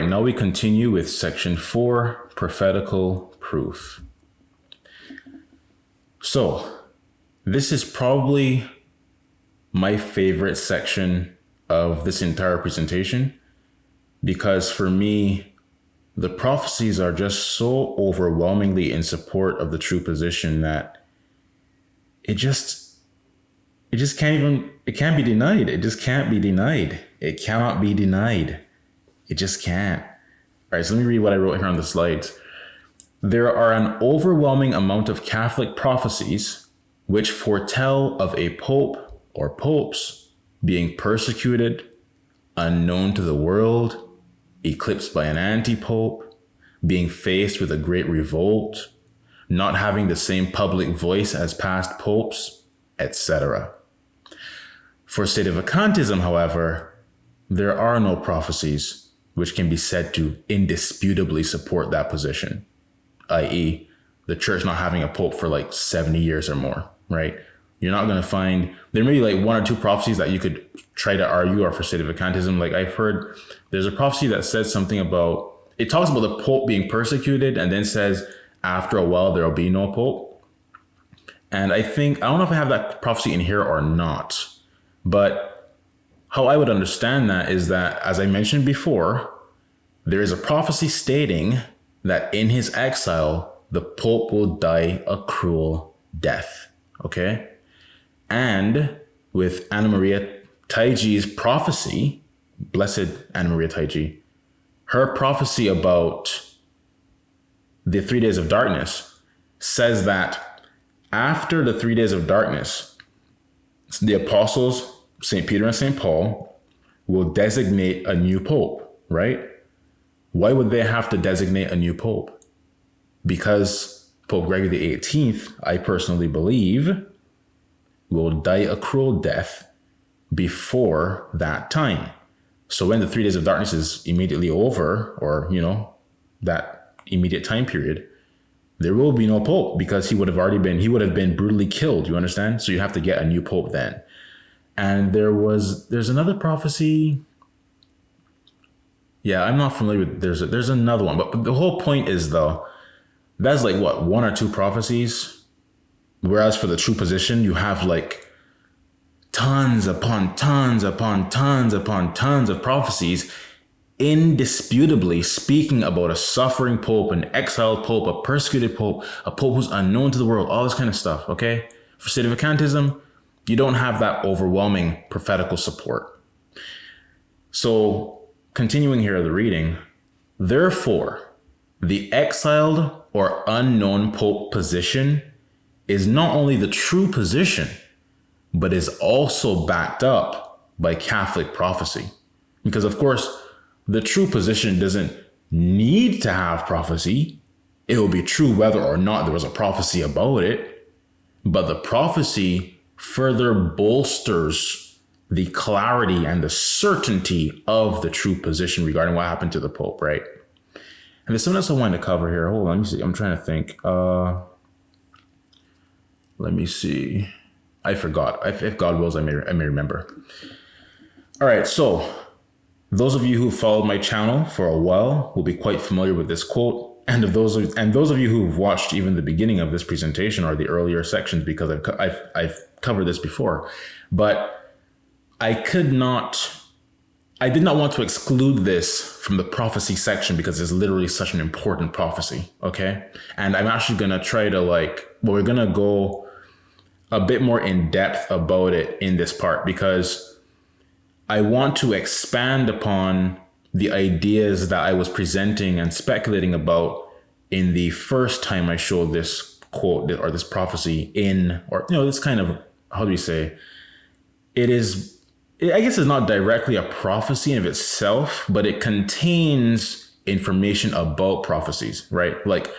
right, now we continue with section 4, prophetical proof. So, this is probably my favorite section of this entire presentation, because for me, the prophecies are just so overwhelmingly in support of the true position that it can't be denied. It just can't be denied. It cannot be denied. It just can't. All right, so let me read what I wrote here on the slides. There are an overwhelming amount of Catholic prophecies which foretell of a pope or popes being persecuted, unknown to the world, eclipsed by an anti-pope, being faced with a great revolt, not having the same public voice as past popes, etc. For sedevacantism, however, there are no prophecies which can be said to indisputably support that position, i.e., the church not having a pope for like 70 years or more, right? You're not going to find, there may be like one or two prophecies that you could try to argue are for sedevacantism. Like I've heard there's a prophecy that says something about, it talks about the pope being persecuted and then says after a while there'll be no pope. And I don't know if I have that prophecy in here or not, but how I would understand that is that, as I mentioned before, there is a prophecy stating that in his exile, the pope will die a cruel death, okay? And with Anna Maria Taiji's prophecy, Blessed Anna Maria Taiji, her prophecy about the 3 days of darkness says that after the 3 days of darkness, the apostles, St. Peter and St. Paul, will designate a new pope, right? Why would they have to designate a new pope? Because Pope Gregory XVIII, I personally believe, will die a cruel death before that time. So when the 3 days of darkness is immediately over, or, that immediate time period, there will be no pope because he would have been brutally killed, you understand? So you have to get a new pope then. And there's another prophecy. Yeah, I'm not familiar with, there's another one, but the whole point is though, that's like what, one or two prophecies? Whereas for the true position, you have like tons upon tons upon tons upon tons of prophecies indisputably speaking about a suffering pope, an exiled pope, a persecuted pope, a pope who's unknown to the world, all this kind of stuff, okay? For sedevacantism, you don't have that overwhelming prophetical support. So continuing here the reading, therefore, the exiled or unknown pope position is not only the true position, but is also backed up by Catholic prophecy. Because of course, the true position doesn't need to have prophecy. It will be true whether or not there was a prophecy about it. But the prophecy further bolsters the clarity and the certainty of the true position regarding what happened to the Pope, right? And there's something else I wanted to cover here. Hold on, let me see. I'm trying to think. Let me see. I forgot. If God wills, I may remember. All right, so those of you who followed my channel for a while will be quite familiar with this quote. And those of you who've watched even the beginning of this presentation or the earlier sections, because I've covered this before, but I did not want to exclude this from the prophecy section because it's literally such an important prophecy. Okay. And I'm actually going to try to we're going to go a bit more in depth about it in this part because I want to expand upon the ideas that I was presenting and speculating about in the first time I showed this quote or this prophecy this kind of, how do you say, I guess it's not directly a prophecy in of itself, but it contains information about prophecies, right? Like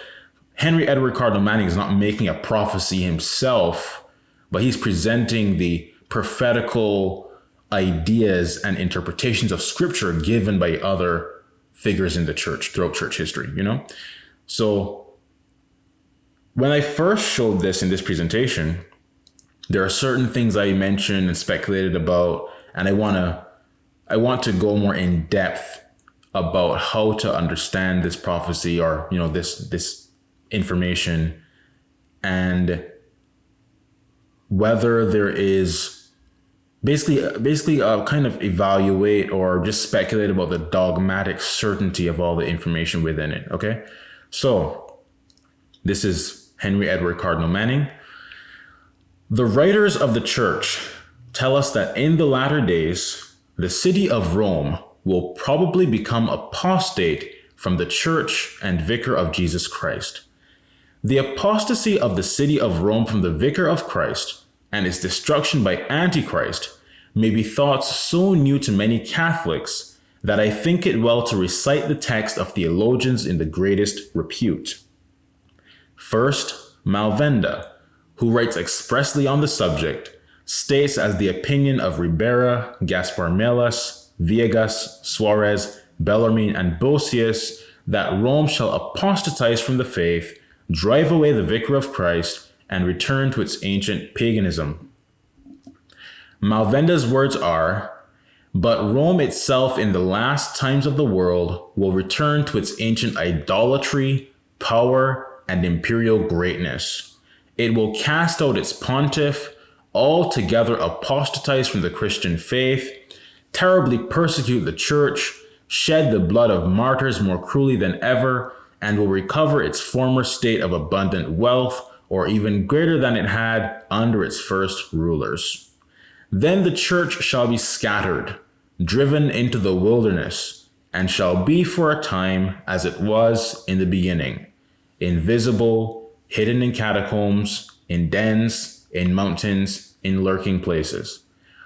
Henry Edward Cardinal Manning is not making a prophecy himself, but he's presenting the prophetical ideas and interpretations of scripture given by other figures in the church throughout church history, So when I first showed this in this presentation, there are certain things I mentioned and speculated about, and I want to go more in depth about how to understand this prophecy, or this information, and whether there is basically kind of evaluate or just speculate about the dogmatic certainty of all the information within it. Okay, so this is Henry Edward Cardinal Manning. The writers of the church tell us that in the latter days, the city of Rome will probably become apostate from the church and vicar of Jesus Christ. The apostasy of the city of Rome from the vicar of Christ and its destruction by Antichrist may be thoughts so new to many Catholics that I think it well to recite the text of theologians in the greatest repute. First, Malvenda, who writes expressly on the subject, states as the opinion of Ribera, Gaspar Melas, Viegas, Suarez, Bellarmine, and Bosius that Rome shall apostatize from the faith, drive away the vicar of Christ, and return to its ancient paganism. Malvenda's words are, but Rome itself in the last times of the world will return to its ancient idolatry, power, and imperial greatness. It will cast out its pontiff, altogether apostatize from the Christian faith, terribly persecute the church, shed the blood of martyrs more cruelly than ever, and will recover its former state of abundant wealth, or even greater than it had under its first rulers. Then the church shall be scattered, driven into the wilderness, and shall be for a time as it was in the beginning, invisible, hidden in catacombs, in dens, in mountains, in lurking places.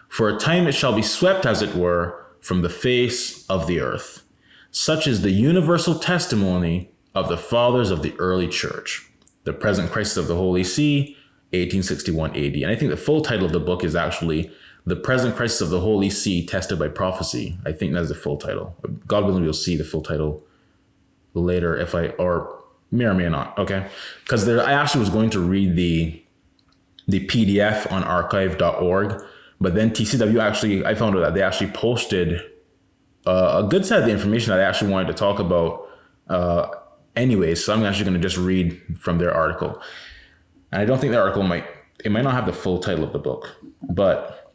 For a time it shall be swept, as it were, from the face of the earth. Such is the universal testimony of the fathers of the early church. The Present Crisis of the Holy See, 1861 AD. And I think the full title of the book is actually The Present Crisis of the Holy See, Tested by Prophecy. I think that's the full title. God willing, we'll see the full title later or may or may not, okay? Because I actually was going to read the PDF on archive.org, but then TCW I found out that they actually posted a good set of the information that I actually wanted to talk about anyways, so I'm actually going to just read from their article. And I don't think the article might not have the full title of the book, but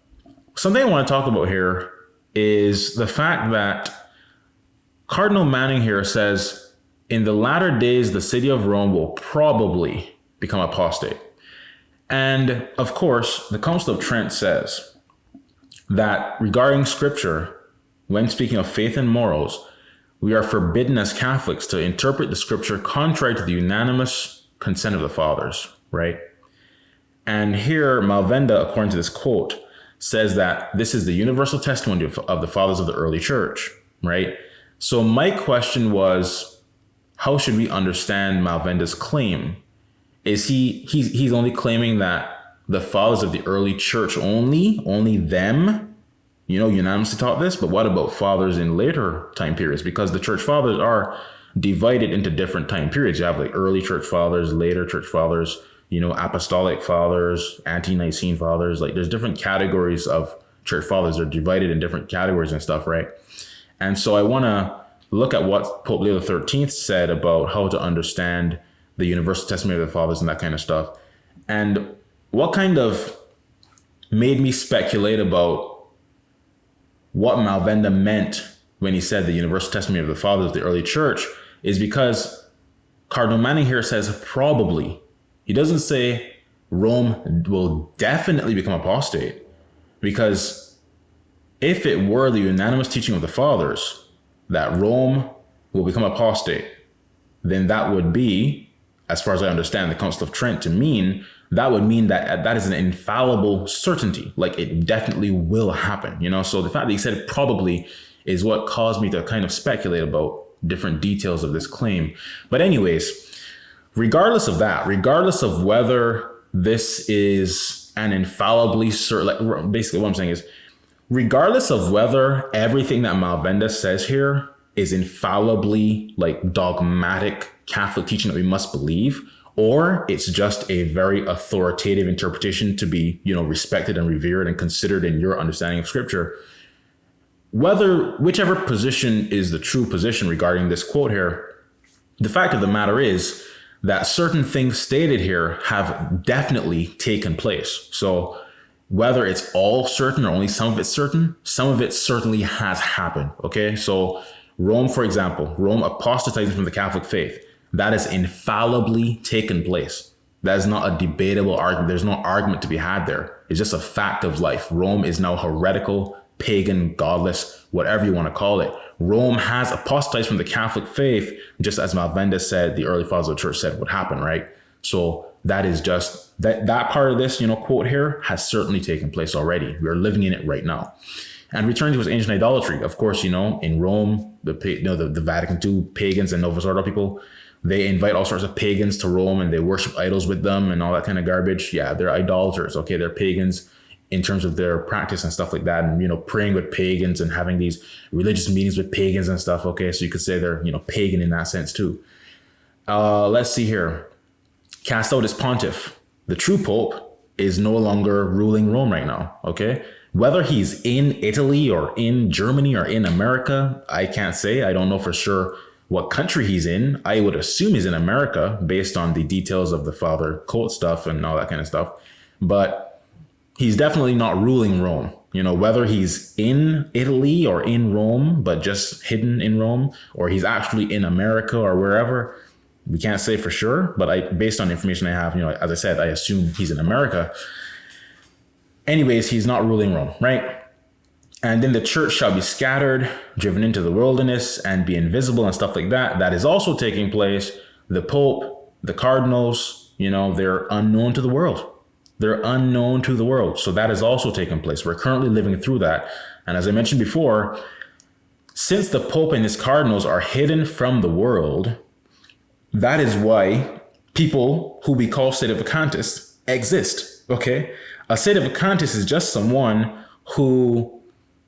something I want to talk about here is the fact that Cardinal Manning here says, in the latter days, the city of Rome will probably become apostate. And of course, the Council of Trent says that regarding scripture, when speaking of faith and morals, we are forbidden as Catholics to interpret the scripture contrary to the unanimous consent of the fathers, right? And here, Malvenda, according to this quote, says that this is the universal testimony of the fathers of the early church, right? So my question was, how should we understand Malvenda's claim? Is he's only claiming that the fathers of the early church only them, unanimously taught this, but what about fathers in later time periods? Because the church fathers are divided into different time periods. You have like early church fathers, later church fathers, apostolic fathers, ante-Nicene fathers. Like there's different categories of church fathers. They're divided in different categories and stuff, right? And so I want to look at what Pope Leo XIII said about how to understand the universal testimony of the fathers and that kind of stuff. And what kind of made me speculate about what Malvenda meant when he said the universal testimony of the fathers of the early church is because Cardinal Manning here says probably. He doesn't say Rome will definitely become apostate, because if it were the unanimous teaching of the fathers that Rome will become apostate, then that would be, as far as I understand the Council of Trent to mean, that would mean that that is an infallible certainty, like it definitely will happen, So the fact that he said probably is what caused me to kind of speculate about different details of this claim. But anyways, regardless of that, regardless of whether this is an infallibly certain, basically what I'm saying is, regardless of whether everything that Malvenda says here is infallibly like dogmatic Catholic teaching that we must believe, or it's just a very authoritative interpretation to be, respected and revered and considered in your understanding of scripture, whichever position is the true position regarding this quote here, the fact of the matter is that certain things stated here have definitely taken place. So whether it's all certain or only some of it's certain, some of it certainly has happened. Okay. So Rome, for example, Rome apostatizing from the Catholic faith, that has infallibly taken place. That is not a debatable argument. There's no argument to be had there. It's just a fact of life. Rome is now heretical, pagan, godless, whatever you want to call it. Rome has apostatized from the Catholic faith, just as Malvenda said, the early fathers of the church said would happen, right? So that is just that part of this, quote here has certainly taken place already. We're living in it right now. And returning to his ancient idolatry, of course, in Rome, the Vatican II pagans and Novus Ordo people, they invite all sorts of pagans to Rome and they worship idols with them and all that kind of garbage. Yeah, they're idolaters. Okay, they're pagans in terms of their practice and stuff like that, and praying with pagans and having these religious meetings with pagans and stuff. Okay, so you could say they're pagan in that sense too. Let's see here. Cast out his pontiff. The true pope is no longer ruling Rome right now. Okay, whether he's in Italy or in Germany or in America, I can't say. I don't know for sure what country he's in. I would assume he's in America based on the details of the father cult stuff and all that kind of stuff. But he's definitely not ruling Rome. Whether he's in Italy or in Rome, but just hidden in Rome, or he's actually in America or wherever, we can't say for sure. But based on the information I have, as I said, I assume he's in America. Anyways, he's not ruling Rome, right? And then the church shall be scattered, driven into the wilderness, and be invisible and stuff like that. That is also taking place. The Pope, the cardinals, they're unknown to the world. They're unknown to the world. So that has also taken place. We're currently living through that. And as I mentioned before, since the Pope and his cardinals are hidden from the world, that is why people who we call sedevacantists exist. Okay? A sedevacantist is just someone who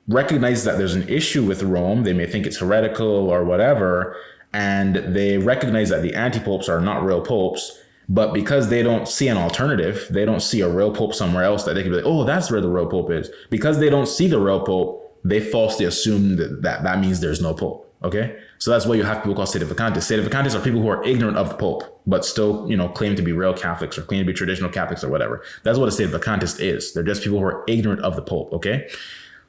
recognizes that there's an issue with Rome. They may think it's heretical or whatever, and they recognize that the anti-popes are not real popes. But because they don't see an alternative, they don't see a real pope somewhere else that they can be like, oh, that's where the real pope is. Because they don't see the real pope, they falsely assume that means there's no pope. Okay, so that's why you have people called sedevacantists. Sedevacantists are people who are ignorant of the pope, but still, claim to be real Catholics or claim to be traditional Catholics or whatever. That's what a sedevacantist is. They're just people who are ignorant of the pope. Okay,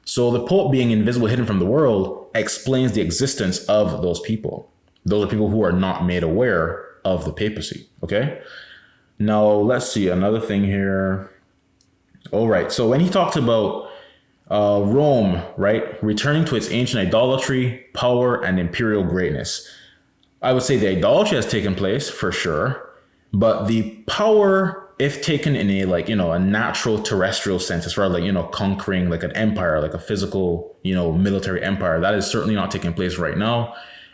so the pope being invisible, hidden from the world, explains the existence of those people. Those are people who are not made aware of the papacy. Okay, now let's see another thing here. All right, so when he talked about Rome, right, returning to its ancient idolatry, power, and imperial greatness, I would say the idolatry has taken place for sure, but the power, if taken in a natural terrestrial sense, as far as conquering like an empire, like a physical military empire, that is certainly not taking place right now,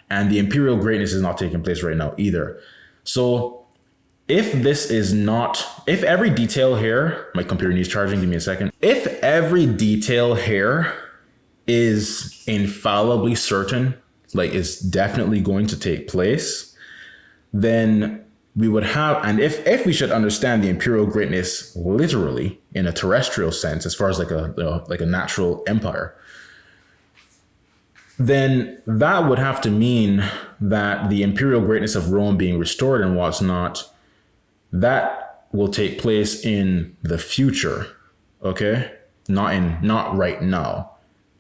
and the imperial greatness is not taking place right now either. So if every detail here, my computer needs charging, give me a second. If every detail here is infallibly certain, like it's definitely going to take place, then we would have, and if we should understand the imperial greatness literally in a terrestrial sense, as far as like a natural empire, then that would have to mean that the imperial greatness of Rome being restored and what's not, that will take place in the future, okay? Not right now.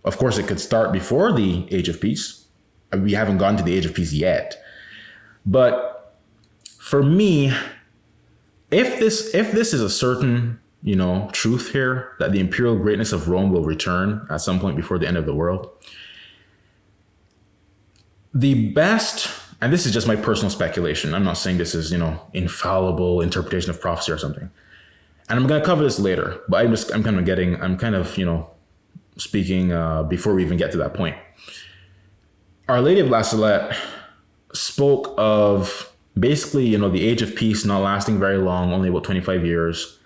Of course, it could start before the Age of Peace. We haven't gone to the Age of Peace yet. But for me, if this is a certain, truth here, that the imperial greatness of Rome will return at some point before the end of the world, the best, and this is just my personal speculation, I'm not saying this is, infallible interpretation of prophecy or something. And I'm going to cover this later, but I'm kind of speaking before we even get to that point. Our Lady of La Salette spoke of basically, the Age of Peace not lasting very long, only about 25 years.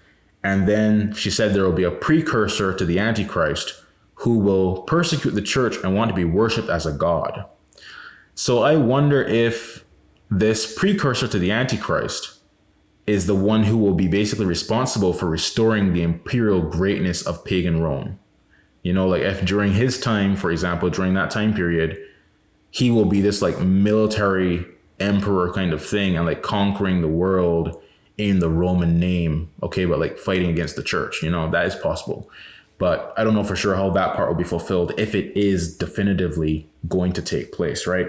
And then she said there will be a precursor to the Antichrist who will persecute the church and want to be worshipped as a god. So I wonder if this precursor to the Antichrist is the one who will be basically responsible for restoring the imperial greatness of pagan Rome. Like if during his time, for example, during that time period, he will be this like military emperor kind of thing and like conquering the world in the Roman name, okay, but like fighting against the church, that is possible. But I don't know for sure how that part will be fulfilled if it is definitively going to take place, right?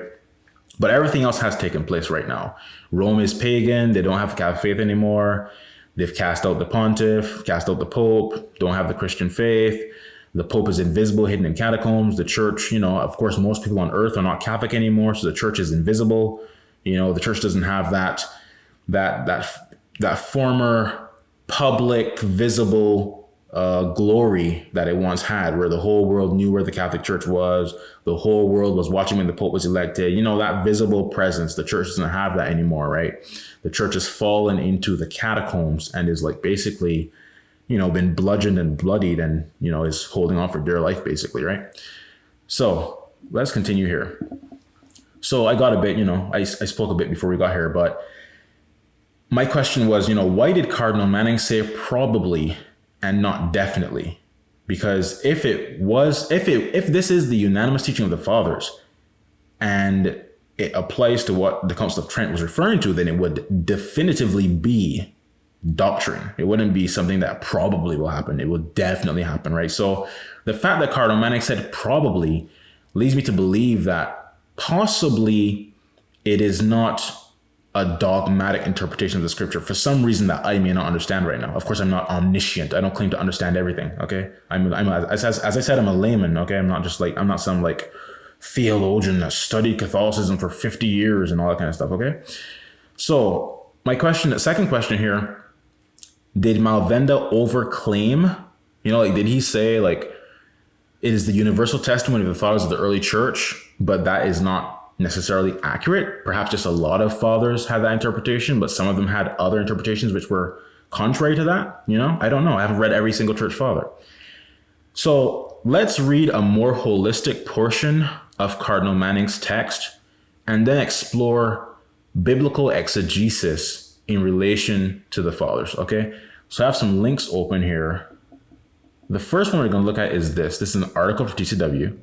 But everything else has taken place right now. Rome is pagan. They don't have to have faith anymore. They've cast out the pontiff, cast out the pope, don't have the Christian faith. The pope is invisible, hidden in catacombs. The church, of course, most people on earth are not Catholic anymore, so the church is invisible. The church doesn't have that former public, visible glory that it once had, where the whole world knew where the Catholic Church was. The whole world was watching when the Pope was elected. That visible presence. The church doesn't have that anymore, right? The church has fallen into the catacombs and is like basically, been bludgeoned and bloodied and, is holding on for dear life, basically, right? So let's continue here. So I got a bit, I spoke a bit before we got here, but my question was, why did Cardinal Manning say probably and not definitely? Because if this is the unanimous teaching of the fathers and it applies to what the Council of Trent was referring to, then it would definitively be doctrine. It wouldn't be something that probably will happen. It will definitely happen, right? So the fact that Cardinal Manning said probably leads me to believe that possibly it is not a dogmatic interpretation of the scripture for some reason that I may not understand right now. Of course, I'm not omniscient. I don't claim to understand everything. Okay. As I said, I'm a layman. Okay. I'm not some like theologian that studied Catholicism for 50 years and all that kind of stuff. Okay. So the second question here, did Malvenda overclaim? Did he say like, it is the universal testimony of the fathers of the early church, but that is not necessarily accurate? Perhaps just a lot of fathers had that interpretation, but some of them had other interpretations which were contrary to that. I don't know. I haven't read every single church father. So let's read a more holistic portion of Cardinal Manning's text and then explore biblical exegesis in relation to the fathers. Okay. So I have some links open here. The first one we're going to look at is this. This is an article for TCW.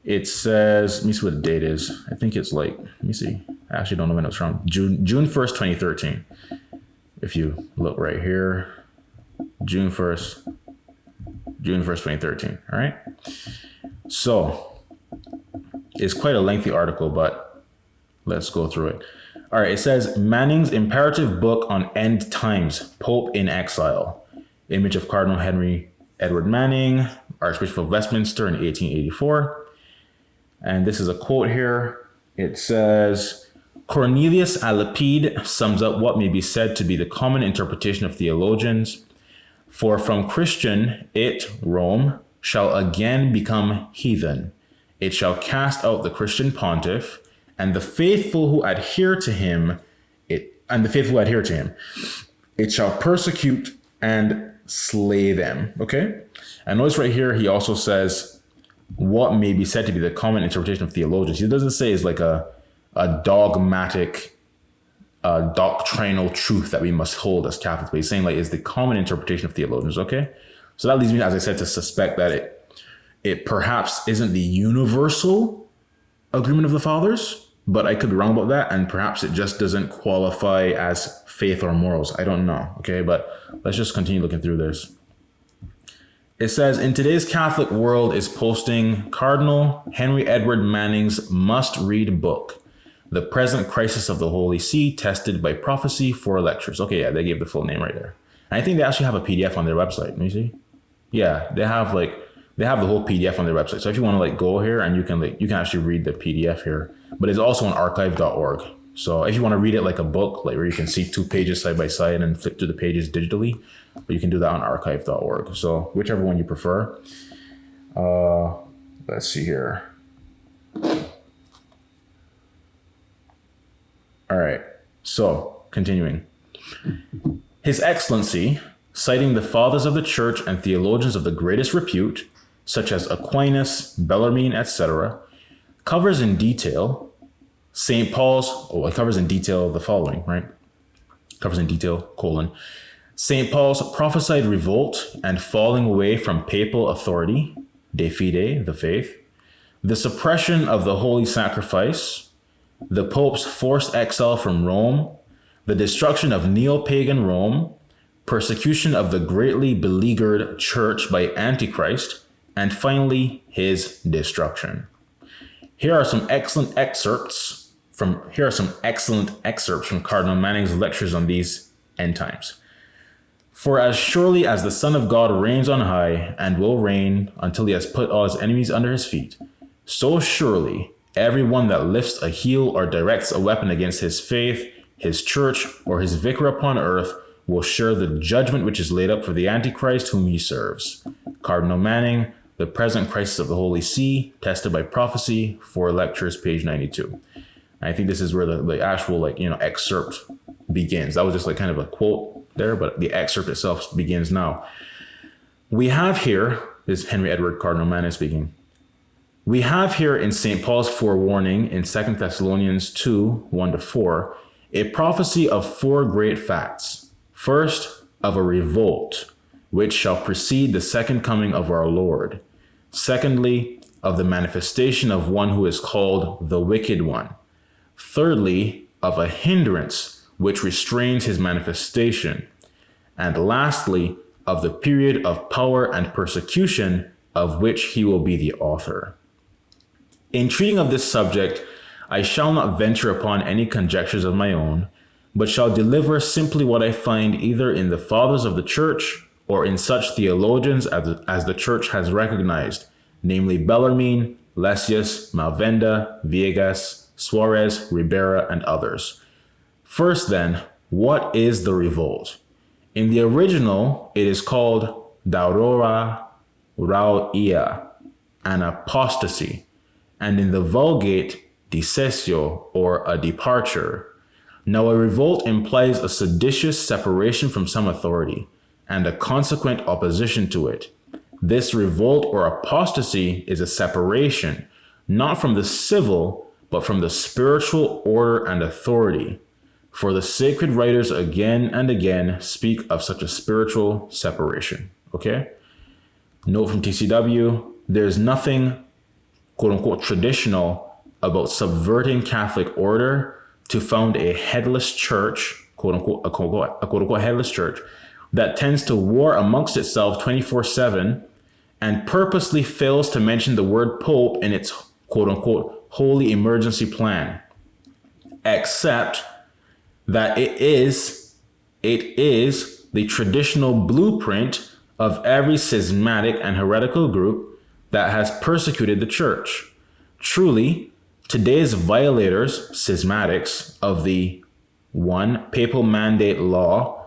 It says, let me see what the date is. I think it's like, let me see. I actually don't know when it was from. June 1st, 2013. If you look right here, June 1st, 2013. All right. So it's quite a lengthy article, but let's go through it. All right. It says Manning's imperative book on end times, Pope in exile. Image of Cardinal Henry Edward Manning, Archbishop of Westminster in 1884. And this is a quote here. It says, Cornelius a Lapide sums up what may be said to be the common interpretation of theologians. For from Christian, it, Rome, shall again become heathen. It shall cast out the Christian pontiff, and the faithful who adhere to him, it shall persecute and slay them. Okay? And notice right here, he also says, what may be said to be the common interpretation of theologians. He doesn't say it's like a dogmatic, doctrinal truth that we must hold as Catholics, but he's saying like it's the common interpretation of theologians. Okay, so that leads me, as I said, to suspect that it perhaps isn't the universal agreement of the fathers, but I could be wrong about that, and perhaps it just doesn't qualify as faith or morals. I don't know. Okay, but let's just continue looking through this. It says, in today's Catholic world is posting Cardinal Henry Edward Manning's must-read book, The Present Crisis of the Holy See, Tested by Prophecy, 4 lectures. Okay, yeah, they gave the full name right there. And I think they actually have a PDF on their website. Let me see. Yeah, they have the whole PDF on their website. So if you want to like go here and you can actually read the PDF here, but it's also on archive.org. So if you want to read it like a book, like where you can see 2 pages side by side and flip through the pages digitally, but you can do that on archive.org. So whichever one you prefer. Let's see here. All right. So continuing. His Excellency, citing the fathers of the church and theologians of the greatest repute, such as Aquinas, Bellarmine, etc., covers in detail the following, right? Covers in detail, St. Paul's prophesied revolt and falling away from papal authority, de fide, the faith, the suppression of the holy sacrifice, the Pope's forced exile from Rome, the destruction of neo-pagan Rome, persecution of the greatly beleaguered church by Antichrist, and finally, his destruction. Here are some excellent excerpts from Cardinal Manning's lectures on these end times. For as surely as the Son of God reigns on high and will reign until he has put all his enemies under his feet, so surely everyone that lifts a heel or directs a weapon against his faith, his church, or his vicar upon earth will share the judgment which is laid up for the Antichrist whom he serves. Cardinal Manning, The Present Crisis of the Holy See, Tested by Prophecy, 4 lectures, page 92. And I think this is where the actual excerpt begins. That was just kind of a quote there, but the excerpt itself begins now. We have here, this is Henry Edward Cardinal Manning speaking, we have here in St. Paul's forewarning in 2 Thessalonians 2, 1-4, a prophecy of 4 great facts. First, of a revolt, which shall precede the second coming of our Lord. Secondly, of the manifestation of one who is called the Wicked One. Thirdly, of a hindrance which restrains his manifestation. And lastly, of the period of power and persecution of which he will be the author. In treating of this subject, I shall not venture upon any conjectures of my own, but shall deliver simply what I find either in the fathers of the church or in such theologians as the church has recognized, namely Bellarmine, Lessius, Malvenda, Viegas, Suarez, Ribera, and others. First then, what is the revolt? In the original, it is called Daurora Rauia, an apostasy, and in the Vulgate, Dissessio, or a departure. Now a revolt implies a seditious separation from some authority, and a consequent opposition to it. This revolt or apostasy is a separation, not from the civil, but from the spiritual order and authority. For the sacred writers again and again speak of such a spiritual separation. Okay? Note from TCW, there's nothing quote-unquote traditional about subverting Catholic order to found a headless church, quote-unquote, a quote-unquote headless church, that tends to war amongst itself 24/7 and purposely fails to mention the word Pope in its quote-unquote holy emergency plan, except that it is the traditional blueprint of every schismatic and heretical group that has persecuted the church. Truly, today's violators, schismatics, of the 1. Papal Mandate Law,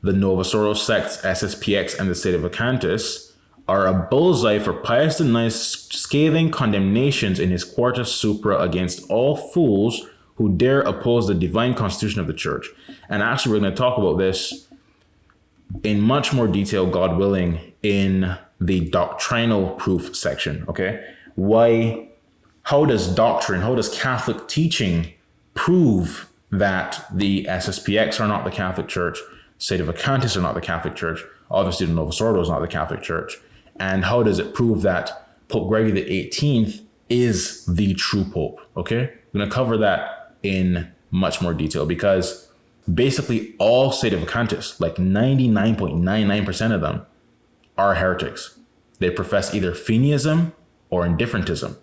the Novosoro sects SSPX, and the State of Acanthus, are a bullseye for Pius IX's scathing condemnations in his Quartus Supra against all fools who dare oppose the divine constitution of the church. And actually, we're going to talk about this in much more detail, God willing, in the doctrinal proof section, okay? How does Catholic teaching prove that the SSPX are not the Catholic Church, State of Acanthus are not the Catholic Church, obviously the Novus Ordo is not the Catholic Church, and how does it prove that Pope Gregory the 18th is the true Pope, okay? We're going to cover that in much more detail because basically all State of Acanthus, like 99.99% of them, are heretics. They profess either Fenianism or indifferentism.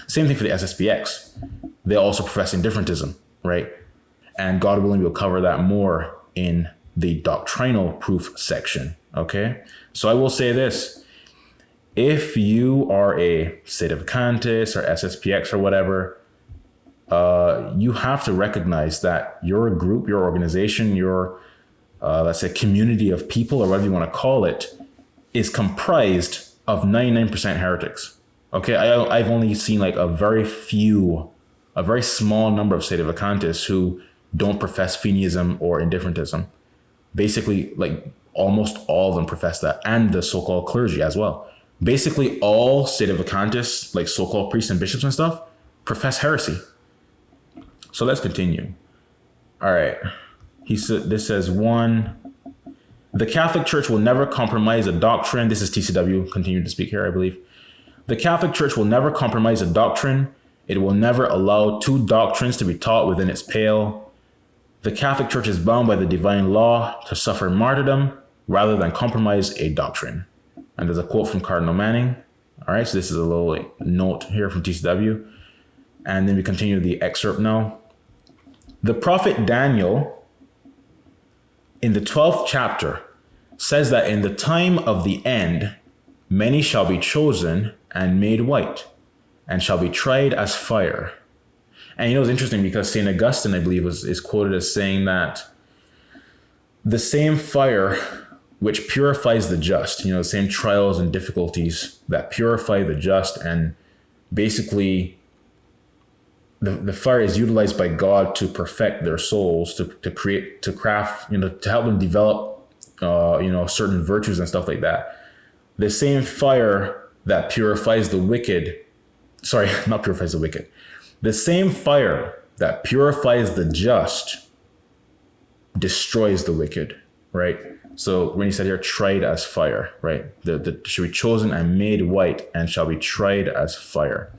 Same thing for the SSPX. They also profess indifferentism, right? And God willing, we'll cover that more in the doctrinal proof section, okay? So I will say this. If you are a State of Acanthus or SSPX or whatever, you have to recognize that your group, your organization, your, let's say, community of people or whatever you want to call it, is comprised of 99% heretics. Okay, I've only seen like a very small number of State of Acanthus who don't profess Fenianism or indifferentism. Basically, like almost all of them profess that, and the so-called clergy as well. Basically, all State of Acanthus, like so-called priests and bishops and stuff, profess heresy. So let's continue. All right, this says 1. The Catholic Church will never compromise a doctrine. This is TCW, continue to speak here, I believe. The Catholic Church will never compromise a doctrine. It will never allow two doctrines to be taught within its pale. The Catholic Church is bound by the divine law to suffer martyrdom rather than compromise a doctrine. And there's a quote from Cardinal Manning. All right, so this is a little note here from TCW. And then we continue the excerpt now. The prophet Daniel, in the 12th chapter, says that in the time of the end, many shall be chosen and made white, and shall be tried as fire. And it's interesting because St. Augustine, I believe, is quoted as saying that the same fire which purifies the just, the same trials and difficulties that purify the just, and basically the fire is utilized by God to perfect their souls, to create, to craft, to help them develop, certain virtues and stuff like that. The same fire that purifies the wicked, not purifies the wicked. The same fire that purifies the just destroys the wicked, right? So when he said here, tried as fire, right? The shall be chosen and made white and shall be tried as fire.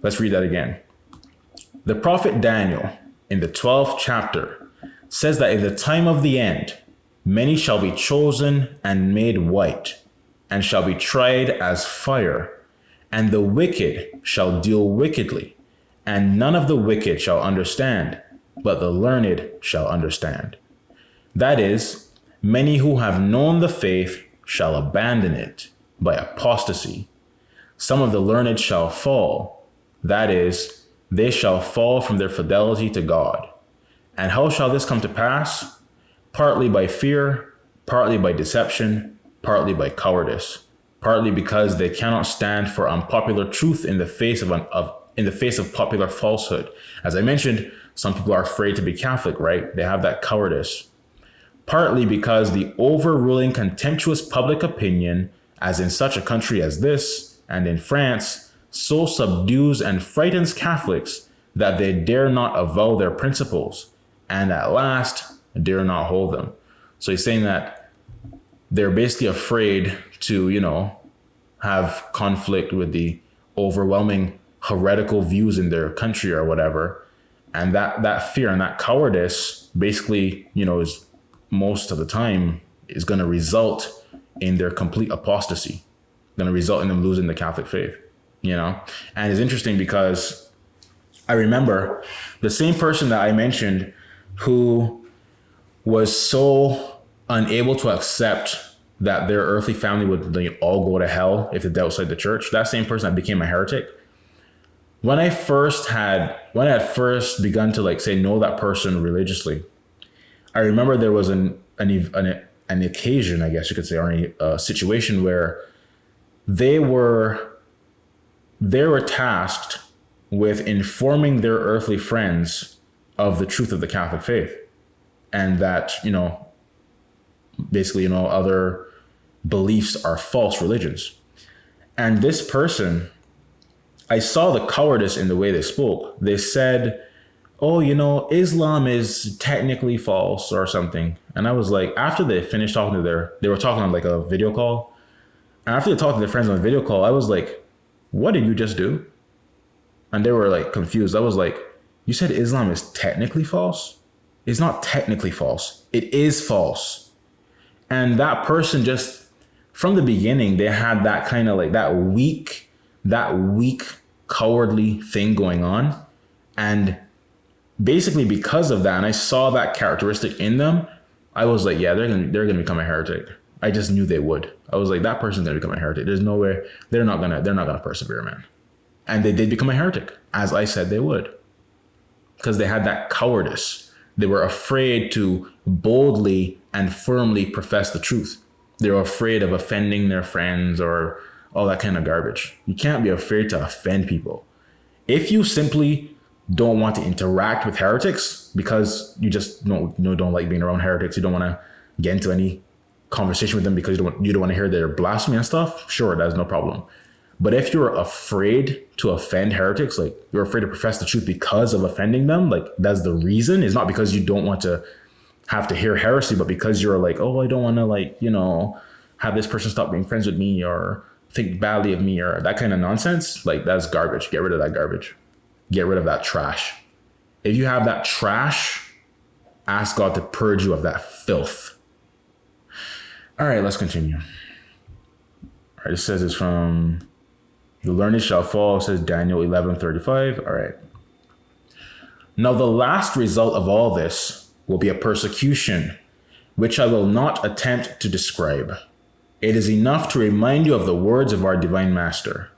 Let's read that again. The prophet Daniel in the 12th chapter says that in the time of the end, many shall be chosen and made white and shall be tried as fire, and the wicked shall deal wickedly, and none of the wicked shall understand, but the learned shall understand. That is, many who have known the faith shall abandon it by apostasy. Some of the learned shall fall. That is, they shall fall from their fidelity to God. And how shall this come to pass? Partly by fear, partly by deception, partly by cowardice, partly because they cannot stand for unpopular truth in the face of popular falsehood. As I mentioned, some people are afraid to be Catholic, right? They have that cowardice. Partly because the overruling contemptuous public opinion, as in such a country as this and in France, so subdues and frightens Catholics that they dare not avow their principles, and at last dare not hold them. So he's saying that they're basically afraid to, have conflict with the overwhelming heretical views in their country or whatever. And that fear and that cowardice basically, is most of the time is going to result in their complete apostasy, going to result in them losing the Catholic faith, And it's interesting because I remember the same person that I mentioned who was so unable to accept that their earthly family would all go to hell if they died outside the church. That same person that became a heretic. When I had first begun to know that person religiously, I remember there was an occasion, I guess you could say, or a situation where they were tasked with informing their earthly friends of the truth of the Catholic faith, and that basically other beliefs are false religions. And this person, I saw the cowardice in the way they spoke. They said, oh, Islam is technically false or something. And I was like, after they finished talking they were talking on a video call. And after they talked to their friends on a video call, I was like, what did you just do? And they were confused. I was like, you said Islam is technically false? It's not technically false. It is false. And that person just, from the beginning, they had that kind of that weak, cowardly thing going on. And basically because of that, and I saw that characteristic in them, I was like, yeah, they're gonna become a heretic. I just knew they would. I was like, that person's gonna become a heretic. There's no way they're not gonna persevere, man. And they did become a heretic, as I said they would, because they had that cowardice. They were afraid to boldly and firmly profess the truth. They were afraid of offending their friends or all that kind of garbage. You can't be afraid to offend people. If you simply don't want to interact with heretics because you just don't like being around heretics, you don't want to get into any conversation with them because you don't want to hear their blasphemy and stuff, sure, that's no problem. But if you're afraid to offend heretics, you're afraid to profess the truth because of offending them, that's the reason. It's not because you don't want to have to hear heresy, but because you're oh, I don't want to have this person stop being friends with me, or think badly of me or that kind of nonsense, like that's garbage. Get rid of that garbage. Get rid of that trash. If you have that trash, ask God to purge you of that filth. All right, let's continue. All right, it says it's from the learned shall fall. It says Daniel 11:35. All right. Now the last result of all this will be a persecution, which I will not attempt to describe. It is enough to remind you of the words of our divine master.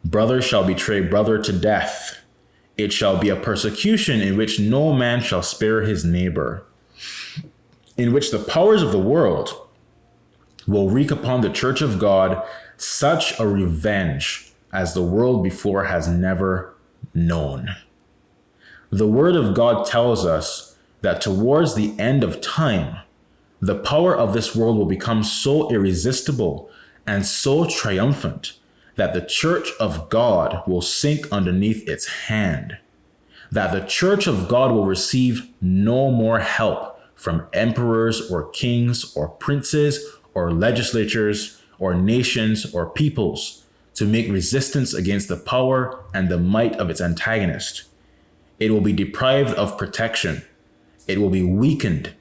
Brother shall betray brother to death. It shall be a persecution in which no man shall spare his neighbor, in which the powers of the world will wreak upon the church of God such a revenge as the world before has never known. The word of God tells us that towards the end of time, the power of this world will become so irresistible and so triumphant that the church of God will sink underneath its hand, that the church of God will receive no more help from emperors or kings or princes or legislatures or nations or peoples to make resistance against the power and the might of its antagonist. It will be deprived of protection. It will be weakened,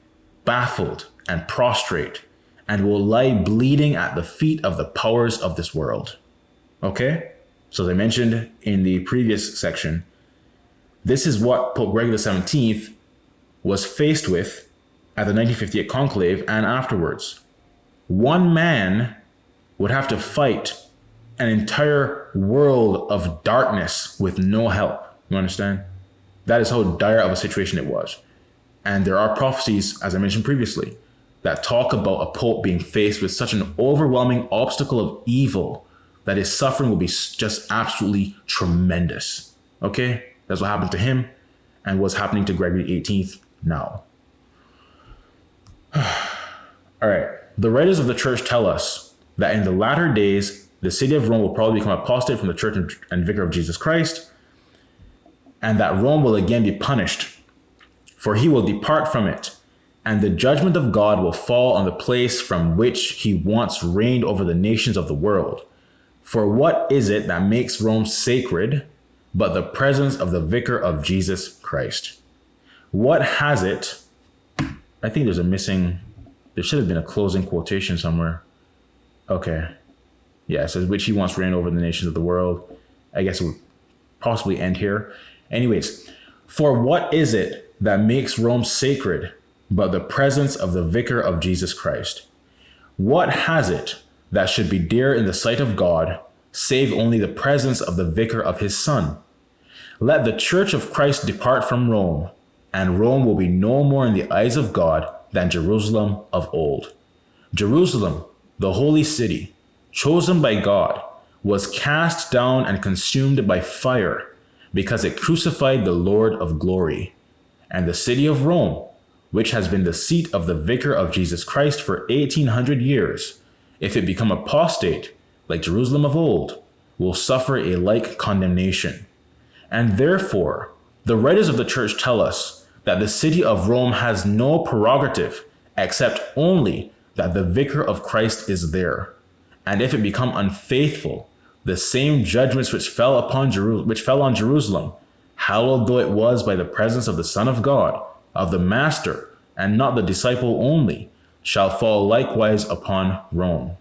baffled, and prostrate, and will lie bleeding at the feet of the powers of this world. Okay? So as I mentioned in the previous section, this is what Pope Gregory XVII was faced with at the 1958 conclave and afterwards. One man would have to fight an entire world of darkness with no help. You understand? That is how dire of a situation it was. And there are prophecies, as I mentioned previously, that talk about a pope being faced with such an overwhelming obstacle of evil that his suffering will be just absolutely tremendous. Okay? That's what happened to him and what's happening to Gregory XVIII now. All right. The writers of the church tell us that in the latter days, the city of Rome will probably become apostate from the church and vicar of Jesus Christ, and that Rome will again be punished, for he will depart from it, and the judgment of God will fall on the place from which he once reigned over the nations of the world. For what is it that makes Rome sacred but the presence of the vicar of Jesus Christ? What has it? I think there should have been a closing quotation somewhere. Okay. Yeah, it says, which he once reigned over the nations of the world. I guess it would possibly end here. Anyways, for what is it that makes Rome sacred but the presence of the vicar of Jesus Christ? What has it that should be dear in the sight of God, save only the presence of the vicar of his Son? Let the church of Christ depart from Rome, and Rome will be no more in the eyes of God than Jerusalem of old. Jerusalem, the holy city, chosen by God, was cast down and consumed by fire because it crucified the Lord of glory. And the city of Rome, which has been the seat of the vicar of Jesus Christ for 1800 years, if it become apostate, like Jerusalem of old, will suffer a like condemnation. And therefore, the writers of the church tell us that the city of Rome has no prerogative except only that the vicar of Christ is there. And if it become unfaithful, the same judgments which fell on Jerusalem, hallowed though it was by the presence of the Son of God, of the Master, and not the disciple only, shall fall likewise upon Rome.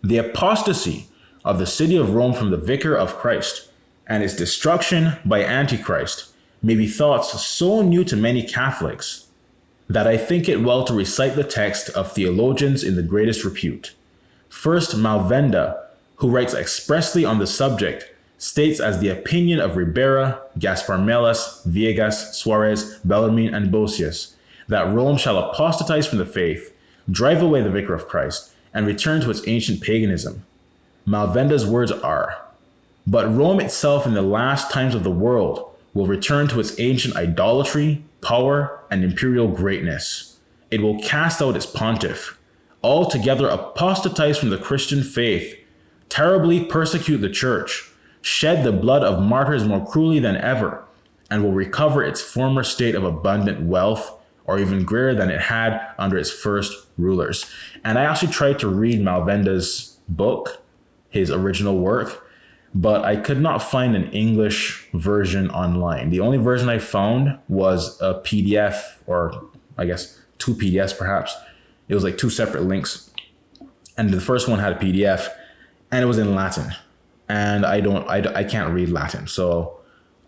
The apostasy of the city of Rome from the vicar of Christ and its destruction by Antichrist may be thoughts so new to many Catholics that I think it well to recite the text of theologians in the greatest repute. First, Malvenda, who writes expressly on the subject, states as the opinion of Ribera, Gaspar Melas, Viegas, Suarez, Bellarmine, and Bosius, that Rome shall apostatize from the faith, drive away the vicar of Christ, and return to its ancient paganism. Malvenda's words are, "But Rome itself in the last times of the world will return to its ancient idolatry, power, and imperial greatness. It will cast out its pontiff, altogether apostatize from the Christian faith, terribly persecute the church, shed the blood of martyrs more cruelly than ever, and will recover its former state of abundant wealth, or even greater than it had under its first rulers." And I actually tried to read Malvenda's book, his original work, but I could not find an English version online. The only version I found was a PDF, or I guess 2 PDFs perhaps. It was like 2 separate links. And the first one had a PDF and it was in Latin. And I can't read Latin. So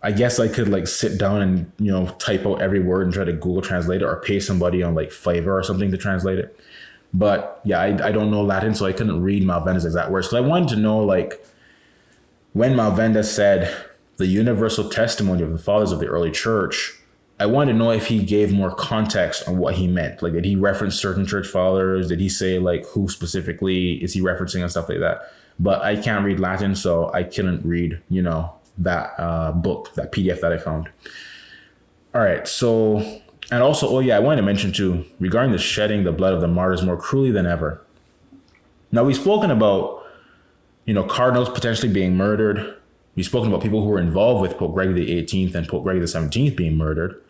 I guess I could like sit down and, type out every word and try to Google translate it, or pay somebody on like Fiverr or something to translate it. But yeah, I don't know Latin, so I couldn't read Malvenda's exact words. Because I wanted to know, like, when Malvenda said the universal testimony of the fathers of the early church, I wanted to know if he gave more context on what he meant. Like, did he reference certain church fathers? Did he say like who specifically is he referencing and stuff like that? But I can't read Latin, so I couldn't read, that book, that PDF that I found. All right, so, and also, I wanted to mention too, regarding the shedding the blood of the martyrs more cruelly than ever. Now, we've spoken about, cardinals potentially being murdered. We've spoken about people who were involved with Pope Gregory the 18th and Pope Gregory the 17th being murdered.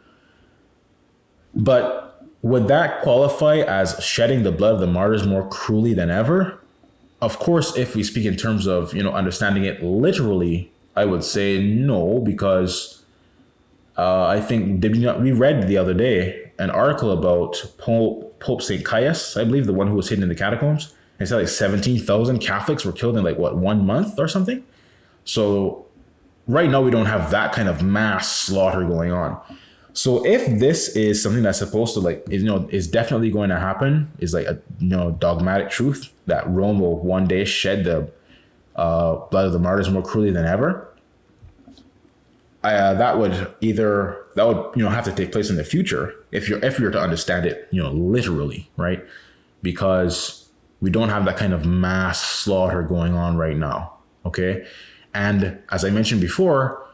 But would that qualify as shedding the blood of the martyrs more cruelly than ever? Of course, if we speak in terms of, understanding it literally, I would say no, because I think we read the other day an article about Pope St. Caius, I believe, the one who was hidden in the catacombs. It said like 17,000 Catholics were killed in 1 month or something. So right now we don't have that kind of mass slaughter going on. So if this is something that's supposed to is definitely going to happen, is like a dogmatic truth that Rome will one day shed the blood of the martyrs more cruelly than ever, that would have to take place in the future if you're to understand it literally, right? Because we don't have that kind of mass slaughter going on right now. Okay, and as I mentioned before,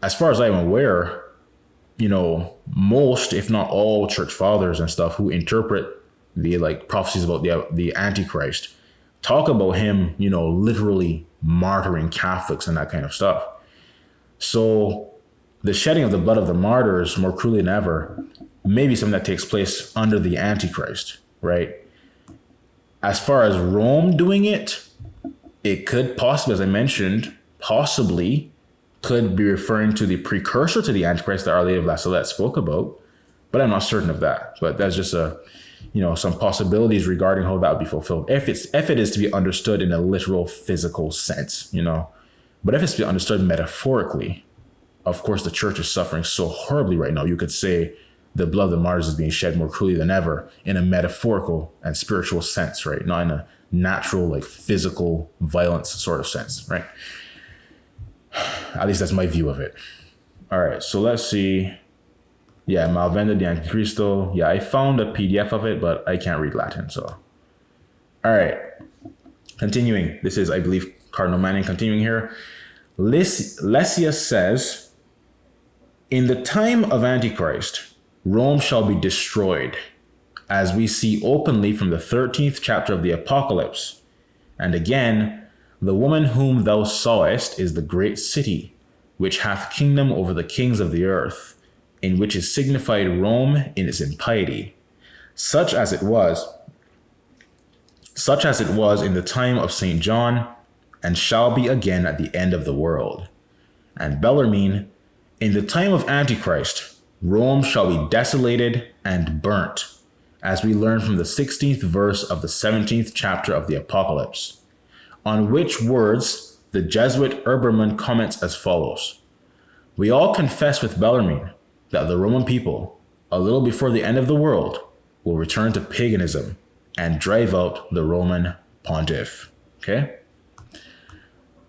as far as I'm aware, most, if not all, church fathers and stuff who interpret the prophecies about the Antichrist talk about him, literally martyring Catholics and that kind of stuff. So the shedding of the blood of the martyrs more cruelly than ever may be something that takes place under the Antichrist, right? As far as Rome doing it, it could possibly, as I mentioned, could be referring to the precursor to the Antichrist that Our Lady of La Salette spoke about, but I'm not certain of that. But that's just some possibilities regarding how that would be fulfilled. If it is to be understood in a literal physical sense, but if it's to be understood metaphorically, of course, the church is suffering so horribly right now. You could say the blood of the martyrs is being shed more cruelly than ever in a metaphorical and spiritual sense, right? Not in a natural, physical violence sort of sense, right? At least that's my view of it. All right, so let's see. Yeah, Malvenda de Anticristo. Yeah, I found a PDF of it, but I can't read Latin, so. All right, continuing. This is, I believe, Cardinal Manning continuing here. Lessius says, in the time of Antichrist, Rome shall be destroyed, as we see openly from the 13th chapter of the Apocalypse. And again, the woman whom thou sawest is the great city, which hath kingdom over the kings of the earth, in which is signified Rome in its impiety, such as it was in the time of St. John, and shall be again at the end of the world. And Bellarmine, in the time of Antichrist, Rome shall be desolated and burnt, as we learn from the 16th verse of the 17th chapter of the Apocalypse. On which words the Jesuit Herbermann comments as follows: we all confess with Bellarmine that the Roman people, a little before the end of the world, will return to paganism and drive out the Roman pontiff. Okay?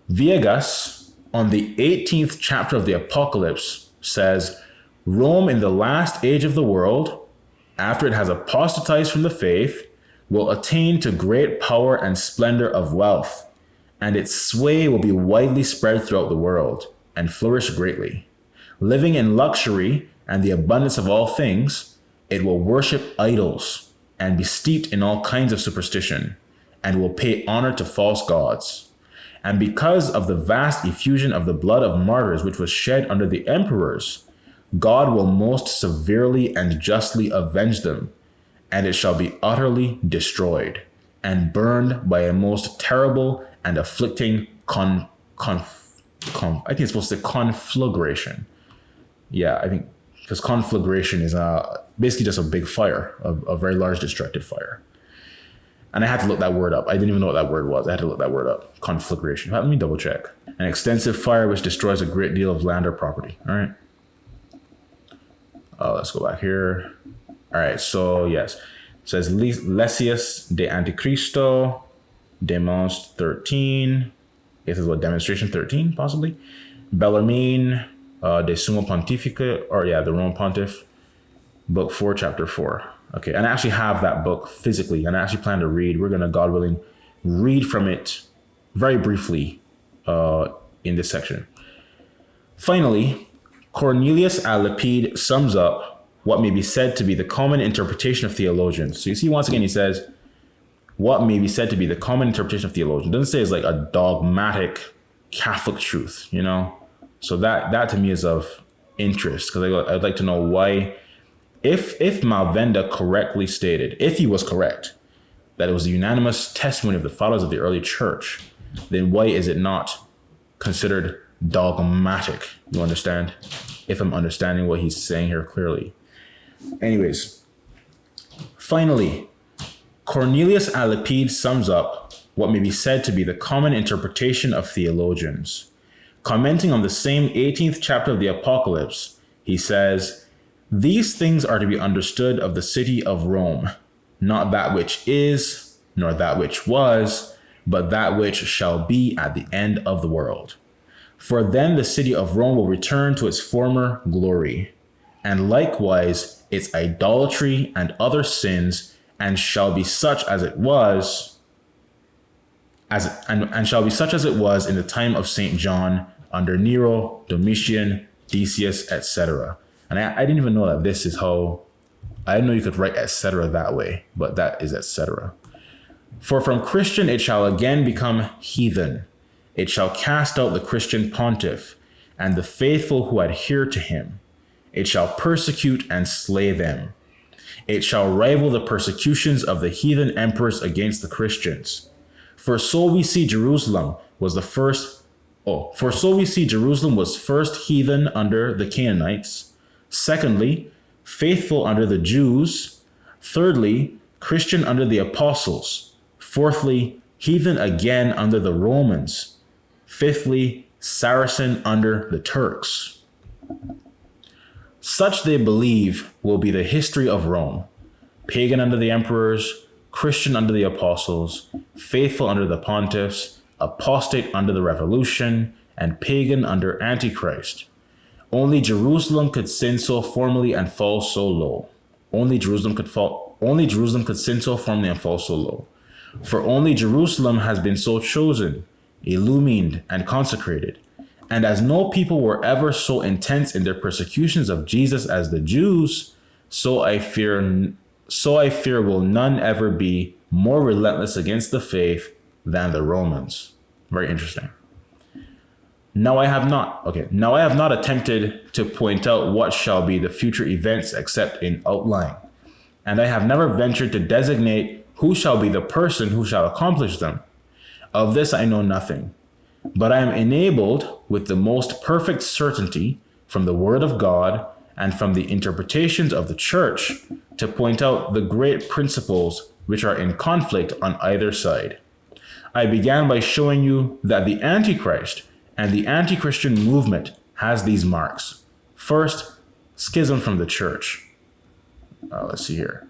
Viegas, on the 18th chapter of the Apocalypse, says, Rome in the last age of the world, after it has apostatized from the faith, will attain to great power and splendor of wealth, and its sway will be widely spread throughout the world, and flourish greatly. Living in luxury and the abundance of all things, it will worship idols, and be steeped in all kinds of superstition, and will pay honor to false gods. And because of the vast effusion of the blood of martyrs which was shed under the emperors, God will most severely and justly avenge them, and it shall be utterly destroyed, and burned by a most terrible and afflicting I think it's supposed to say conflagration. Yeah, I think because conflagration is basically just a big fire, a very large destructive fire. And I had to look that word up. I didn't even know what that word was. I had to look that word up. Conflagration. Let me double check. An extensive fire which destroys a great deal of land or property. All right. Let's go back here. All right. So yes, it says Lesius de Antichristo, Demonst 13. This is what, demonstration 13 possibly. Bellarmine, de Summo Pontifica, or yeah, the Roman Pontiff, book 4, chapter 4. Okay, and I actually have that book physically, and I actually plan to read. We're going to, God willing, read from it very briefly in this section. Finally, Cornelius a Lapide sums up what may be said to be the common interpretation of theologians. So you see, once again, he says, what may be said to be the common interpretation of theologians. It doesn't say it's like a dogmatic Catholic truth, you know? So that to me is of interest, because I'd like to know why. If Malvenda correctly stated, if he was correct, that it was the unanimous testimony of the fathers of the early church, then why is it not considered dogmatic? You understand? If I'm understanding what he's saying here clearly. Anyways, finally, Cornelius a Lapide sums up what may be said to be the common interpretation of theologians. Commenting on the same 18th chapter of the Apocalypse, he says, "These things are to be understood of the city of Rome, not that which is, nor that which was, but that which shall be at the end of the world. For then the city of Rome will return to its former glory, and likewise its idolatry and other sins, and shall be such as it was, and shall be such as it was in the time of St. John, under Nero, Domitian, Decius, etc." And I didn't even know that this is how, I didn't know you could write etc. that way, but that is etc. "For from Christian it shall again become heathen. It shall cast out the Christian pontiff, and the faithful who adhere to him. It shall persecute and slay them. It shall rival the persecutions of the heathen emperors against the Christians. For so we see Jerusalem was first heathen under the Canaanites. Secondly, faithful under the Jews. Thirdly, Christian under the apostles. Fourthly, heathen again under the Romans. Fifthly, Saracen under the Turks. Such they believe will be the history of Rome. Pagan under the emperors, Christian under the apostles, faithful under the pontiffs, apostate under the revolution, and pagan under Antichrist. Only Jerusalem could sin so formally and fall so low. Only Jerusalem could sin so formally and fall so low. For only Jerusalem has been so chosen, illumined, and consecrated. And as no people were ever so intense in their persecutions of Jesus as the Jews, so I fear will none ever be more relentless against the faith than the Romans." Very interesting. Now I have not attempted to point out what shall be the future events except in outline, and I have never ventured to designate who shall be the person who shall accomplish them. Of this I know nothing, but I am enabled with the most perfect certainty from the word of God and from the interpretations of the church to point out the great principles which are in conflict on either side. I began by showing you that the Antichrist and the anti-Christian movement has these marks. First, schism from the church. Let's see here.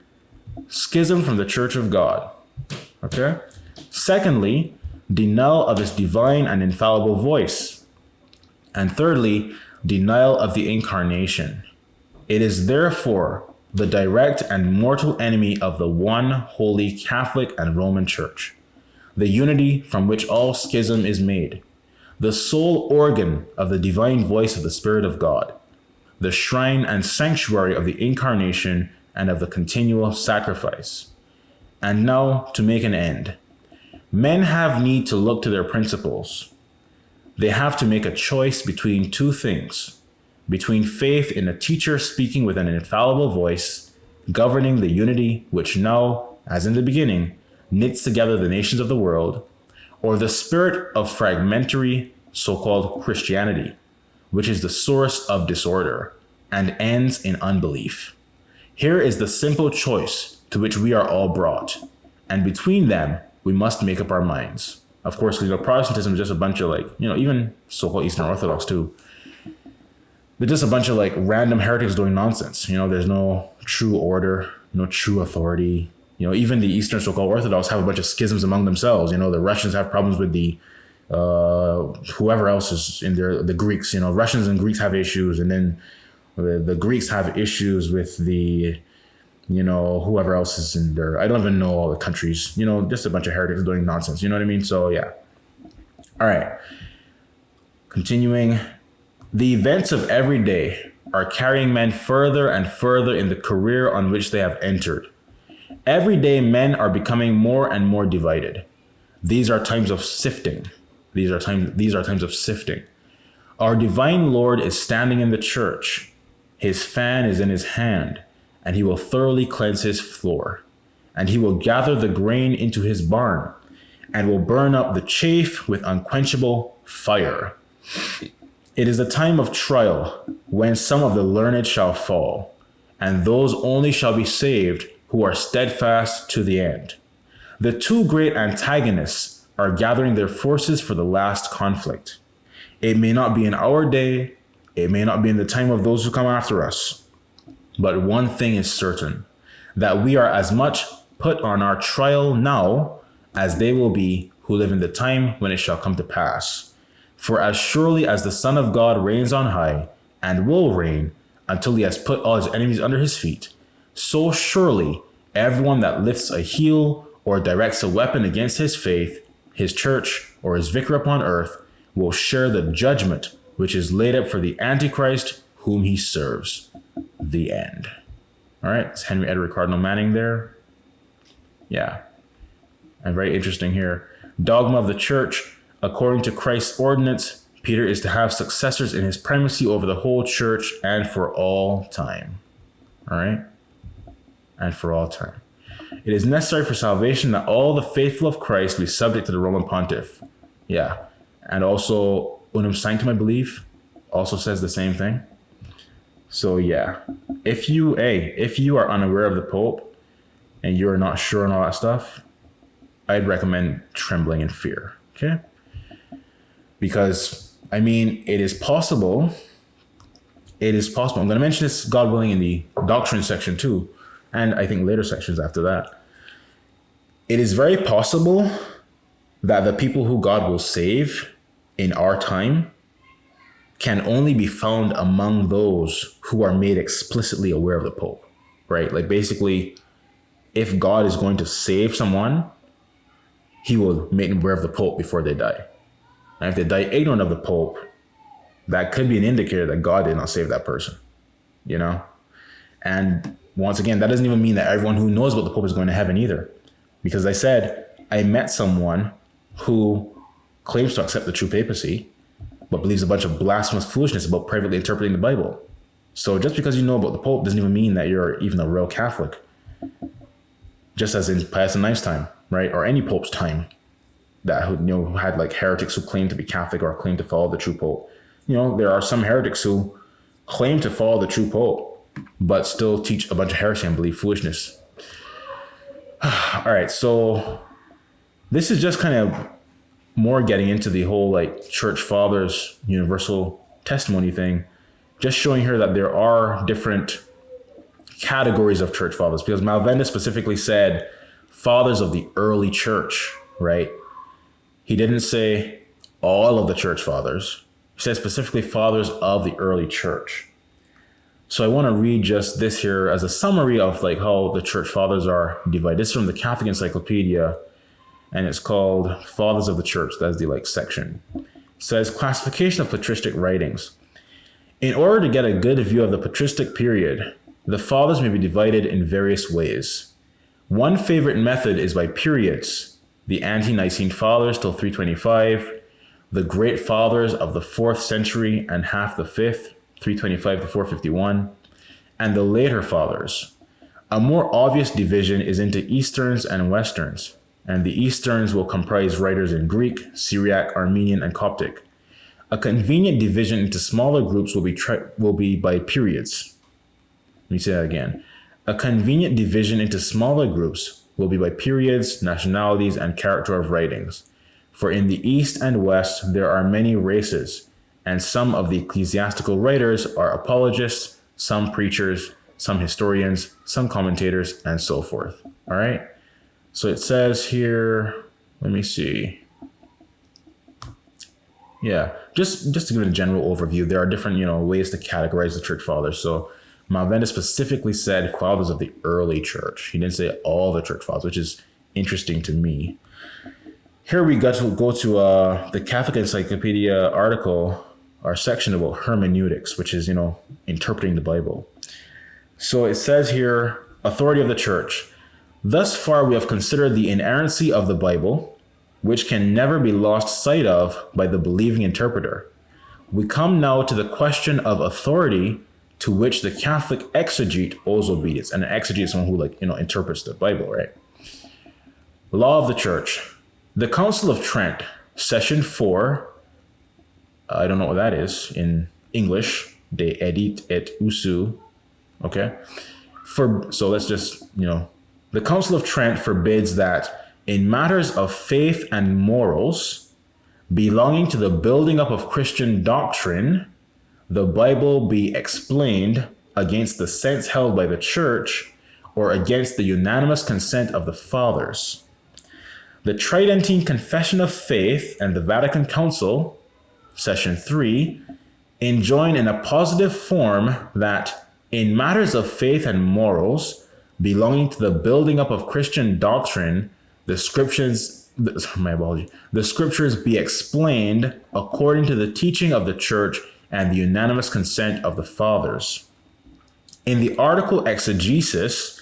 Schism from the church of God. Okay. Secondly, denial of its divine and infallible voice. And thirdly, denial of the incarnation. It is therefore the direct and mortal enemy of the one holy Catholic and Roman Church, the unity from which all schism is made, the sole organ of the divine voice of the Spirit of God, the shrine and sanctuary of the incarnation and of the continual sacrifice. And now, to make an end, men have need to look to their principles. They have to make a choice between two things, between faith in a teacher speaking with an infallible voice, governing the unity which now, as in the beginning, knits together the nations of the world, or the spirit of fragmentary so-called Christianity, which is the source of disorder and ends in unbelief. Here is the simple choice to which we are all brought, and between them, we must make up our minds. Of course, because Protestantism is just a bunch of even so-called Eastern Orthodox too. They're just a bunch of random heretics doing nonsense. There's no true order, no true authority. Even the Eastern so-called Orthodox have a bunch of schisms among themselves. The Russians have problems with the whoever else is in there, the Greeks. Russians and Greeks have issues, and then the Greeks have issues with the whoever else is in there. I don't even know all the countries. Just a bunch of heretics doing nonsense. You know what I mean? So yeah. All right. Continuing. The events of every day are carrying men further and further in the career on which they have entered. Every day men are becoming more and more divided. These are times of sifting. These are times of sifting. Our divine Lord is standing in the church. His fan is in his hand, and he will thoroughly cleanse his floor. And he will gather the grain into his barn, and will burn up the chaff with unquenchable fire. It is a time of trial, when some of the learned shall fall, and those only shall be saved who are steadfast to the end. The two great antagonists are gathering their forces for the last conflict. It may not be in our day, it may not be in the time of those who come after us, but one thing is certain, that we are as much put on our trial now as they will be who live in the time when it shall come to pass. For as surely as the Son of God reigns on high, and will reign until he has put all his enemies under his feet, so surely everyone that lifts a heel or directs a weapon against his faith, his church, or his vicar upon earth, will share the judgment which is laid up for the Antichrist whom he serves. The end. All right, it's Henry Edward Cardinal Manning there. Yeah, and very interesting here. Dogma of the church. According to Christ's ordinance, Peter is to have successors in his primacy over the whole church and for all time. All right? And for all time. It is necessary for salvation that all the faithful of Christ be subject to the Roman pontiff. Yeah. And also, Unum Sanctum, I believe, also says the same thing. So yeah, if you are unaware of the Pope and you're not sure on all that stuff, I'd recommend trembling in fear. Okay? Because, it is possible. I'm going to mention this, God willing, in the doctrine section too, and I think later sections after that. It is very possible that the people who God will save in our time can only be found among those who are made explicitly aware of the Pope, right? Basically, if God is going to save someone, he will make them aware of the Pope before they die. And if they die ignorant of the Pope, that could be an indicator that God did not save that person, And once again, that doesn't even mean that everyone who knows about the Pope is going to heaven either. Because I said, I met someone who claims to accept the true papacy, but believes a bunch of blasphemous foolishness about privately interpreting the Bible. So just because you know about the Pope doesn't even mean that you're even a real Catholic. Just as in Pius IX's time, right? Or any Pope's time. That who had heretics who claim to be Catholic or claim to follow the true Pope. There are some heretics who claim to follow the true Pope, but still teach a bunch of heresy and believe foolishness. All right, so this is just kind of more getting into the whole church fathers, universal testimony thing, just showing here that there are different categories of church fathers, because Malvenda specifically said fathers of the early church, right? He didn't say all of the church fathers. He said specifically fathers of the early church. So I want to read just this here as a summary of how the church fathers are divided. This is from the Catholic Encyclopedia, and it's called Fathers of the Church. That's the section. It says classification of patristic writings. In order to get a good view of the patristic period, the fathers may be divided in various ways. One favorite method is by periods. The ante-Nicene fathers till 325, the great fathers of the 4th century and half the 5th, 325 to 451, and the later fathers. A more obvious division is into Easterns and Westerns. and the Easterns will comprise writers in Greek, Syriac, Armenian, and Coptic. A convenient division into smaller groups will be by periods. Let me say that again. A convenient division into smaller groups will be by periods, nationalities, and character of writings. For in the East and West there are many races, and some of the ecclesiastical writers are apologists, some preachers, some historians, some commentators, and so forth. All right? So it says here, let me see. Yeah, just to give it a general overview, there are different, ways to categorize the church fathers. So Malvenda specifically said fathers of the early church. He didn't say all the church fathers, which is interesting to me. Here we go to the Catholic Encyclopedia article, our section about hermeneutics, which is, interpreting the Bible. So it says here, authority of the church. Thus far, we have considered the inerrancy of the Bible, which can never be lost sight of by the believing interpreter. We come now to the question of authority to which the Catholic exegete owes obedience. And an exegete is someone who interprets the Bible, right? Law of the Church. The Council of Trent, Session 4, I don't know what that is in English, de edit et usu, okay? So let's just, the Council of Trent forbids that in matters of faith and morals belonging to the building up of Christian doctrine, the Bible be explained against the sense held by the Church or against the unanimous consent of the Fathers. The Tridentine Confession of Faith and the Vatican Council, Session 3, enjoin in a positive form that in matters of faith and morals belonging to the building up of Christian doctrine, the scriptures be explained according to the teaching of the Church and the unanimous consent of the Fathers. In the article Exegesis,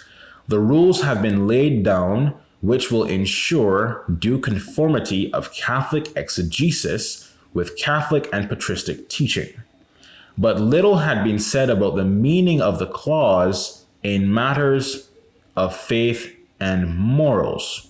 the rules have been laid down which will ensure due conformity of Catholic exegesis with Catholic and patristic teaching. But little had been said about the meaning of the clause in matters of faith and morals,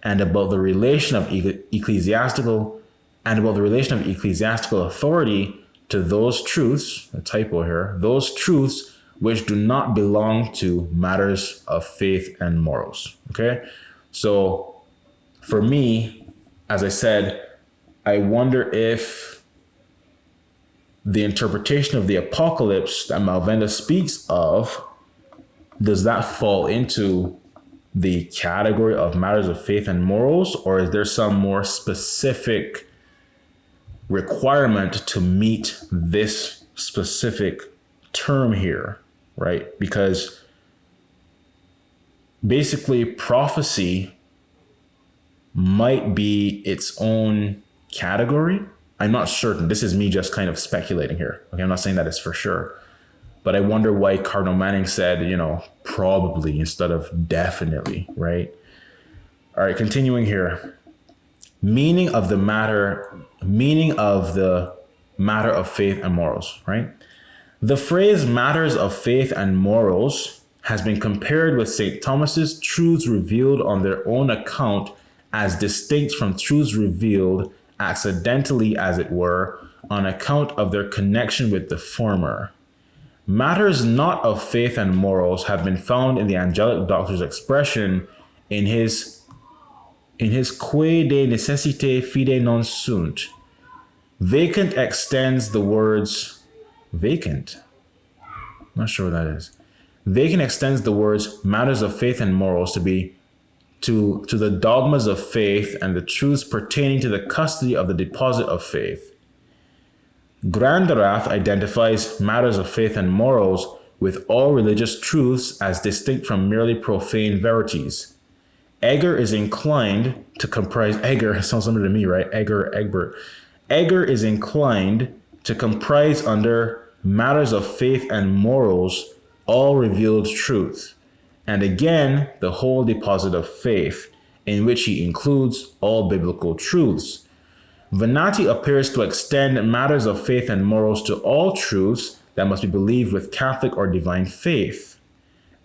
and about the relation of ecclesiastical authority to those truths, a typo here, those truths which do not belong to matters of faith and morals. Okay? So for me, as I said, I wonder if the interpretation of the apocalypse that Malvenda speaks of, does that fall into the category of matters of faith and morals, or is there some more specific requirement to meet this specific term here, right? Because basically prophecy might be its own category. I'm not certain. This is me just kind of speculating here. Okay, I'm not saying that it's for sure. But I wonder why Cardinal Manning said, probably instead of definitely, right? All right, continuing here. Meaning of the matter of faith and morals, right? The phrase matters of faith and morals has been compared with St. Thomas's truths revealed on their own account as distinct from truths revealed accidentally, as it were, on account of their connection with the former. Matters not of faith and morals have been found in the angelic doctor's expression in his Quae de necessite fide non sunt. Vacant extends the words, vacant? Not sure what that is. Vacant extends the words matters of faith and morals to be to the dogmas of faith and the truths pertaining to the custody of the deposit of faith. Granderath identifies matters of faith and morals with all religious truths as distinct from merely profane verities. Egger is inclined to comprise, Egger sounds similar to me, right? Egbert. Egger is inclined to comprise under matters of faith and morals all revealed truth, and again the whole deposit of faith, in which he includes all biblical truths. Venati appears to extend matters of faith and morals to all truths that must be believed with Catholic or divine faith,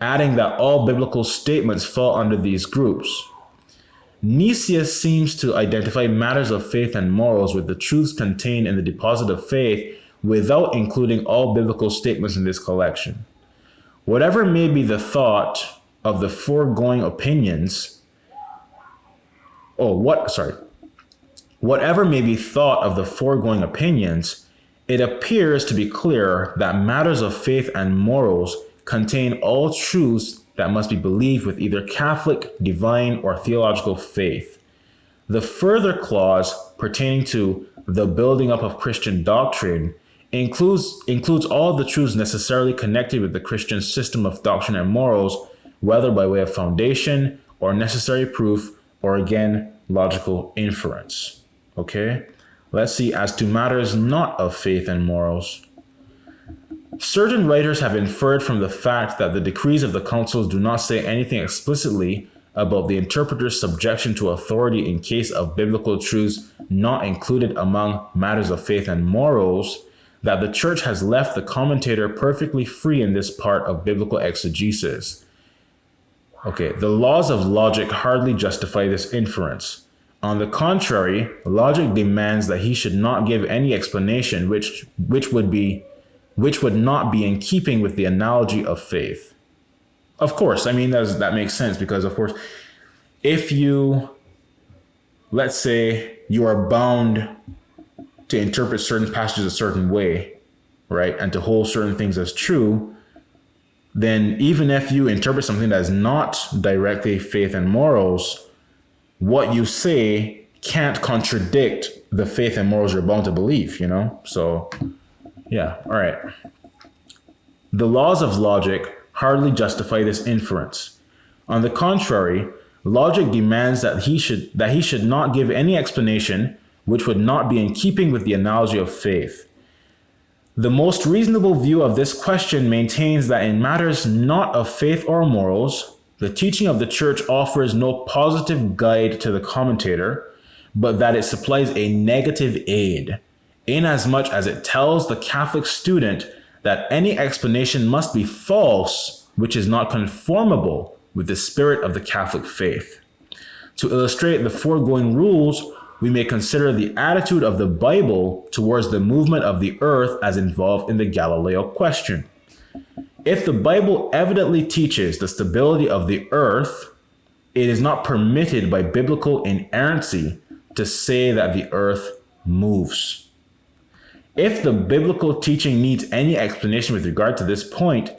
adding that all biblical statements fall under these groups. Nicaea seems to identify matters of faith and morals with the truths contained in the deposit of faith without including all biblical statements in this collection. Whatever may be the thought of the foregoing opinions, whatever may be thought of the foregoing opinions, it appears to be clear that matters of faith and morals contain all truths that must be believed with either Catholic, divine, or theological faith. The further clause pertaining to the building up of Christian doctrine includes all the truths necessarily connected with the Christian system of doctrine and morals, whether by way of foundation or necessary proof, or again, logical inference. Okay? Let's see, as to matters not of faith and morals. Certain writers have inferred from the fact that the decrees of the councils do not say anything explicitly about the interpreter's subjection to authority in case of biblical truths not included among matters of faith and morals, that the church has left the commentator perfectly free in this part of biblical exegesis. Okay, the laws of logic hardly justify this inference. On the contrary, logic demands that he should not give any explanation which would not be in keeping with the analogy of faith. Of course, I mean, that makes sense because, of course, if you, let's say you are bound to interpret certain passages a certain way, right, and to hold certain things as true, then even if you interpret something that is not directly faith and morals, what you say can't contradict the faith and morals you're bound to believe, you know? So, yeah, all right. The laws of logic hardly justify this inference. On the contrary, logic demands that he should not give any explanation which would not be in keeping with the analogy of faith. The most reasonable view of this question maintains that in matters not of faith or morals, the teaching of the church offers no positive guide to the commentator, but that it supplies a negative aid, inasmuch as it tells the Catholic student that any explanation must be false, which is not conformable with the spirit of the Catholic faith. To illustrate the foregoing rules, we may consider the attitude of the Bible towards the movement of the earth as involved in the Galileo question. If the Bible evidently teaches the stability of the earth, it is not permitted by biblical inerrancy to say that the earth moves. If the biblical teaching needs any explanation with regard to this point,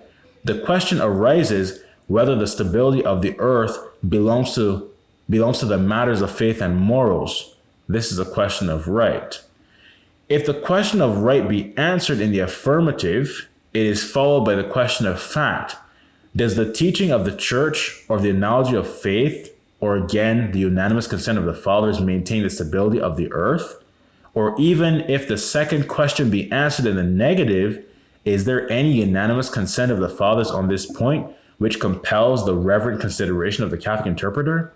the question arises whether the stability of the earth belongs to the matters of faith and morals. This is a question of right. If the question of right be answered in the affirmative, it is followed by the question of fact. Does the teaching of the church or the analogy of faith, or again, the unanimous consent of the fathers, maintain the stability of the earth? Or even if the second question be answered in the negative, is there any unanimous consent of the fathers on this point, which compels the reverent consideration of the Catholic interpreter?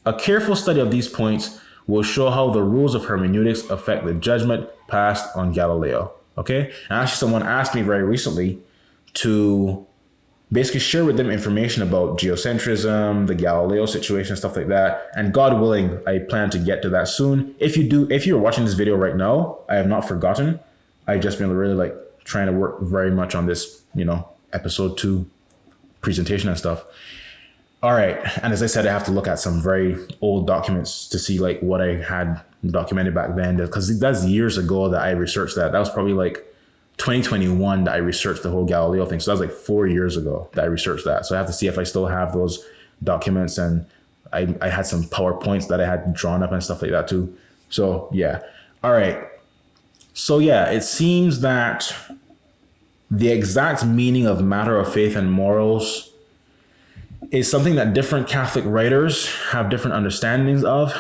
A careful study of these points will show how the rules of hermeneutics affect the judgment passed on Galileo. Okay? And actually, someone asked me very recently to basically share with them information about geocentrism, the Galileo situation, stuff like that. And God willing, I plan to get to that soon. If you're watching this video right now, I have not forgotten. I've just been really trying to work very much on this, episode 2 presentation and stuff. All right. And as I said, I have to look at some very old documents to see what I had documented back then, because that's years ago that I researched that. That was probably 2021 that I researched the whole Galileo thing. So that was 4 years ago that I researched that. So I have to see if I still have those documents, and I had some PowerPoints that I had drawn up and stuff like that too. So yeah. All right. So yeah, it seems that the exact meaning of matter of faith and morals is something that different Catholic writers have different understandings of,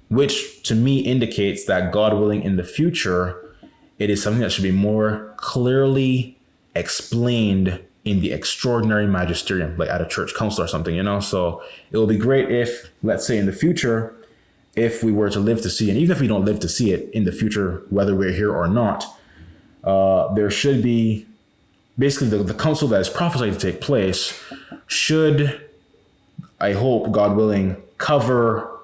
which to me indicates that God willing in the future, it is something that should be more clearly explained in the extraordinary magisterium, like at a church council or something, So it will be great if, let's say in the future, if we were to live to see, and even if we don't live to see it in the future, whether we're here or not, there should be basically the council that is prophesied to take place should, I hope, God willing, cover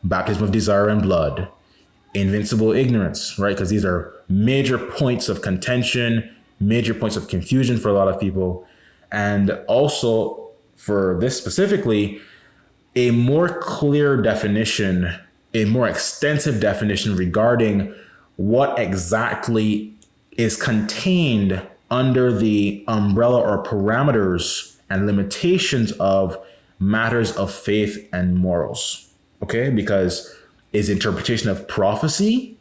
baptism of desire and blood, invincible ignorance, right? Because these are major points of contention, major points of confusion for a lot of people. And also for this specifically, a more clear definition, a more extensive definition regarding what exactly is contained under the umbrella or parameters and limitations of matters of faith and morals. Okay, because is interpretation of prophecy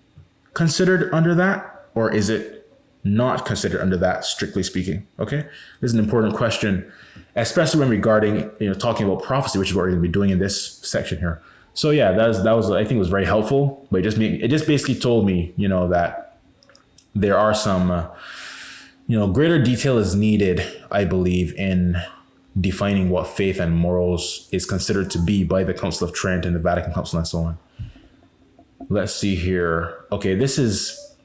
considered under that, or is it not considered under that, strictly speaking? Okay, this is an important question, especially when regarding talking about prophecy, which is what we're going to be doing in this section here. So yeah, that was I think it was very helpful, but it just basically told me that there are some greater detail is needed, I believe, in defining what faith and morals is considered to be by the Council of Trent and the Vatican Council and so on. Let's see here. Okay, this is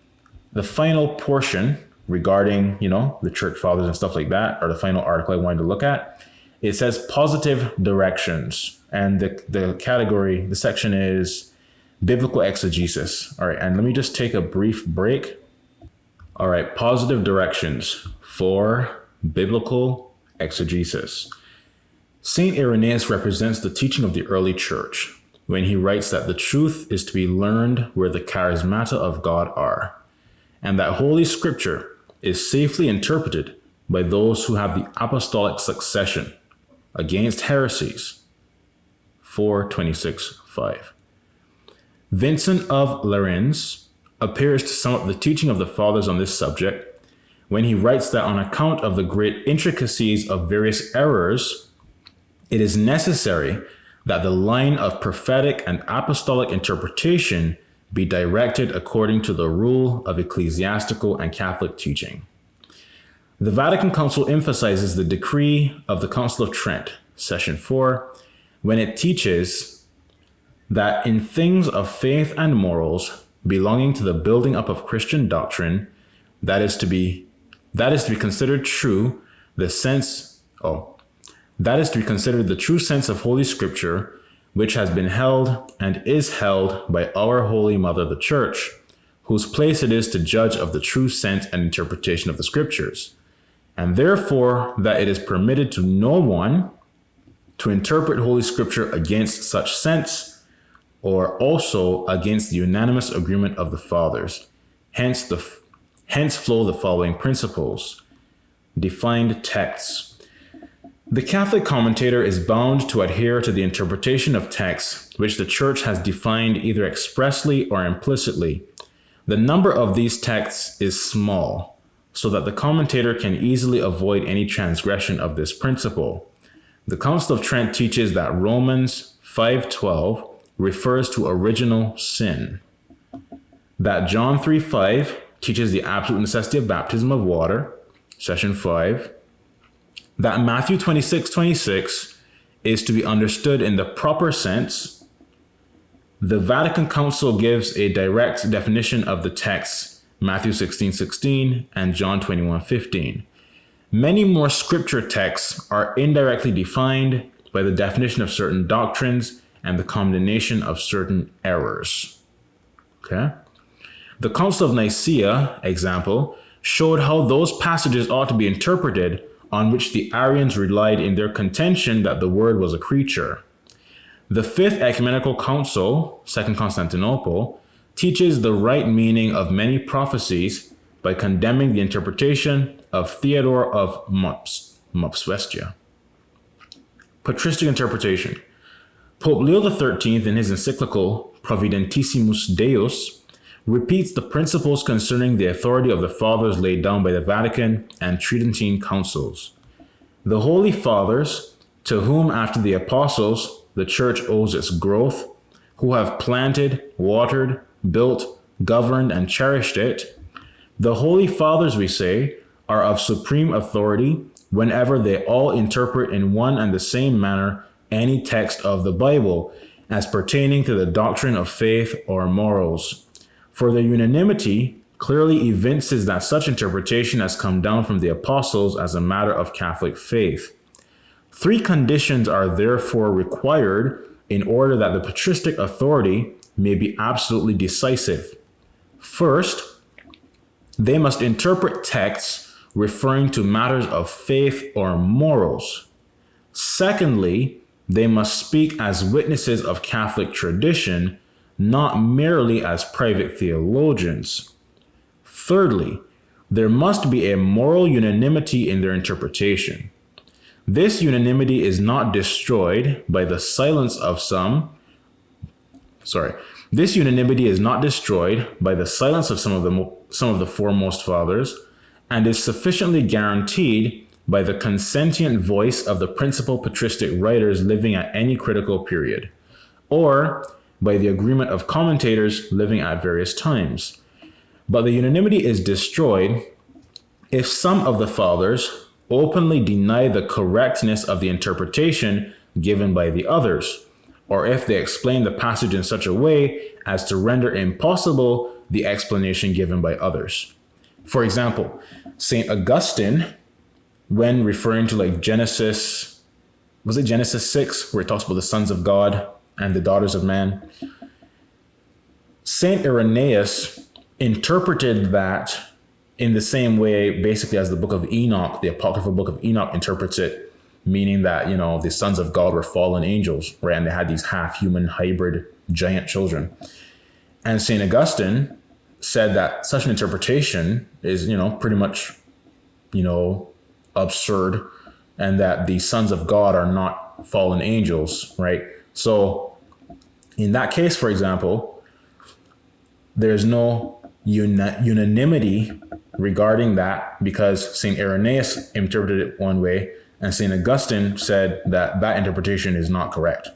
the final portion regarding, the church fathers and stuff like that, or the final article I wanted to look at. It says positive directions, and the category, the section is biblical exegesis. All right, and let me just take a brief break. All right, positive directions for biblical exegesis. Saint Irenaeus represents the teaching of the early church when he writes that the truth is to be learned where the charismata of God are, and that Holy Scripture is safely interpreted by those who have the apostolic succession against heresies. 426-5. Vincent of Lerins appears to sum up the teaching of the fathers on this subject when he writes that on account of the great intricacies of various errors, it is necessary that the line of prophetic and apostolic interpretation be directed according to the rule of ecclesiastical and Catholic teaching. The Vatican Council emphasizes the decree of the Council of Trent, Session 4, when it teaches that in things of faith and morals belonging to the building up of Christian doctrine, that is to be considered true, that is to be considered the true sense of Holy Scripture, which has been held and is held by our Holy Mother, the Church, whose place it is to judge of the true sense and interpretation of the Scriptures, and therefore that it is permitted to no one to interpret Holy Scripture against such sense, or also against the unanimous agreement of the Fathers. Hence flow the following principles. Defined texts. The Catholic commentator is bound to adhere to the interpretation of texts which the Church has defined either expressly or implicitly. The number of these texts is small, so that the commentator can easily avoid any transgression of this principle. The Council of Trent teaches that Romans 5:12 refers to original sin, that John 3:5 teaches the absolute necessity of baptism of water, Session 5, that Matthew 26:26 is to be understood in the proper sense. The Vatican Council gives a direct definition of the texts, Matthew 16:16 and John 21:15. Many more scripture texts are indirectly defined by the definition of certain doctrines and the condemnation of certain errors. Okay? The Council of Nicaea, example, showed how those passages ought to be interpreted on which the Arians relied in their contention that the Word was a creature. The Fifth Ecumenical Council, Second Constantinople, teaches the right meaning of many prophecies by condemning the interpretation of Theodore of Mopsuestia. Patristic interpretation. Pope Leo XIII, in his encyclical Providentissimus Deus, repeats the principles concerning the authority of the Fathers laid down by the Vatican and Tridentine councils. The Holy Fathers, to whom after the Apostles the Church owes its growth, who have planted, watered, built, governed, and cherished it, the Holy Fathers, we say, are of supreme authority whenever they all interpret in one and the same manner any text of the Bible as pertaining to the doctrine of faith or morals. For their unanimity clearly evinces that such interpretation has come down from the apostles as a matter of Catholic faith. Three conditions are therefore required in order that the patristic authority may be absolutely decisive. First, they must interpret texts referring to matters of faith or morals. Secondly, they must speak as witnesses of Catholic tradition, not merely as private theologians. Thirdly, there must be a moral unanimity in their interpretation. This unanimity is not destroyed by the silence of some of the foremost fathers, and is sufficiently guaranteed by the consentient voice of the principal patristic writers living at any critical period, or by the agreement of commentators living at various times. But the unanimity is destroyed if some of the fathers openly deny the correctness of the interpretation given by the others, or if they explain the passage in such a way as to render impossible the explanation given by others. For example, St. Augustine, when referring to like Genesis 6, where it talks about the sons of God and the daughters of man, St. Irenaeus interpreted that in the same way, basically, as the book of Enoch, the apocryphal book of Enoch interprets it, meaning that, the sons of God were fallen angels, right? And they had these half-human hybrid giant children. And St. Augustine said that such an interpretation is, pretty much, absurd, and that the sons of God are not fallen angels, right? So in that case, for example, there's no unanimity regarding that, because St. Irenaeus interpreted it one way and St. Augustine said that interpretation is not correct,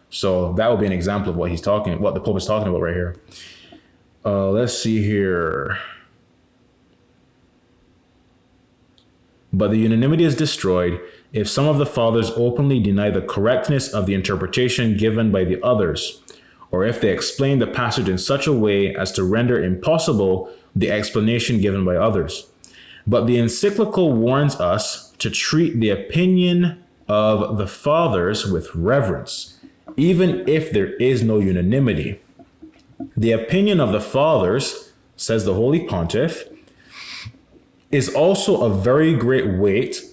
So that would be an example of what the Pope is talking about right here. Let's see here. But the unanimity is destroyed if some of the fathers openly deny the correctness of the interpretation given by the others, or if they explain the passage in such a way as to render impossible the explanation given by others. But the encyclical warns us to treat the opinion of the fathers with reverence, even if there is no unanimity. The opinion of the fathers, says the Holy Pontiff, is also of very great weight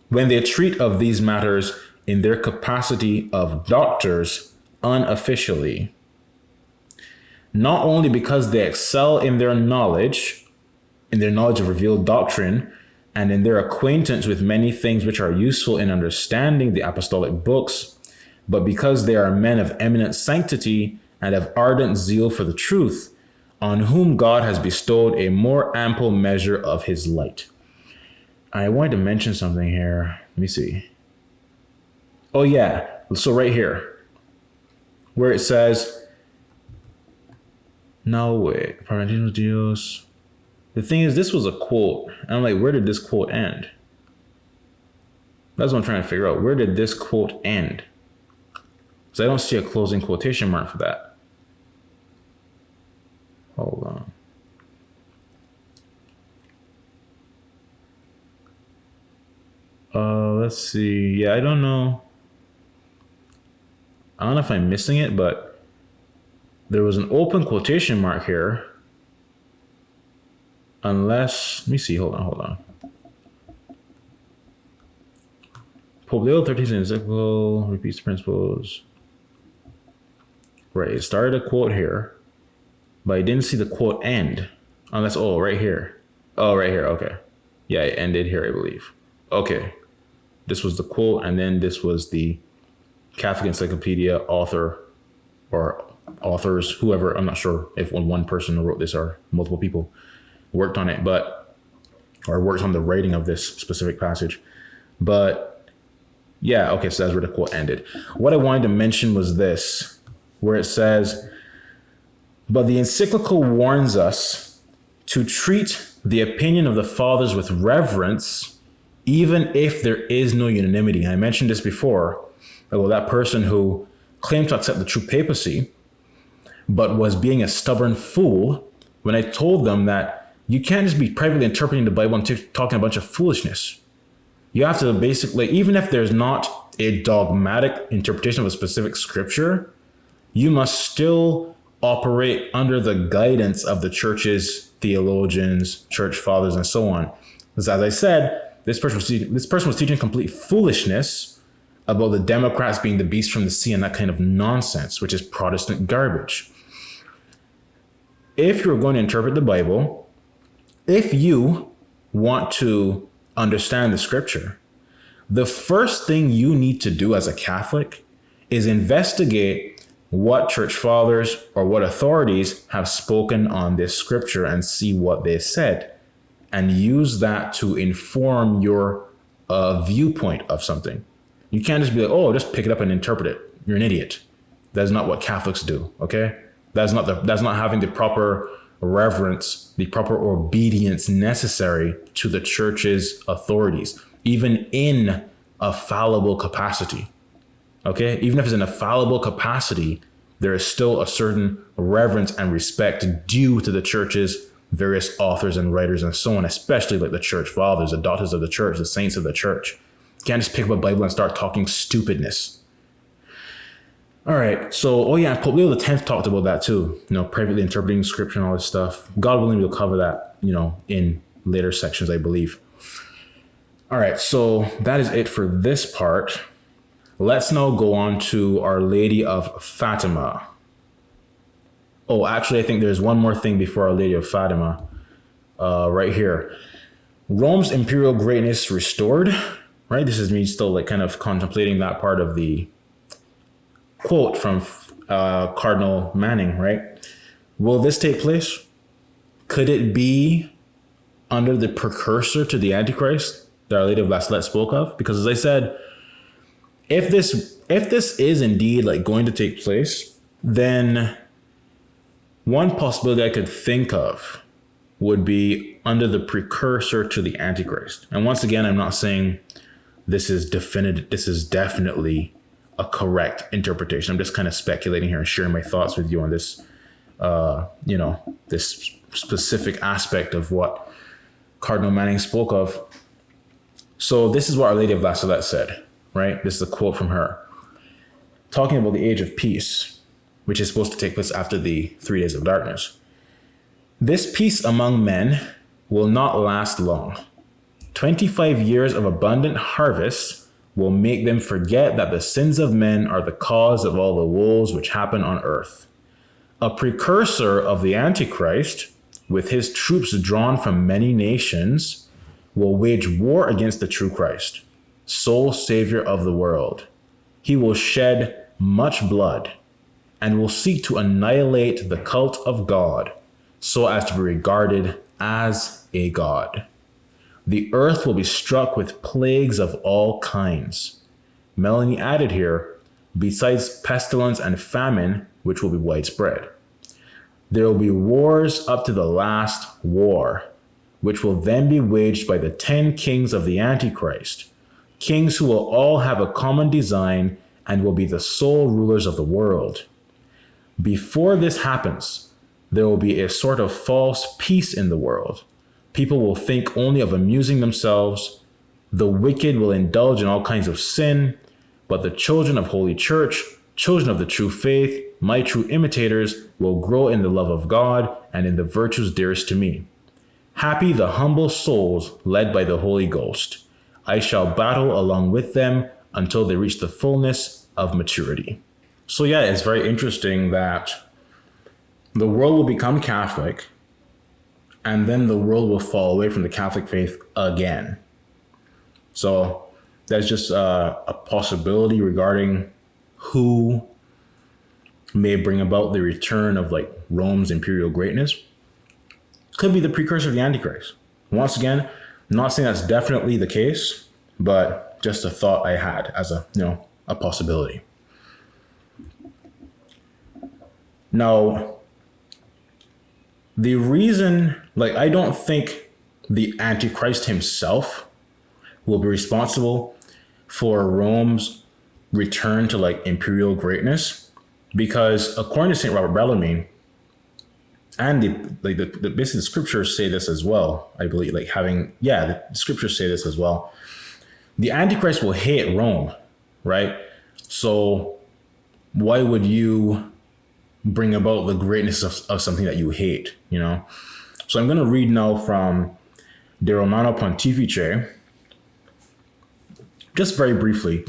when they treat of these matters in their capacity of doctors unofficially. Not only because they excel in their knowledge of revealed doctrine, and in their acquaintance with many things which are useful in understanding the apostolic books, but because they are men of eminent sanctity and of ardent zeal for the truth, on whom God has bestowed a more ample measure of his light. I wanted to mention something here. Let me see. Oh yeah, so right here, where it says, no wait, Paradinos Dios. The thing is, this was a quote. And I'm like, where did this quote end? That's what I'm trying to figure out. Where did this quote end? Because I don't see a closing quotation mark for that. Hold on. Let's see. Yeah, I don't know. I don't know if I'm missing it, but there was an open quotation mark here. Unless, let me see, hold on. Pope Leo XIII's encyclical repeats the principles. Right, it started a quote here, but I didn't see the quote end. Unless, right here. Oh, right here, okay. Yeah, it ended here, I believe. Okay, this was the quote, and then this was the Catholic Encyclopedia author, or authors, whoever, I'm not sure if one person wrote this or multiple people worked on it, or worked on the writing of this specific passage. But yeah, okay, so that's where the quote ended. What I wanted to mention was this, where it says, but the encyclical warns us to treat the opinion of the fathers with reverence, even if there is no unanimity. And I mentioned this before, that person who claimed to accept the true papacy, but was being a stubborn fool when I told them that you can't just be privately interpreting the Bible and talking a bunch of foolishness. You have to basically, even if there's not a dogmatic interpretation of a specific scripture, you must still operate under the guidance of the church's theologians, church fathers, and so on. Because as I said, this person was teaching complete foolishness about the Democrats being the beast from the sea and that kind of nonsense, which is Protestant garbage. If you're going to interpret the Bible, if you want to understand the scripture, the first thing you need to do as a Catholic is investigate what church fathers or what authorities have spoken on this scripture and see what they said, and use that to inform your viewpoint of something. You can't just be like, oh, just pick it up and interpret it. You're an idiot. That's not what Catholics do, okay? That's not having the proper reverence, the proper obedience necessary to the church's authorities, even in a fallible capacity, okay? Even if it's in a fallible capacity, there is still a certain reverence and respect due to the church's various authors and writers and so on, especially like the church fathers, the daughters of the church, the saints of the church. You can't just pick up a Bible and start talking stupidness. All right, so, oh yeah, Pope Leo X talked about that too, privately interpreting scripture and all this stuff. God willing, we'll cover that, in later sections, I believe. All right, so that is it for this part. Let's now go on to Our Lady of Fatima. Oh, actually, I think there's one more thing before Our Lady of Fatima, right here. Rome's imperial greatness restored, right? This is me still kind of contemplating that part of the quote from Cardinal Manning, right? Will this take place? Could it be under the precursor to the Antichrist that Our Lady of La Salette spoke of? Because as I said, if this is indeed going to take place, then one possibility I could think of would be under the precursor to the Antichrist. And once again, I'm not saying this is definitive. This is definitely a correct interpretation. I'm just kind of speculating here and sharing my thoughts with you on this, this specific aspect of what Cardinal Manning spoke of. So this is what Our Lady of La Salette said, right? This is a quote from her, talking about the age of peace, which is supposed to take place after the 3 days of darkness. This peace among men will not last long. 25 years of abundant harvests will make them forget that the sins of men are the cause of all the woes which happen on earth. A precursor of the Antichrist, with his troops drawn from many nations, will wage war against the true Christ, sole Savior of the world. He will shed much blood and will seek to annihilate the cult of God so as to be regarded as a god. The earth will be struck with plagues of all kinds. Melanie added here, besides pestilence and famine, which will be widespread. There will be wars up to the last war, which will then be waged by the 10 kings of the Antichrist, kings who will all have a common design and will be the sole rulers of the world. Before this happens, there will be a sort of false peace in the world. People will think only of amusing themselves. The wicked will indulge in all kinds of sin, but the children of Holy Church, children of the true faith, my true imitators, will grow in the love of God and in the virtues dearest to me. Happy the humble souls led by the Holy Ghost. I shall battle along with them until they reach the fullness of maturity. So yeah, it's very interesting that the world will become Catholic, and then the world will fall away from the Catholic faith again. So that's just a possibility regarding who may bring about the return of Rome's imperial greatness. Could be the precursor of the Antichrist. Once again, I'm not saying that's definitely the case, but just a thought I had as a possibility. Now, the reason, I don't think the Antichrist himself will be responsible for Rome's return to imperial greatness, because according to St. Robert Bellarmine, and basically the scriptures say this as well, I believe, the scriptures say this as well. the Antichrist will hate Rome, right? So why would you bring about the greatness of something that you hate, you know? So I'm going to read now from De Romano Pontifice, just very briefly,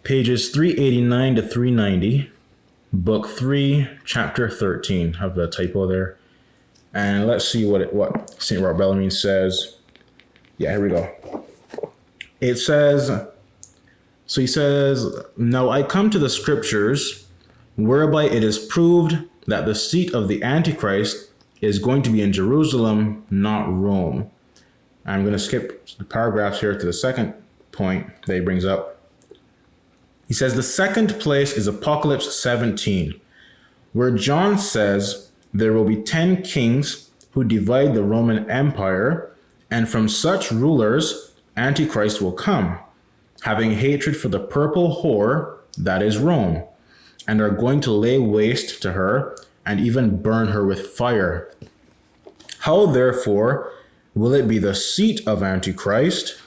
pages 389 to 390, book 3, chapter 13. I have the typo there. And let's see what St. Robert Bellarmine says. Yeah, here we go. It says, so he says, "Now I come to the scriptures, whereby it is proved that the seat of the Antichrist is going to be in Jerusalem, not Rome." I'm going to skip the paragraphs here to the second point that he brings up. He says, "The second place is Apocalypse 17, where John says there will be 10 kings who divide the Roman Empire, and from such rulers Antichrist will come, having hatred for the purple whore, that is Rome, and are going to lay waste to her and even burn her with fire. How therefore will it be the seat of Antichrist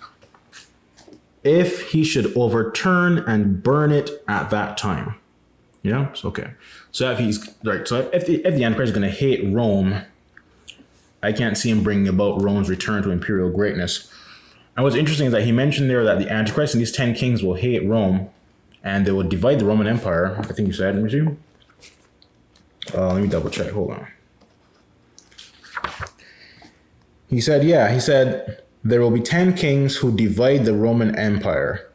if he should overturn and burn it at that time?" Yeah, it's okay. So if he's right, so if the Antichrist is going to hate Rome, I can't see him bringing about Rome's return to imperial greatness. And what's interesting is that he mentioned there that the Antichrist and these 10 kings will hate Rome, and they will divide the Roman Empire. I think you said, let me see. Let me double check. Hold on. He said, there will be 10 kings who divide the Roman Empire,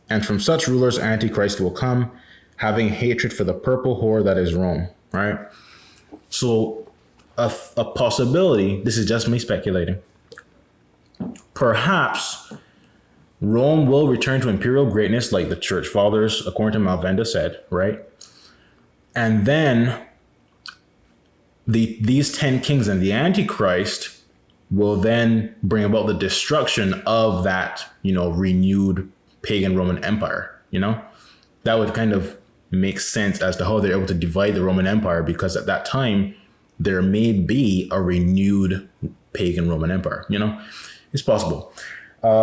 and from such rulers Antichrist will come, having hatred for the purple whore that is Rome, right? So a possibility, this is just me speculating, perhaps Rome will return to imperial greatness like the church fathers, according to Malvenda, said, right? And then these 10 kings and the Antichrist will then bring about the destruction of that, renewed pagan Roman Empire, That would kind of make sense as to how they're able to divide the Roman Empire, because at that time, there may be a renewed pagan Roman Empire, It's possible. And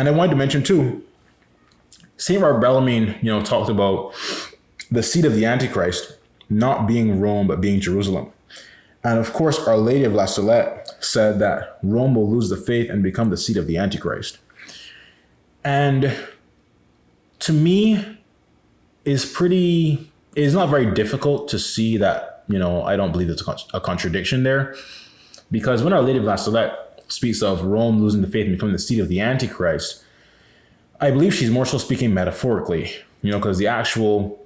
I wanted to mention too, St. Robert Bellarmine, talked about the seat of the Antichrist not being Rome, but being Jerusalem. And of course, Our Lady of La Salette said that Rome will lose the faith and become the seat of the Antichrist. And to me, it's not very difficult to see that, I don't believe there's a contradiction there. Because when Our Lady of La Salette speaks of Rome losing the faith and becoming the seat of the Antichrist, I believe she's more so speaking metaphorically, because the actual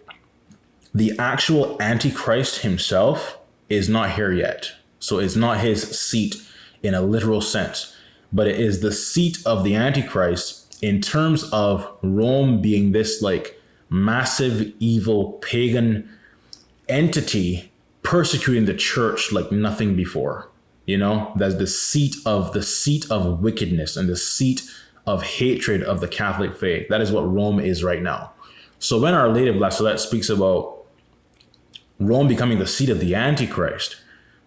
Antichrist himself is not here yet. So it's not his seat in a literal sense, but it is the seat of the Antichrist in terms of Rome being this massive evil pagan entity persecuting the church like nothing before. That's the seat of wickedness and the seat of hatred of the Catholic faith. That is what Rome is right now. So when Our Lady of La Salette speaks about Rome becoming the seat of the Antichrist,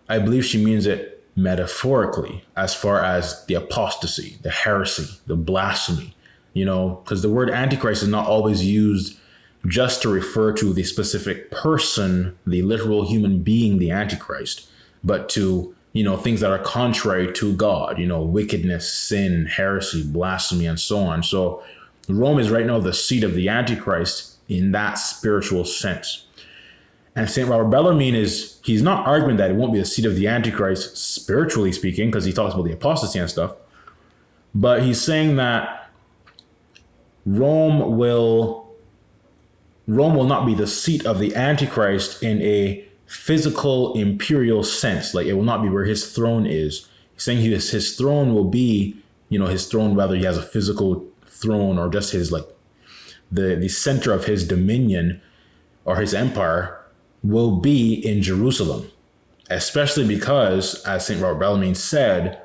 I believe she means it metaphorically, as far as the apostasy, the heresy, the blasphemy, because the word Antichrist is not always used just to refer to the specific person, the literal human being, the Antichrist, but to, things that are contrary to God, wickedness, sin, heresy, blasphemy, and so on. So Rome is right now the seat of the Antichrist in that spiritual sense. And St. Robert Bellarmine he's not arguing that it won't be the seat of the Antichrist, spiritually speaking, because he talks about the apostasy and stuff. But he's saying that Rome will not be the seat of the Antichrist in a physical imperial sense. Like, it will not be where his throne is. He's saying his throne will be, his throne, whether he has a physical throne or just his, the center of his dominion or his empire will be in Jerusalem, especially because, as St. Robert Bellarmine said,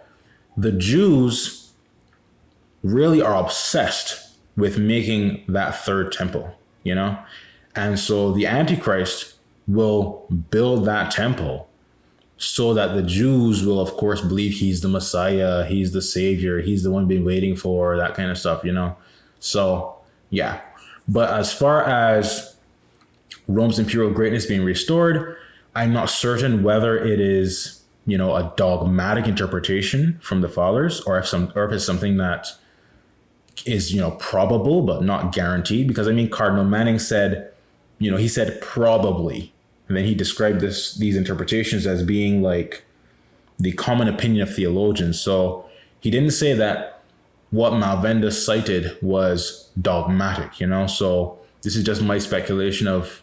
the Jews really are obsessed with making that third temple, And so the Antichrist will build that temple so that the Jews will, of course, believe he's the Messiah, he's the Savior, he's the one been waiting for, that kind of stuff, you know? So, yeah. But as far as Rome's imperial greatness being restored, I'm not certain whether it is, you know, a dogmatic interpretation from the fathers, or if it's something that is, you know, probable but not guaranteed. Because I mean, Cardinal Manning said, you know, he said probably, and then he described these interpretations as being like the common opinion of theologians. So he didn't say that what Malvenda cited was dogmatic, you know. So this is just my speculation of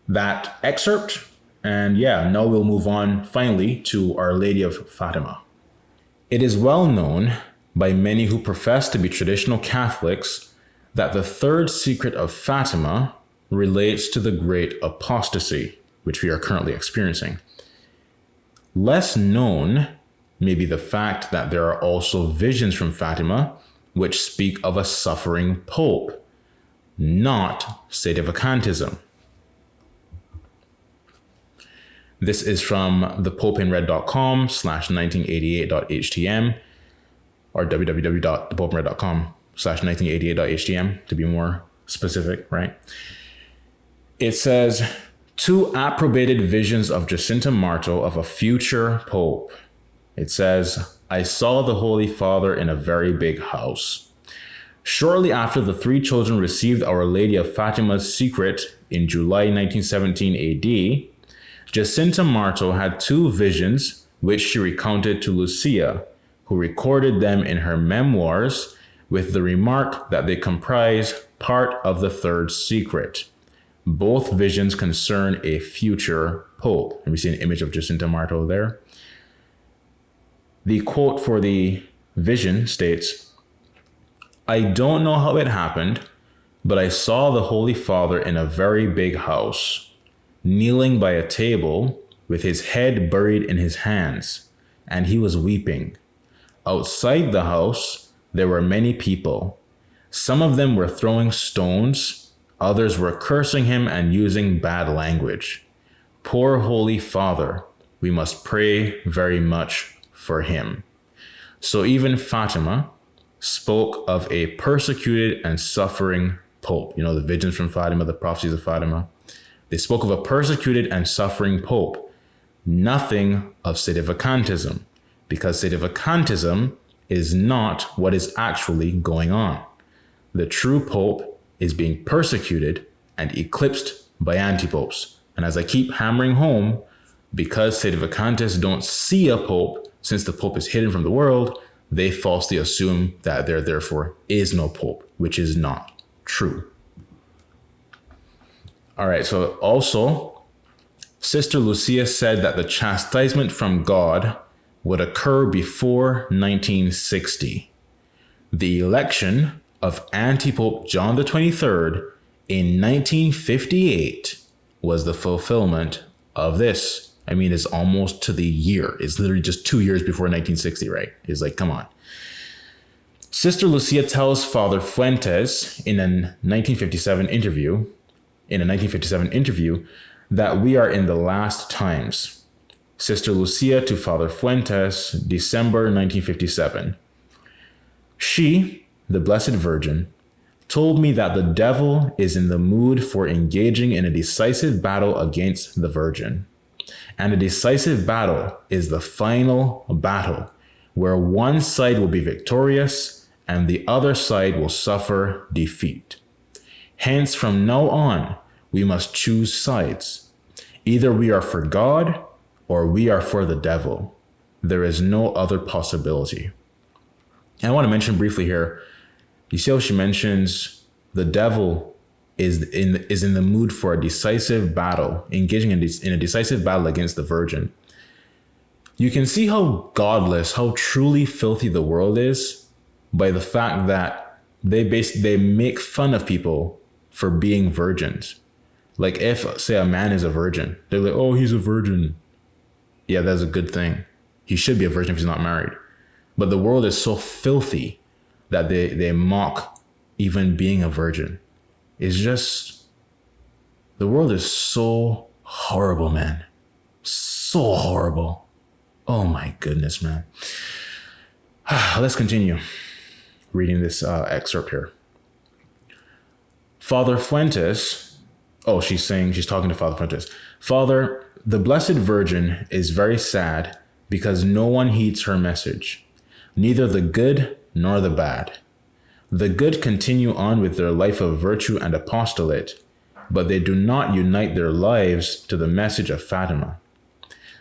that excerpt. And yeah, now we'll move on finally to Our Lady of Fatima. It is well known by many who profess to be traditional Catholics that the third secret of Fatima relates to the great apostasy, which we are currently experiencing. Less known may be the fact that there are also visions from Fatima which speak of a suffering pope, not sedevacantism. This is from thepopeinred.com/1988.htm or www.thepopeinred.com/1988.htm to be more specific, right? It says, 2 approbated visions of Jacinta Marto of a future pope. It says, I saw the Holy Father in a very big house. Shortly after the 3 children received Our Lady of Fatima's secret in July 1917 AD, Jacinta Marto had 2 visions which she recounted to Lucia, who recorded them in her memoirs with the remark that they comprise part of the third secret. Both visions concern a future pope. And we see an image of Jacinta Marto there. The quote for the vision states, I don't know how it happened, but I saw the Holy Father in a very big house, kneeling by a table with his head buried in his hands, and he was weeping. Outside the house, there were many people. Some of them were throwing stones, others were cursing him and using bad language. Poor Holy Father, we must pray very much for him. So even Fatima spoke of a persecuted and suffering pope. You know, the visions from Fatima, the prophecies of Fatima. They spoke of a persecuted and suffering pope. Nothing of sedevacantism, because sedevacantism is not what is actually going on. The true pope is being persecuted and eclipsed by antipopes. And as I keep hammering home, because sedevacantists don't see a pope, since the pope is hidden from the world, they falsely assume that there therefore is no pope, which is not true. All right, so also, Sister Lucia said that the chastisement from God would occur before 1960. The election of anti-pope John the 23rd in 1958 was the fulfillment of this. I mean, it's almost to the year. It's literally just 2 years before 1960, right? It's like, come on. Sister Lucia tells Father Fuentes in a 1957 interview that we are in the last times. Sister Lucia to Father Fuentes, December 1957. She, the Blessed Virgin, told me that the devil is in the mood for engaging in a decisive battle against the Virgin. And a decisive battle is the final battle where one side will be victorious and the other side will suffer defeat. Hence, from now on, we must choose sides. Either we are for God or we are for the devil. There is no other possibility. And I want to mention briefly here, you see how she mentions the devil is in the mood for a decisive battle, engaging in a decisive battle against the Virgin. You can see how godless, how truly filthy the world is by the fact that they make fun of people for being virgins. Like if, say, a man is a virgin, they're like, oh, he's a virgin. Yeah, that's a good thing. He should be a virgin if he's not married. But the world is so filthy that they mock even being a virgin. It's just, the world is so horrible, man. So horrible. Oh my goodness, man. Let's continue reading this excerpt here. Father Fuentes, she's talking to Father Fuentes. Father, the Blessed Virgin is very sad because no one heeds her message, neither the good nor the bad. The good continue on with their life of virtue and apostolate, but they do not unite their lives to the message of Fatima.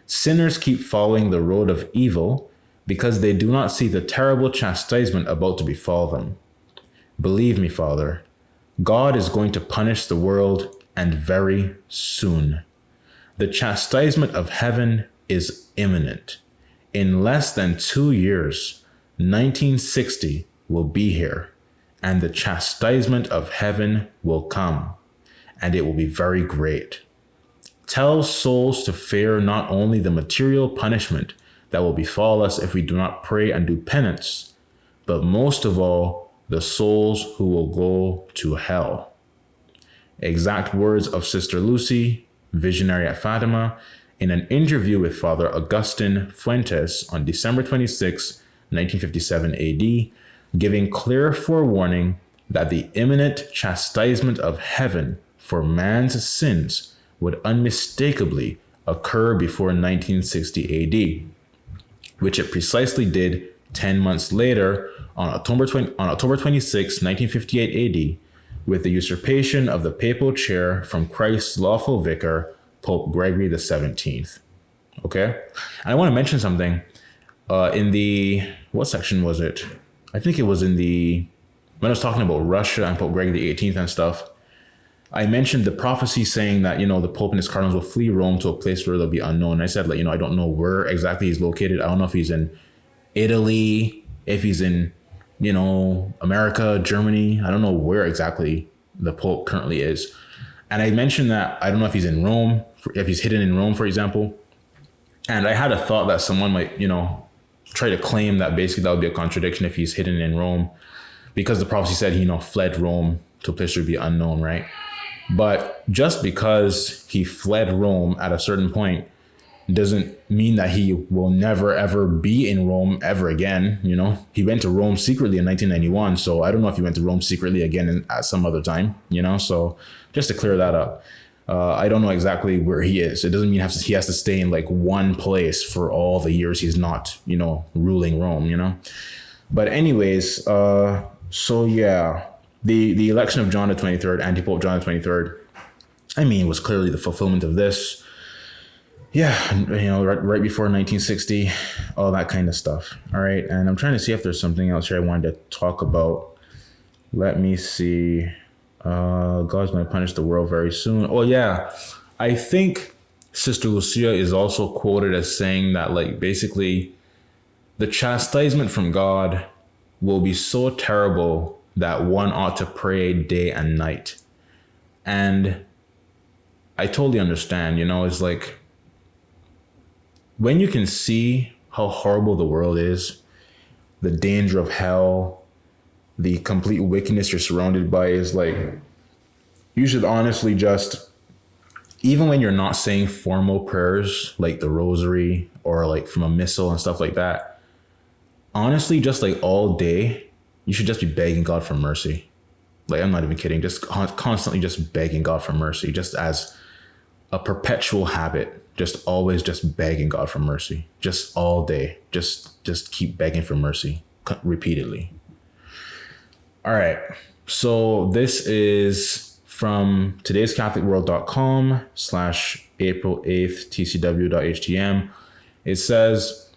Sinners keep following the road of evil because they do not see the terrible chastisement about to befall them. Believe me, Father, God is going to punish the world, and very soon. The chastisement of heaven is imminent. In less than 2 years, 1960 will be here, and the chastisement of heaven will come, and it will be very great. Tell souls to fear not only the material punishment that will befall us if we do not pray and do penance, but most of all, the souls who will go to hell. Exact words of Sister Lucy, visionary at Fatima, in an interview with Father Augustin Fuentes on December 26, 1957 AD, giving clear forewarning that the imminent chastisement of heaven for man's sins would unmistakably occur before 1960 AD, which it precisely did 10 months later on October 26, 1958 AD, with the usurpation of the papal chair from Christ's lawful vicar, Pope Gregory XVII. Okay? And I want to mention something. What section was it? I think it was when I was talking about Russia and Pope Gregory XVIII and stuff, I mentioned the prophecy saying that, the Pope and his cardinals will flee Rome to a place where they'll be unknown. I said, I don't know where exactly he's located. I don't know if he's in Italy, if he's in, America, Germany. I don't know where exactly the Pope currently is. And I mentioned that I don't know if he's in Rome, if he's hidden in Rome, for example. And I had a thought that someone might, try to claim that basically that would be a contradiction if he's hidden in Rome, because the prophecy said he, fled Rome to a place where he'd be unknown, right? But just because he fled Rome at a certain point doesn't mean that he will never, ever be in Rome ever again. He went to Rome secretly in 1991. So I don't know if he went to Rome secretly again at some other time, so just to clear that up. I don't know exactly where he is. It doesn't mean he has to stay in like one place for all the years he's not, ruling Rome, But anyways, so yeah, the election of John the 23rd, anti-Pope John the 23rd, was clearly the fulfillment of this. Yeah, right before 1960, all that kind of stuff. All right, and I'm trying to see if there's something else here I wanted to talk about. Let me see. God's going to punish the world very soon. Oh yeah, I think Sister Lucia is also quoted as saying that, basically, the chastisement from God will be so terrible that one ought to pray day and night. And I totally understand, it's like, when you can see how horrible the world is, the danger of hell, the complete wickedness you're surrounded by, is like, you should honestly just, even when you're not saying formal prayers like the rosary or like from a missal and stuff like that, honestly, just like all day, you should just be begging God for mercy. I'm not even kidding. Just constantly just begging God for mercy, just as a perpetual habit. Just always just begging God for mercy, just all day. Just keep begging for mercy repeatedly. All right. So this is from todayscatholicworld.com/April 8th tcw.htm. It says,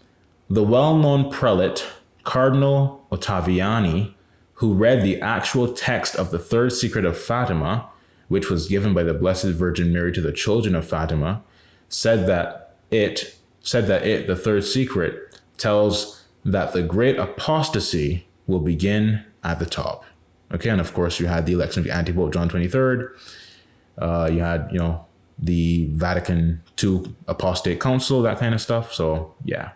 the well-known prelate, Cardinal Ottaviani, who read the actual text of the third secret of Fatima, which was given by the Blessed Virgin Mary to the children of Fatima, said that the third secret, tells that the great apostasy will begin at the top. Okay, and of course you had the election of the anti-Pope John 23rd. You had, the Vatican II Apostate Council, that kind of stuff. So yeah.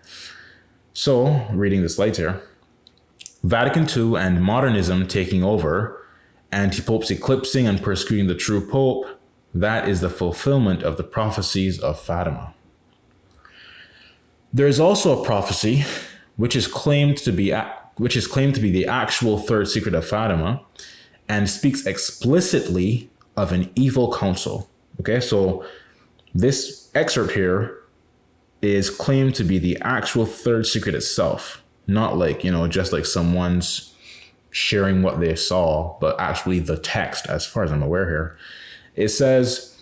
So reading the slides here. Vatican II and modernism taking over, anti-popes eclipsing and persecuting the true pope, that is the fulfillment of the prophecies of Fatima. There is also a prophecy which is claimed to be the actual third secret of Fatima, and speaks explicitly of an evil council. Okay, so this excerpt here is claimed to be the actual third secret itself, not like, just like someone's sharing what they saw, but actually the text, as far as I'm aware here. It says,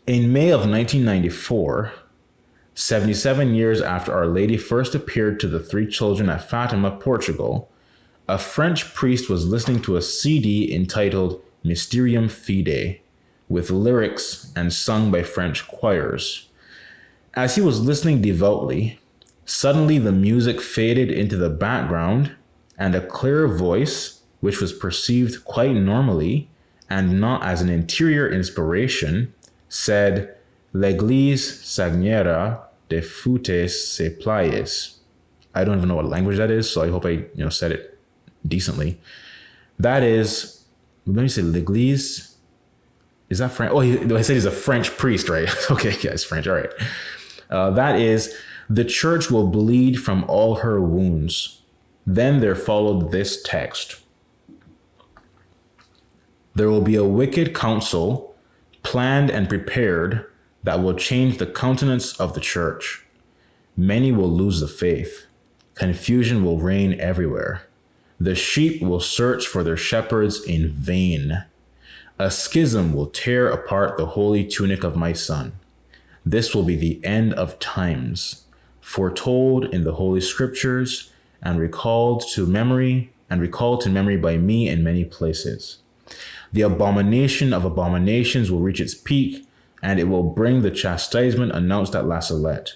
in May of 1994, 77 years after Our Lady first appeared to the three children at Fatima, Portugal, a French priest was listening to a CD entitled Mysterium Fidei, with lyrics and sung by French choirs. As he was listening devoutly, suddenly the music faded into the background, and a clear voice, which was perceived quite normally and not as an interior inspiration, said, "L'église Sagrera de Futes se Playes." I don't even know what language that is, so I hope I said it decently. That is, let me say l'église. Is that French? Oh, I said he's a French priest, right? Okay, yeah, it's French. All right. That is, the church will bleed from all her wounds. Then there followed this text. There will be a wicked council planned and prepared that will change the countenance of the church. Many will lose the faith. Confusion will reign everywhere. The sheep will search for their shepherds in vain. A schism will tear apart the holy tunic of my son. This will be the end of times, foretold in the holy scriptures and recalled to memory by me in many places. The abomination of abominations will reach its peak, and it will bring the chastisement announced at La Salette.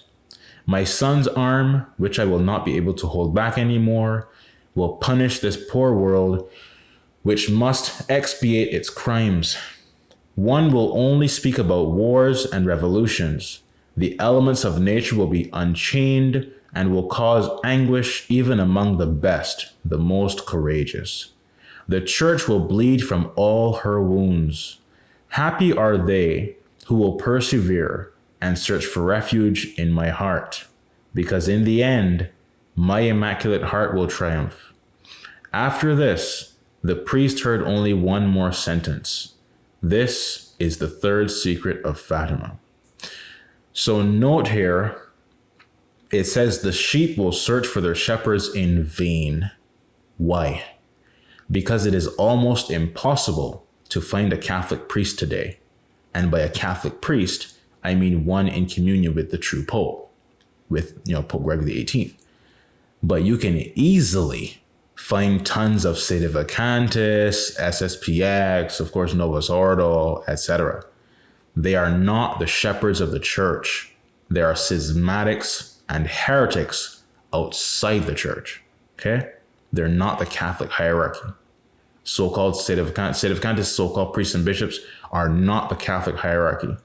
My son's arm, which I will not be able to hold back anymore, will punish this poor world, which must expiate its crimes. One will only speak about wars and revolutions. The elements of nature will be unchained and will cause anguish even among the best, the most courageous. The church will bleed from all her wounds. Happy are they who will persevere and search for refuge in my heart, because in the end, my immaculate heart will triumph. After this, the priest heard only one more sentence. This is the third secret of Fatima. So note here, it says the sheep will search for their shepherds in vain. Why? Because it is almost impossible to find a Catholic priest today. And by a Catholic priest, I mean one in communion with the true Pope, with Pope Gregory XVIII. But you can easily find tons of Sedevacantists, SSPX, of course, Novus Ordo, etc. They are not the shepherds of the church. They are schismatics and heretics outside the church. Okay? They're not the Catholic hierarchy. So-called Sedevacantists, so-called priests and bishops are not the Catholic hierarchy.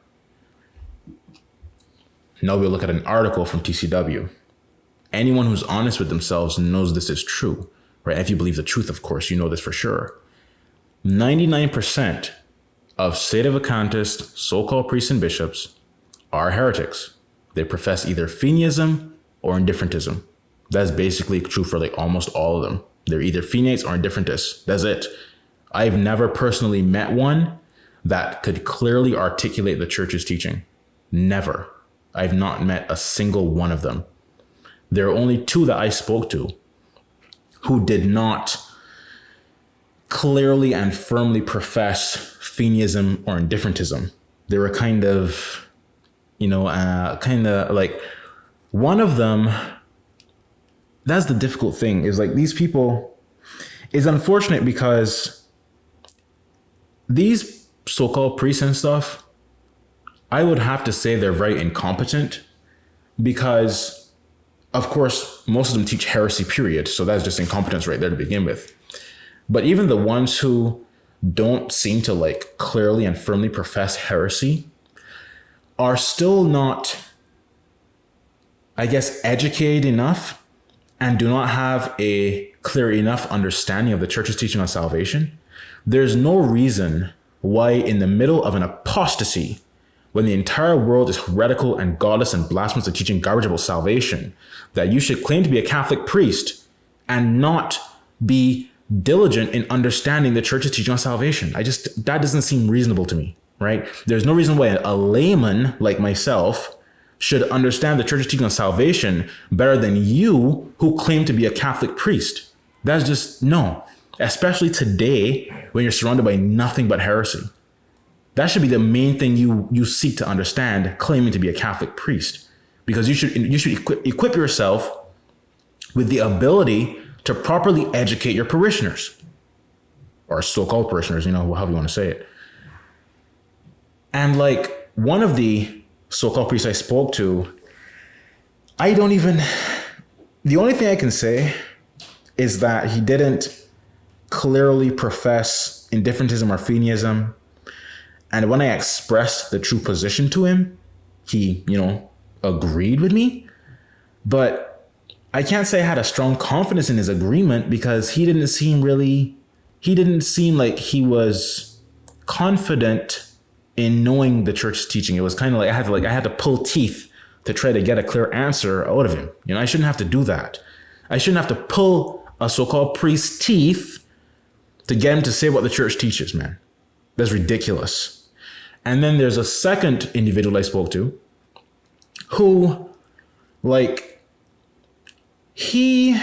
Now we'll look at an article from TCW. Anyone who's honest with themselves knows this is true. Right? If you believe the truth, of course, you know this for sure. 99% of Sedevacantist so-called priests and bishops are heretics. They profess either Fenianism or indifferentism. That's basically true for like almost all of them. They're either Feniates or indifferentists. That's it. I've never personally met one that could clearly articulate the church's teaching. Never. I've not met a single one of them. There are only two that I spoke to who did not clearly and firmly profess Fenianism or indifferentism. They were kind of like, one of them, that's the difficult thing, is like these people, is unfortunate because these so-called priests and stuff, I would have to say they're very incompetent because, of course, most of them teach heresy, period. So that's just incompetence right there to begin with. But even the ones who don't seem to like clearly and firmly profess heresy are still not, I guess, educated enough and do not have a clear enough understanding of the church's teaching on salvation. There's no reason why in the middle of an apostasy when the entire world is heretical and godless and blasphemous and teaching garbage about salvation, that you should claim to be a Catholic priest and not be diligent in understanding the church's teaching on salvation. That doesn't seem reasonable to me, right? There's no reason why a layman like myself should understand the church's teaching on salvation better than you who claim to be a Catholic priest. That's just, no. Especially today when you're surrounded by nothing but heresy. That should be the main thing you seek to understand, claiming to be a Catholic priest. Because you should equip yourself with the ability to properly educate your parishioners. Or so-called parishioners, however you want to say it. And like one of the so-called priests I spoke to, the only thing I can say is that he didn't clearly profess indifferentism or Fenianism. And when I expressed the true position to him, he, agreed with me. But I can't say I had a strong confidence in his agreement because he didn't seem like he was confident in knowing the church's teaching. It was kind of like I had to pull teeth to try to get a clear answer out of him. I shouldn't have to do that. I shouldn't have to pull a so-called priest's teeth to get him to say what the church teaches, man. That's ridiculous. And then there's a second individual I spoke to who, he,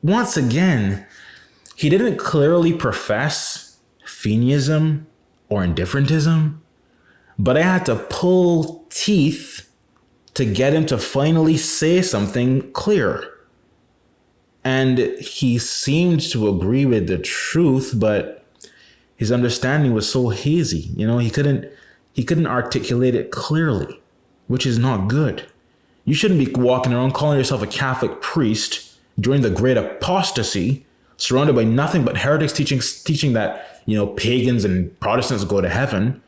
once again, he didn't clearly profess Fenianism or indifferentism, but I had to pull teeth to get him to finally say something clear. And he seemed to agree with the truth, but his understanding was so hazy. He couldn't articulate it clearly, which is not good. You shouldn't be walking around calling yourself a Catholic priest during the Great Apostasy, surrounded by nothing but heretics teaching that, pagans and Protestants go to heaven,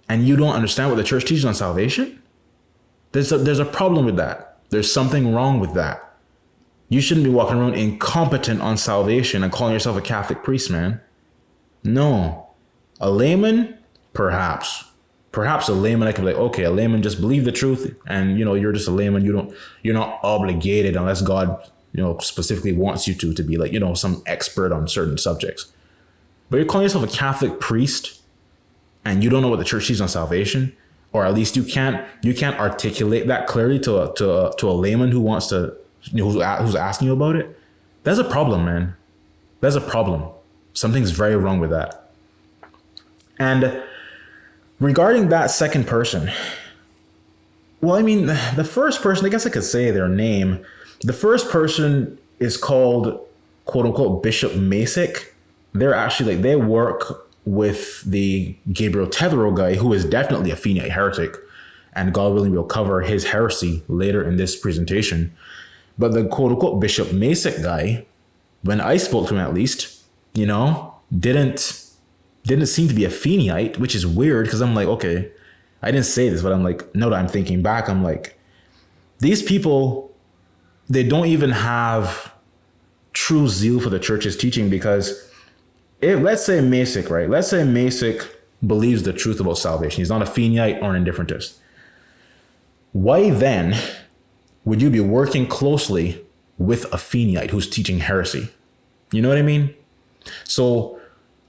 and you don't understand what the church teaches on salvation. There's a problem with that. There's something wrong with that. You shouldn't be walking around incompetent on salvation and calling yourself a Catholic priest, man. No. A layman? Perhaps a layman, I could be like, okay, a layman just believe the truth and, you're just a layman. You're not obligated unless God, specifically wants you to be like, some expert on certain subjects. But you're calling yourself a Catholic priest and you don't know what the church teaches on salvation, or at least you can't articulate that clearly to a layman who wants to, who's asking you about it. That's a problem, man. That's a problem. Something's very wrong with that. And regarding that second person, well, the first person, I guess I could say their name. The first person is called, quote unquote, Bishop Masick. They're actually they work with the Gabriel Tethero guy, who is definitely a Feniite heretic. And God willing, we'll cover his heresy later in this presentation. But the quote unquote Bishop Masick guy, when I spoke to him at least, didn't seem to be a Feniite, which is weird because I'm like, okay, I didn't say this, but I'm like, no, I'm thinking back. I'm like, these people, they don't even have true zeal for the church's teaching, because let's say Masick, right? Let's say Masick believes the truth about salvation. He's not a Feniite or an indifferentist. Why then would you be working closely with a Feniite who's teaching heresy? You know what I mean? So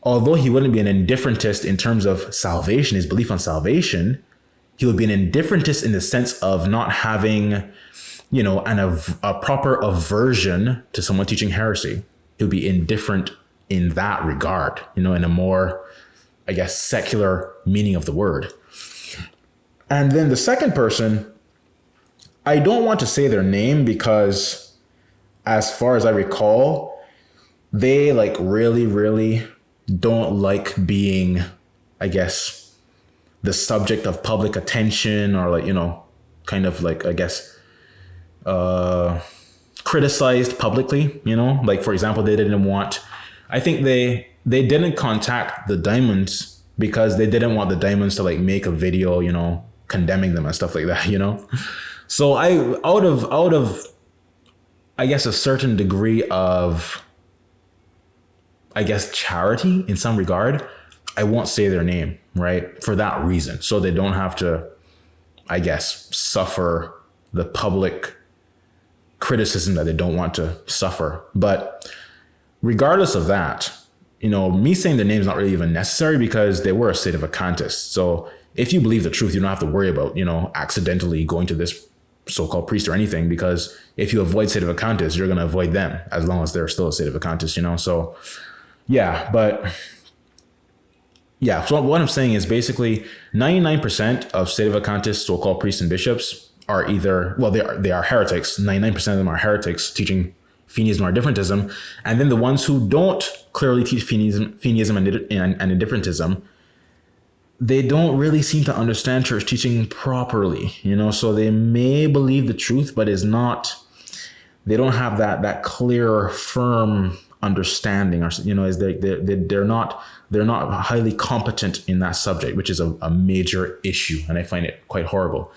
although he wouldn't be an indifferentist in terms of salvation, his belief on salvation, he would be an indifferentist in the sense of not having, a proper aversion to someone teaching heresy. He would be indifferent in that regard, in a more, I guess, secular meaning of the word. And then the second person, I don't want to say their name because as far as I recall, they really, really don't like being, I guess, the subject of public attention, or criticized publicly, for example, they didn't want, I think they didn't contact the Diamonds because they didn't want the Diamonds to make a video, condemning them and stuff like that, So out of, I guess, a certain degree of, I guess, charity in some regard, I won't say their name. right? For that reason. So they don't have to, I guess, suffer the public criticism that they don't want to suffer. But regardless of that, me saying their name is not really even necessary because they were a sedevacantist. So if you believe the truth, you don't have to worry about, accidentally going to this so-called priest or anything, because if you avoid sedevacantists, you're going to avoid them as long as they're still a sedevacantist, So so what I'm saying is basically 99% of sedevacantist so-called priests and bishops are either, they are heretics. 99% of them are heretics teaching Fenianism or indifferentism. And then the ones who don't clearly teach Fenianism and indifferentism, they don't really seem to understand church teaching properly, so they may believe the truth, but they don't have that clear, firm understanding, or, is they're not highly competent in that subject, which is a major issue. And I find it quite horrible.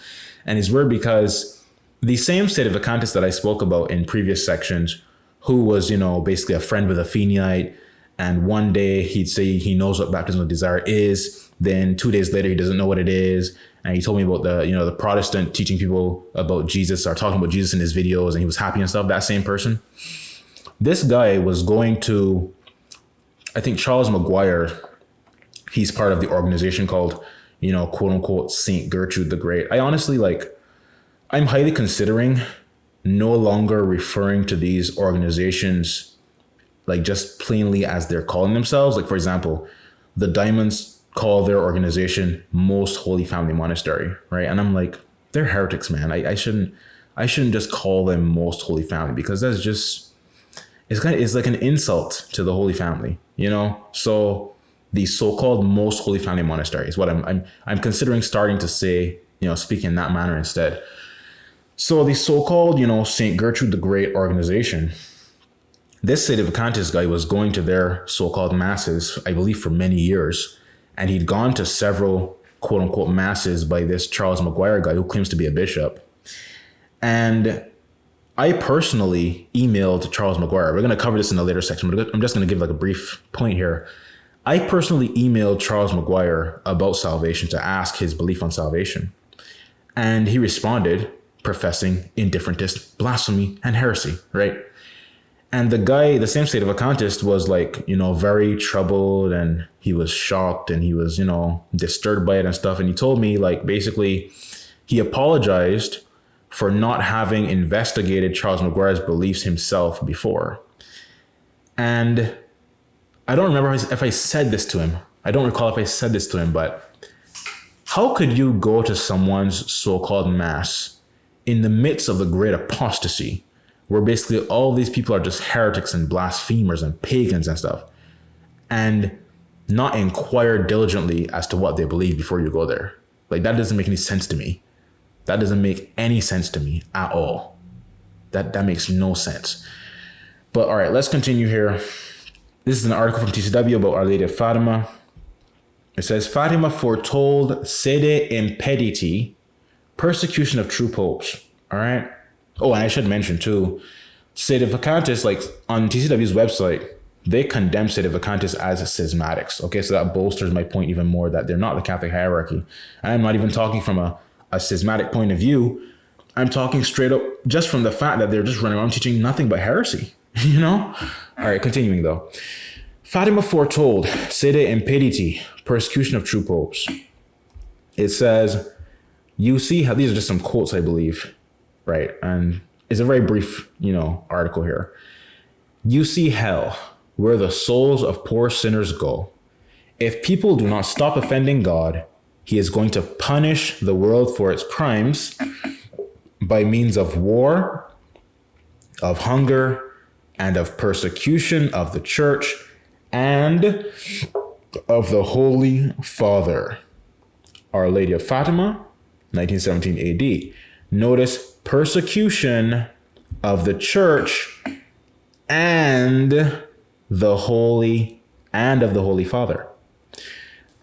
And it's weird because the same sedevacantist that I spoke about in previous sections, who was, basically a friend with a Feniite, and one day he'd say he knows what baptism of desire is, then 2 days later he doesn't know what it is, and he told me about the Protestant teaching people about Jesus, or talking about Jesus in his videos, and he was happy and stuff. That same person, this guy was going to, I think, Charles Maguire. He's part of the organization called, quote unquote, Saint Gertrude the Great. I honestly, I'm highly considering no longer referring to these organizations just plainly as they're calling themselves. For example, the Diamonds call their organization Most Holy Family Monastery, right? And I'm like, they're heretics, man. I shouldn't just call them Most Holy Family, because that's just, it's like an insult to the Holy Family, So the so-called Most Holy Family Monastery is what I'm considering starting to say, speak in that manner instead. So the so-called, St. Gertrude the Great organization, this sedevacantist guy was going to their so-called masses, I believe, for many years. And he'd gone to several quote unquote masses by this Charles Maguire guy who claims to be a bishop. And I personally emailed Charles Maguire. We're going to cover this in a later section, but I'm just going to give a brief point here. I personally emailed Charles Maguire about salvation to ask his belief on salvation. And he responded professing indifferentist, blasphemy, and heresy, right? And the guy, the same sedevacantist, was very troubled, and he was shocked, and he was, disturbed by it and stuff. And he told me, basically, he apologized for not having investigated Charles Maguire's beliefs himself before. And I don't remember if I said this to him. I don't recall if I said this to him, but how could you go to someone's so-called mass in the midst of the great apostasy, where basically all these people are just heretics and blasphemers and pagans and stuff, and not inquire diligently as to what they believe before you go there? That doesn't make any sense to me. That doesn't make any sense to me at all. That makes no sense. But all right, let's continue here. This is an article from TCW about Our Lady of Fatima. It says, Fatima foretold sede impediti, persecution of true popes. All right. Oh, and I should mention too, sedevacantists, on TCW's website, they condemn sedevacantists as schismatics. Okay, so that bolsters my point even more that they're not the Catholic hierarchy. And I'm not even talking from a schismatic point of view. I'm talking straight up just from the fact that they're just running around teaching nothing but heresy, All right, continuing though. Fatima foretold sede impediti, persecution of true popes. It says, you see how, these are just some quotes, I believe. Right. And it's a very brief, article here. You see hell, where the souls of poor sinners go. If people do not stop offending God, he is going to punish the world for its crimes by means of war, of hunger, and of persecution of the church and of the Holy Father. Our Lady of Fatima, 1917 AD. Notice persecution of the church and the Holy Father.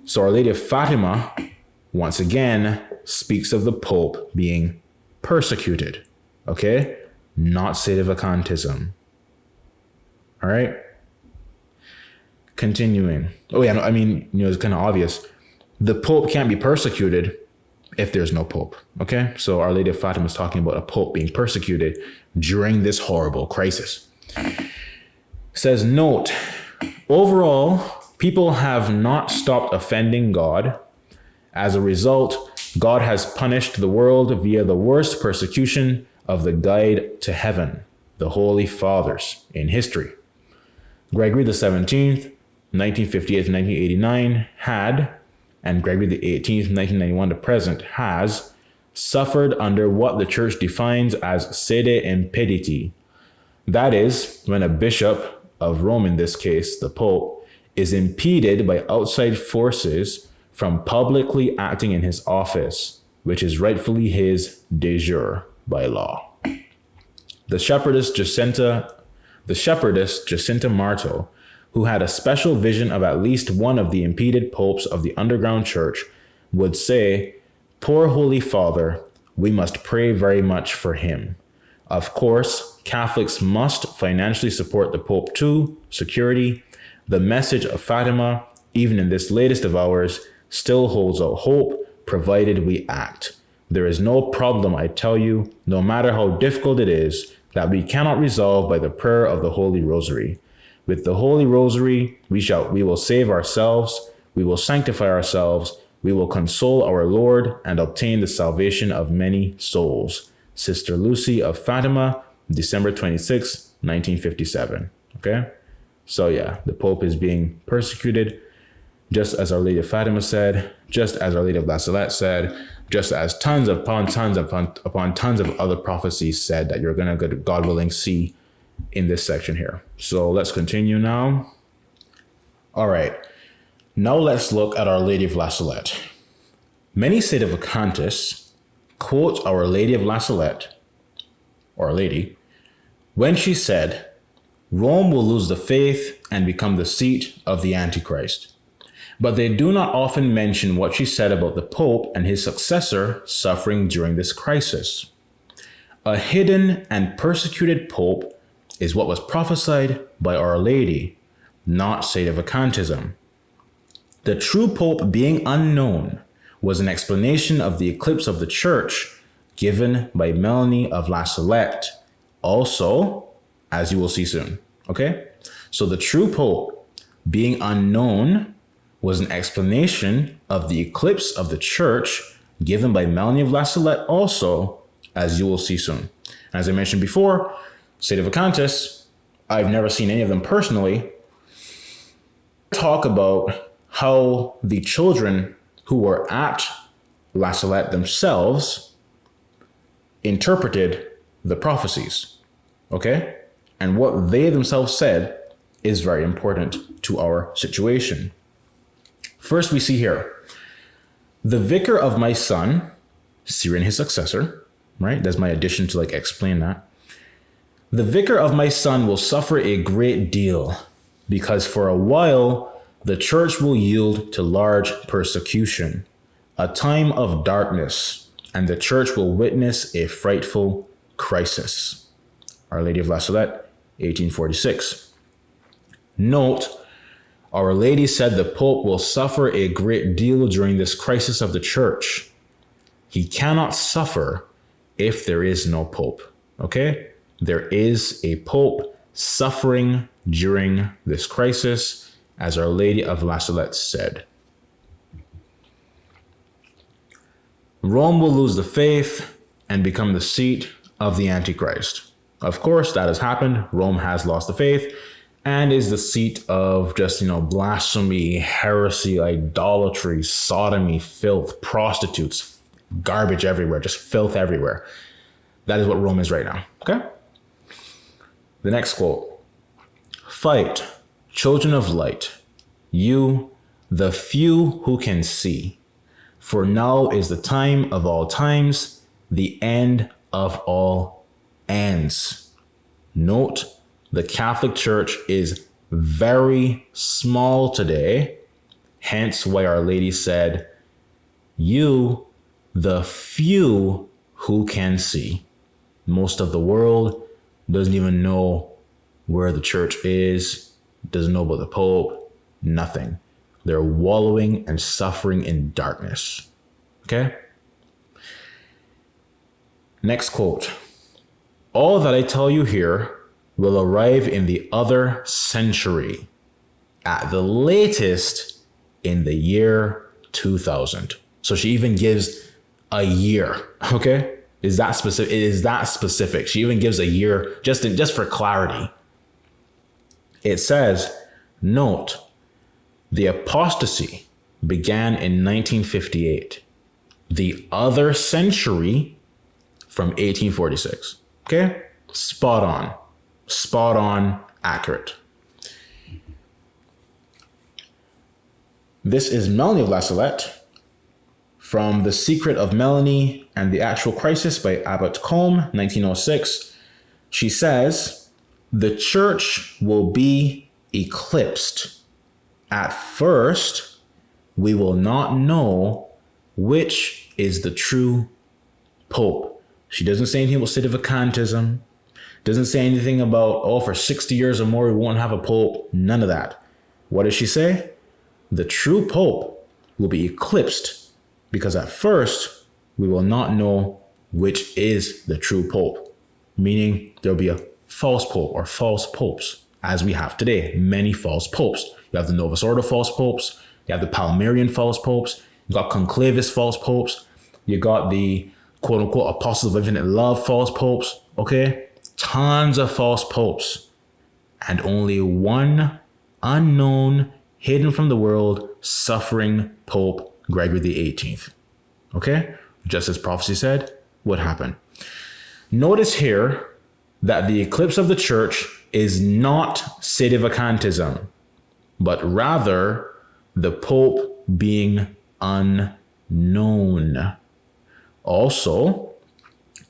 So Our Lady of Fatima, once again, speaks of the Pope being persecuted. Okay? Not sedevacantism. All right? Continuing. Oh yeah, no, it's kind of obvious. the Pope can't be persecuted if there's no Pope. Okay, so Our Lady of Fatima is talking about a Pope being persecuted during this horrible crisis. It says, note, overall, people have not stopped offending God. As a result, God has punished the world via the worst persecution of the guide to heaven, the Holy Fathers, in history. Gregory the 17th, 1958 to 1989, had, and Gregory the 18th, 1991 to present, has suffered under what the Church defines as sede impediti. That is, when a bishop of Rome, in this case the Pope, is impeded by outside forces from publicly acting in his office, which is rightfully his de jure by law. The shepherdess Jacinta Marto, who had a special vision of at least one of the impeded popes of the underground church, would say, "Poor Holy Father, we must pray very much for him." Of course, Catholics must financially support the Pope too. Security. The message of Fatima, even in this latest of hours, still holds out hope, provided we act. There is no problem, I tell you, no matter how difficult it is, that we cannot resolve by the prayer of the Holy Rosary. With the Holy Rosary, we will save ourselves, we will sanctify ourselves, we will console our Lord and obtain the salvation of many souls. Sister Lucy of Fatima, December 26, 1957. Okay? So yeah, the Pope is being persecuted, just as Our Lady of Fatima said, just as Our Lady of La Salette said, just as tons upon tons of other prophecies said that you're going to, God willing, see in this section here. So let's continue now. All right. Now let's look at Our Lady of La Salette. Many sedevacantists quote Our Lady of La Salette, Our Lady, when she said, Rome will lose the faith and become the seat of the Antichrist. But they do not often mention what she said about the Pope and his successor suffering during this crisis. A hidden and persecuted Pope is what was prophesied by Our Lady, not sedevacantism. The true Pope being unknown was an explanation of the eclipse of the Church given by Melanie of La Salette, also, as you will see soon. Okay? So the true Pope being unknown was an explanation of the eclipse of the Church given by Melanie of La Salette, also, as you will see soon. As I mentioned before, sedevacantists, I've never seen any of them personally, talk about how the children who were at La Salette themselves interpreted the prophecies, okay? And what they themselves said is very important to our situation. First, we see here, the vicar of my son, Syrian his successor, right? That's my addition to explain that. The vicar of my son will suffer a great deal because for a while, the church will yield to large persecution, a time of darkness, and the church will witness a frightful crisis. Our Lady of La Salette, 1846. Note, Our Lady said the Pope will suffer a great deal during this crisis of the church. He cannot suffer if there is no Pope, okay? There is a Pope suffering during this crisis, as Our Lady of La Salette said. Rome will lose the faith and become the seat of the Antichrist. Of course, that has happened. Rome has lost the faith and is the seat of just, blasphemy, heresy, idolatry, sodomy, filth, prostitutes, garbage everywhere, just filth everywhere. That is what Rome is right now, okay? The next quote. Fight, children of light, you, the few who can see. For now is the time of all times, the end of all ends. Note, the Catholic Church is very small today, hence why Our Lady said, you, the few who can see. Most of the world doesn't even know where the church is, doesn't know about the Pope, nothing. They're wallowing and suffering in darkness. Okay? Next quote. All that I tell you here will arrive in the other century, at the latest in the year 2000. So she even gives a year, okay? It is that specific. She even gives a year just for clarity. It says, note, the apostasy began in 1958. The other century from 1846. Okay? Spot on, accurate. This is Melanie of La Salette from The Secret of Melanie and the Actual Crisis by Abbott Combe, 1906. She says, the church will be eclipsed. At first, we will not know which is the true pope. She doesn't say anything about sedevacantism. Doesn't say anything about, for 60 years or more, we won't have a pope. None of that. What does she say? The true pope will be eclipsed because at first, we will not know which is the true pope. Meaning there'll be a false pope or false popes, as we have today. Many false popes. You have the Novus Ordo false popes. You have the Palmarian false popes. You got Conclavis false popes. You got the quote unquote apostles of infinite love false popes. Okay? Tons of false popes. And only one unknown, hidden from the world, suffering Pope Gregory the 18th. Okay? Just as prophecy said, would happen. Notice here that the eclipse of the church is not sedevacantism, but rather the Pope being unknown. Also,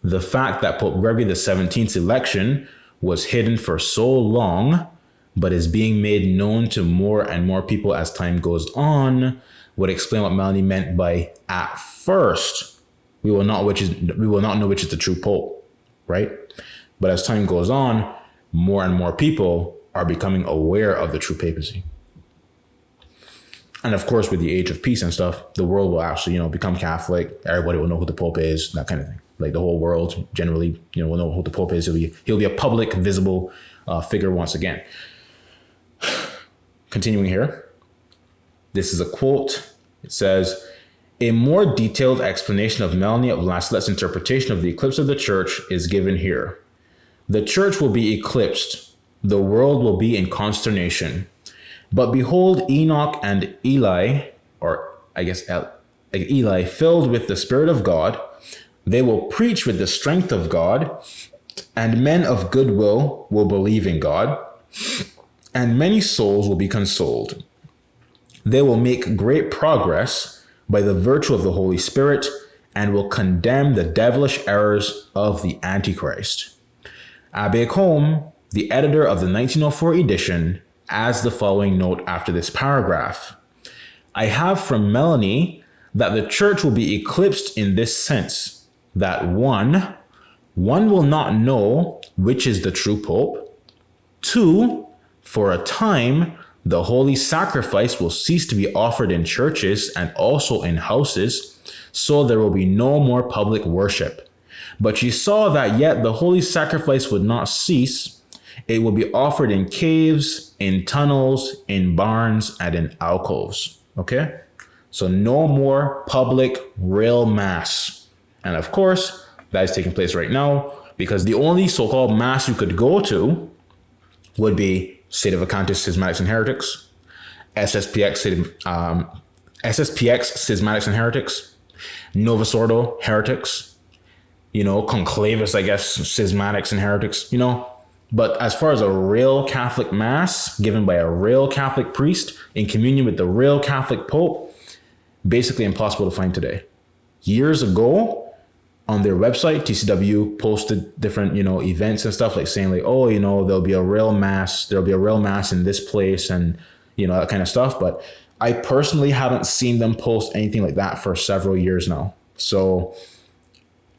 the fact that Pope Gregory the 17th's election was hidden for so long, but is being made known to more and more people as time goes on, would explain what Melanie meant by at first we will not know which is the true Pope, right? But as time goes on, more and more people are becoming aware of the true papacy. And of course, with the age of peace and stuff, the world will actually, become Catholic. Everybody will know who the Pope is, that kind of thing. Like the whole world generally, will know who the Pope is. He'll be a public, visible figure once again. Continuing here. This is a quote. It says, a more detailed explanation of Melanie of La Salette's interpretation of the eclipse of the church is given here. The church will be eclipsed. The world will be in consternation. But behold, Enoch and Eli, or I guess Eli, filled with the Spirit of God, they will preach with the strength of God, and men of goodwill will believe in God, and many souls will be consoled. They will make great progress by the virtue of the Holy Spirit, and will condemn the devilish errors of the Antichrist. Abbe Combe, the editor of the 1904 edition, adds the following note after this paragraph. I have from Melanie that the church will be eclipsed in this sense, that one will not know which is the true pope. 2, for a time, the holy sacrifice will cease to be offered in churches and also in houses, so there will be no more public worship. But she saw that yet the holy sacrifice would not cease. It will be offered in caves, in tunnels, in barns, and in alcoves. Okay? So no more public real mass. And of course, that is taking place right now because the only so-called mass you could go to would be Sedevacantist Schismatics and Heretics, SSPX Schismatics and Heretics, Novus Ordo Heretics, Conclavis, I guess, Schismatics and Heretics, But as far as a real Catholic mass given by a real Catholic priest in communion with the real Catholic Pope, basically impossible to find today. Years ago, on their website, TCW posted different, events and stuff like saying there'll be a real mass in this place and, that kind of stuff. But I personally haven't seen them post anything like that for several years now. So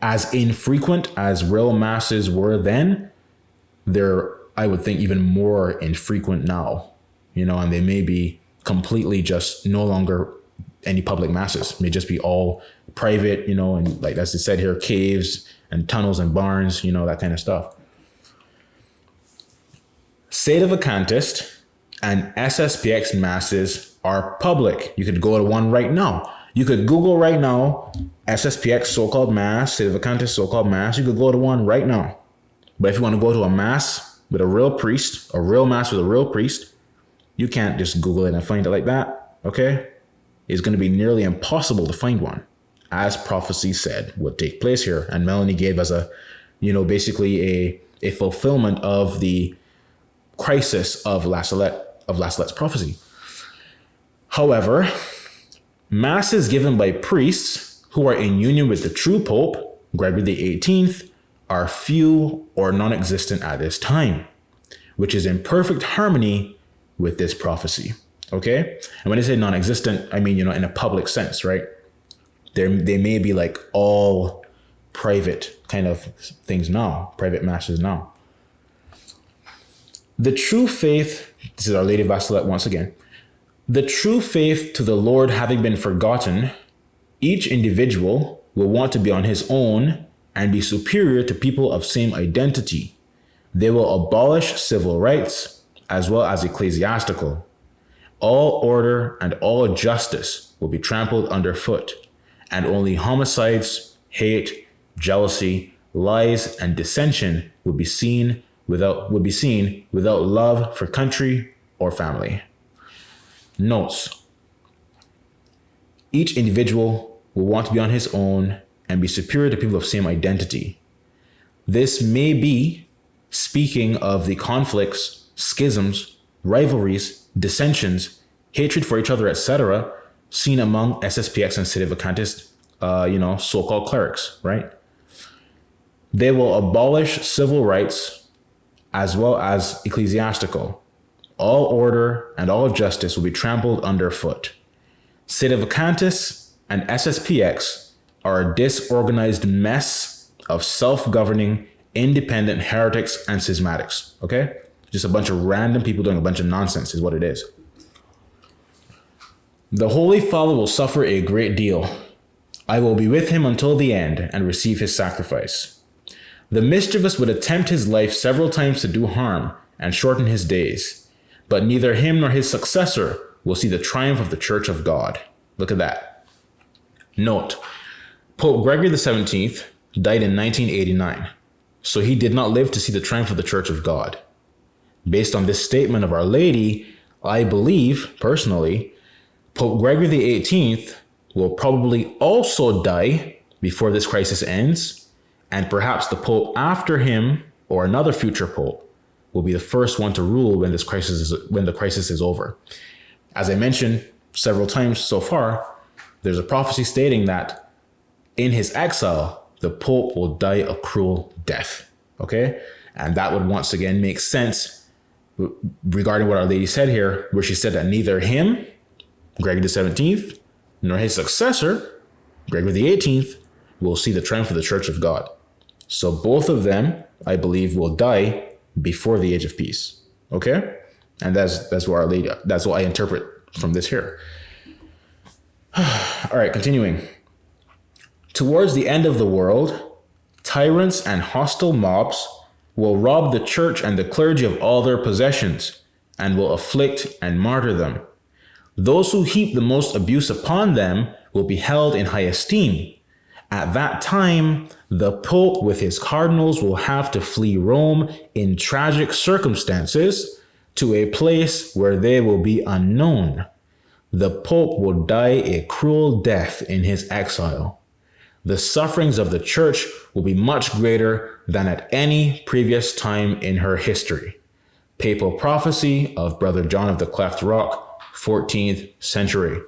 as infrequent as real masses were then, they're, I would think, even more infrequent now, and they may be completely just no longer any public masses. It may just be all private, and like as it said here, caves and tunnels and barns, that kind of stuff. Sedevacantist and SSPX masses are public. You could go to one right now. You could Google right now, SSPX so-called mass, Sedevacantist so-called mass. You could go to one right now. But if you want to go to a mass with a real priest, a real mass with a real priest, you can't just Google it and find it like that, okay? It's going to be nearly impossible to find one, as prophecy said would take place here. And Melanie gave us basically a fulfillment of the crisis of Lassalette's prophecy. However, masses given by priests who are in union with the true Pope, Gregory the 18th, are few or non-existent at this time, which is in perfect harmony with this prophecy. Okay? And when I say non-existent, I mean, in a public sense, right? They may be like all private kind of things now, private masses now. The true faith, this is Our Lady of Vassalette once again, the true faith to the Lord having been forgotten, each individual will want to be on his own and be superior to people of same identity. They will abolish civil rights as well as ecclesiastical. All order and all justice will be trampled underfoot, and only homicides, hate, jealousy, lies, and dissension will be seen without love for country or family. Notes: each individual will want to be on his own and be superior to people of same identity. This may be speaking of the conflicts, schisms, rivalries, dissensions, hatred for each other, etc., seen among SSPX and Sedevacantist, so-called clerics, right? They will abolish civil rights as well as ecclesiastical. All order and all justice will be trampled underfoot. Sedevacantists and SSPX are a disorganized mess of self-governing, independent heretics and schismatics, okay? Just a bunch of random people doing a bunch of nonsense is what it is. The Holy Father will suffer a great deal. I will be with him until the end and receive his sacrifice. The mischievous would attempt his life several times to do harm and shorten his days, but neither him nor his successor will see the triumph of the Church of God. Look at that. Note, Pope Gregory XVII died in 1989, so he did not live to see the triumph of the Church of God. Based on this statement of Our Lady, I believe, personally, Pope Gregory XVIII will probably also die before this crisis ends, and perhaps the Pope after him, or another future Pope, will be the first one to rule when the crisis is over. As I mentioned several times so far, there's a prophecy stating that in his exile, the Pope will die a cruel death, okay? And that would once again make sense regarding what Our Lady said here, where she said that neither him, Gregory XVII, nor his successor, Gregory XVIII, will see the triumph of the Church of God. So both of them, I believe, will die before the age of peace. Okay? And that's what Our Lady, that's what I interpret from this here. All right, continuing. Towards the end of the world, tyrants and hostile mobs will rob the church and the clergy of all their possessions and will afflict and martyr them. Those who heap the most abuse upon them will be held in high esteem. At that time, the Pope with his cardinals will have to flee Rome in tragic circumstances to a place where they will be unknown. The Pope will die a cruel death in his exile. The sufferings of the Church will be much greater than at any previous time in her history. Papal prophecy of Brother John of the Cleft Rock, 14th century.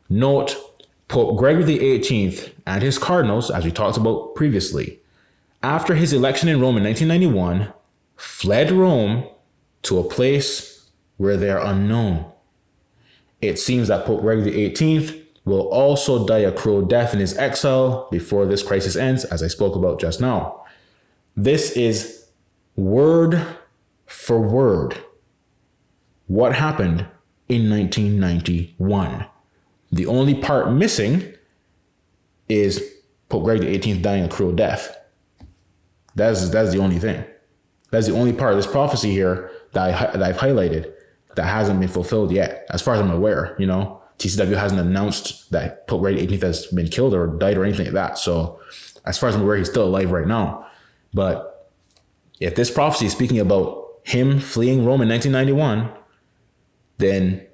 Note, Pope Gregory XVIII and his cardinals, as we talked about previously, after his election in Rome in 1991, fled Rome to a place where they are unknown. It seems that Pope Gregory XVIII will also die a cruel death in his exile before this crisis ends, as I spoke about just now. This is word for word what happened in 1991. The only part missing is Pope Greg XVIII dying a cruel death. That's the only thing. That's the only part of this prophecy here that I've highlighted that hasn't been fulfilled yet, as far as I'm aware. You know, TCW hasn't announced that Pope Greg XVIII has been killed or died or anything like that. So as far as I'm aware, he's still alive right now. But if this prophecy is speaking about him fleeing Rome in 1991, then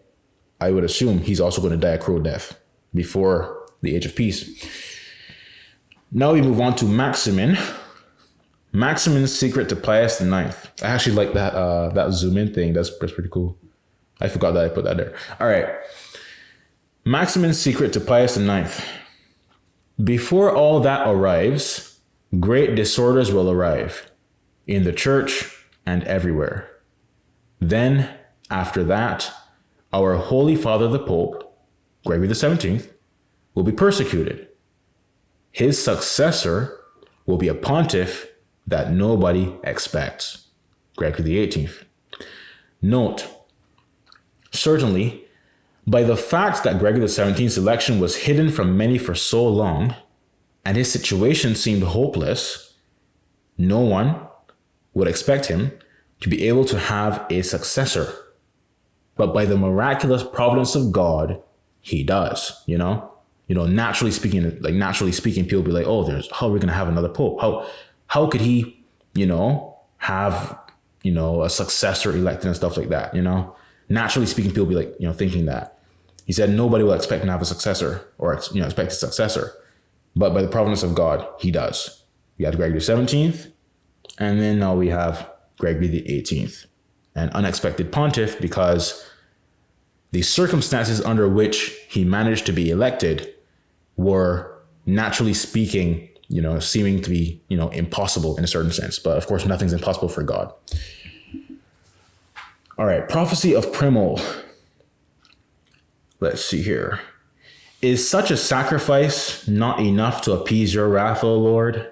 I would assume he's also going to die a cruel death before the age of peace. Now we move on to Maximin. Maximin's secret to Pius IX. I actually like that zoom in thing. That's pretty cool. I forgot that I put that there. All right. Maximin's secret to Pius IX. Before all that arrives, great disorders will arrive in the church and everywhere. Then, after that, our Holy Father the Pope, Gregory XVII, will be persecuted. His successor will be a pontiff that nobody expects, Gregory XVIII. Note, certainly, by the fact that Gregory XVII's election was hidden from many for so long, and his situation seemed hopeless, no one would expect him to be able to have a successor. But by the miraculous providence of God, he does, you know? Naturally speaking, people be like, oh, how are we going to have another pope? How could he, have, a successor elected and stuff like that, Naturally speaking, people be like, thinking that. He said nobody will expect to have a successor or, expect a successor. But by the providence of God, he does. We had Gregory XVII, and then now we have Gregory XVIII, an unexpected pontiff because the circumstances under which he managed to be elected were, naturally speaking, seeming to be, impossible in a certain sense. But of course, nothing's impossible for God. All right, prophecy of Primul. Let's see here. Is such a sacrifice not enough to appease your wrath, O Lord?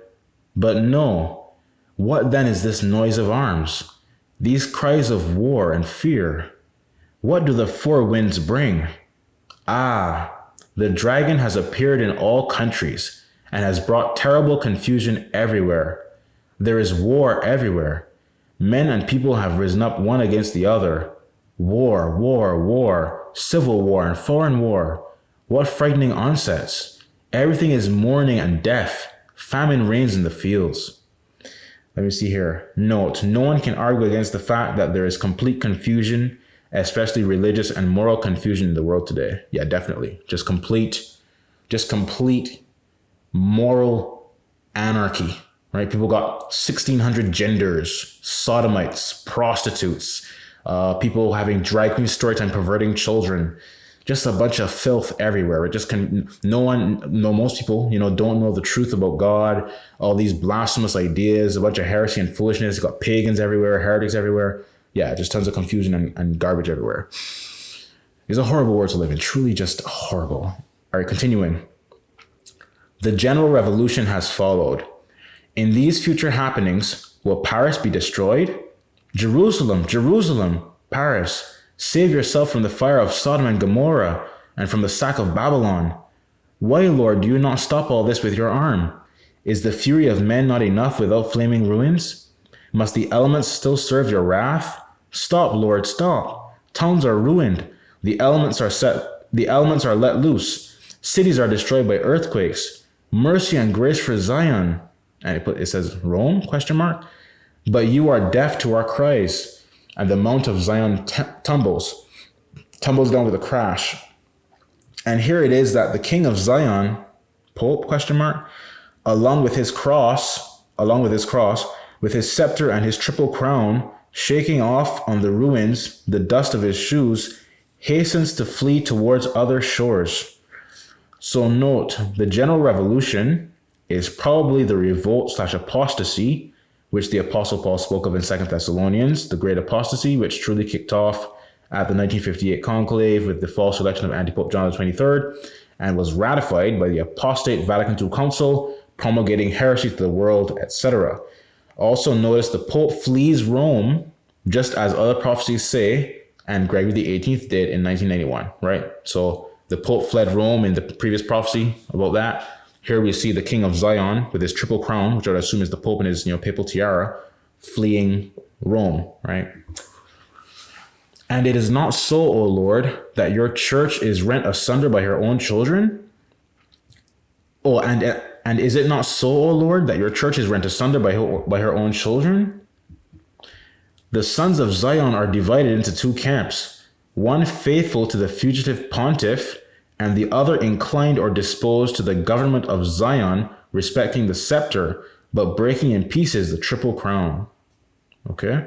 But no. What then is this noise of arms? These cries of war and fear? What do the four winds bring? Ah, the dragon has appeared in all countries and has brought terrible confusion everywhere. There is war everywhere. Men and people have risen up one against the other. War, war, war, civil war and foreign war. What frightening onsets. Everything is mourning and death. Famine reigns in the fields. Let me see here. Note, no one can argue against the fact that there is complete confusion, especially religious and moral confusion in the world today. Yeah, definitely. Just complete moral anarchy, right? People got 1,600 genders, sodomites, prostitutes, people having drag queen story time, perverting children, just a bunch of filth everywhere. It just most people, don't know the truth about God, all these blasphemous ideas, a bunch of heresy and foolishness. You got pagans everywhere, heretics everywhere. Yeah, just tons of confusion and garbage everywhere. It's a horrible world to live in, truly just horrible. All right, continuing. The general revolution has followed. In these future happenings, will Paris be destroyed? Jerusalem, Jerusalem, Paris, save yourself from the fire of Sodom and Gomorrah and from the sack of Babylon. Why, Lord, do you not stop all this with your arm? Is the fury of men not enough without flaming ruins? Must the elements still serve your wrath? Stop, Lord, stop. Towns are ruined. The elements are let loose. Cities are destroyed by earthquakes. Mercy and grace for Zion. And it says Rome, ? But you are deaf to our cries, and the Mount of Zion tumbles down with a crash. And here it is that the King of Zion, Pope ? Along with his cross, with his scepter and his triple crown, shaking off on the ruins the dust of his shoes, hastens to flee towards other shores. So note, the general revolution is probably the revolt / apostasy, which the Apostle Paul spoke of in 2 Thessalonians, the great apostasy, which truly kicked off at the 1958 conclave with the false election of Antipope John XXIII, and was ratified by the apostate Vatican II Council, promulgating heresy to the world, etc. Also notice the Pope flees Rome, just as other prophecies say, and Gregory the 18th did in 1991, right? So the Pope fled Rome in the previous prophecy about that. Here we see the King of Zion with his triple crown, which I would assume is the Pope and his papal tiara, fleeing Rome, right? And it is not so, O Lord, that your church is rent asunder by her own children? Oh, and is it not so, O Lord, that your church is rent asunder by her own children? The sons of Zion are divided into two camps, one faithful to the fugitive pontiff, and the other inclined or disposed to the government of Zion, respecting the scepter, but breaking in pieces the triple crown. Okay?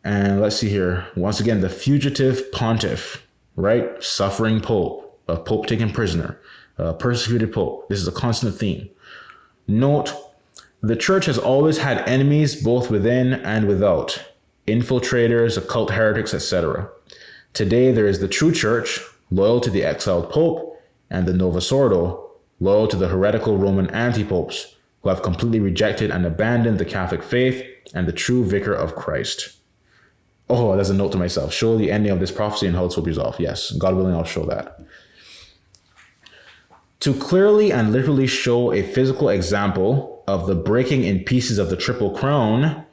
And let's see here. Once again, the fugitive pontiff, right? Suffering pope, a pope taken prisoner, a persecuted pope. This is a constant theme. Note, the church has always had enemies both within and without, infiltrators, occult heretics, etc. Today, there is the true church, loyal to the exiled pope, and the Novus Ordo, loyal to the heretical Roman anti-popes, who have completely rejected and abandoned the Catholic faith and the true vicar of Christ. Oh, there's a note to myself. Show the ending of this prophecy and how it will be resolved. Yes, God willing, I'll show that. To clearly and literally show a physical example of the breaking in pieces of the Triple Crown,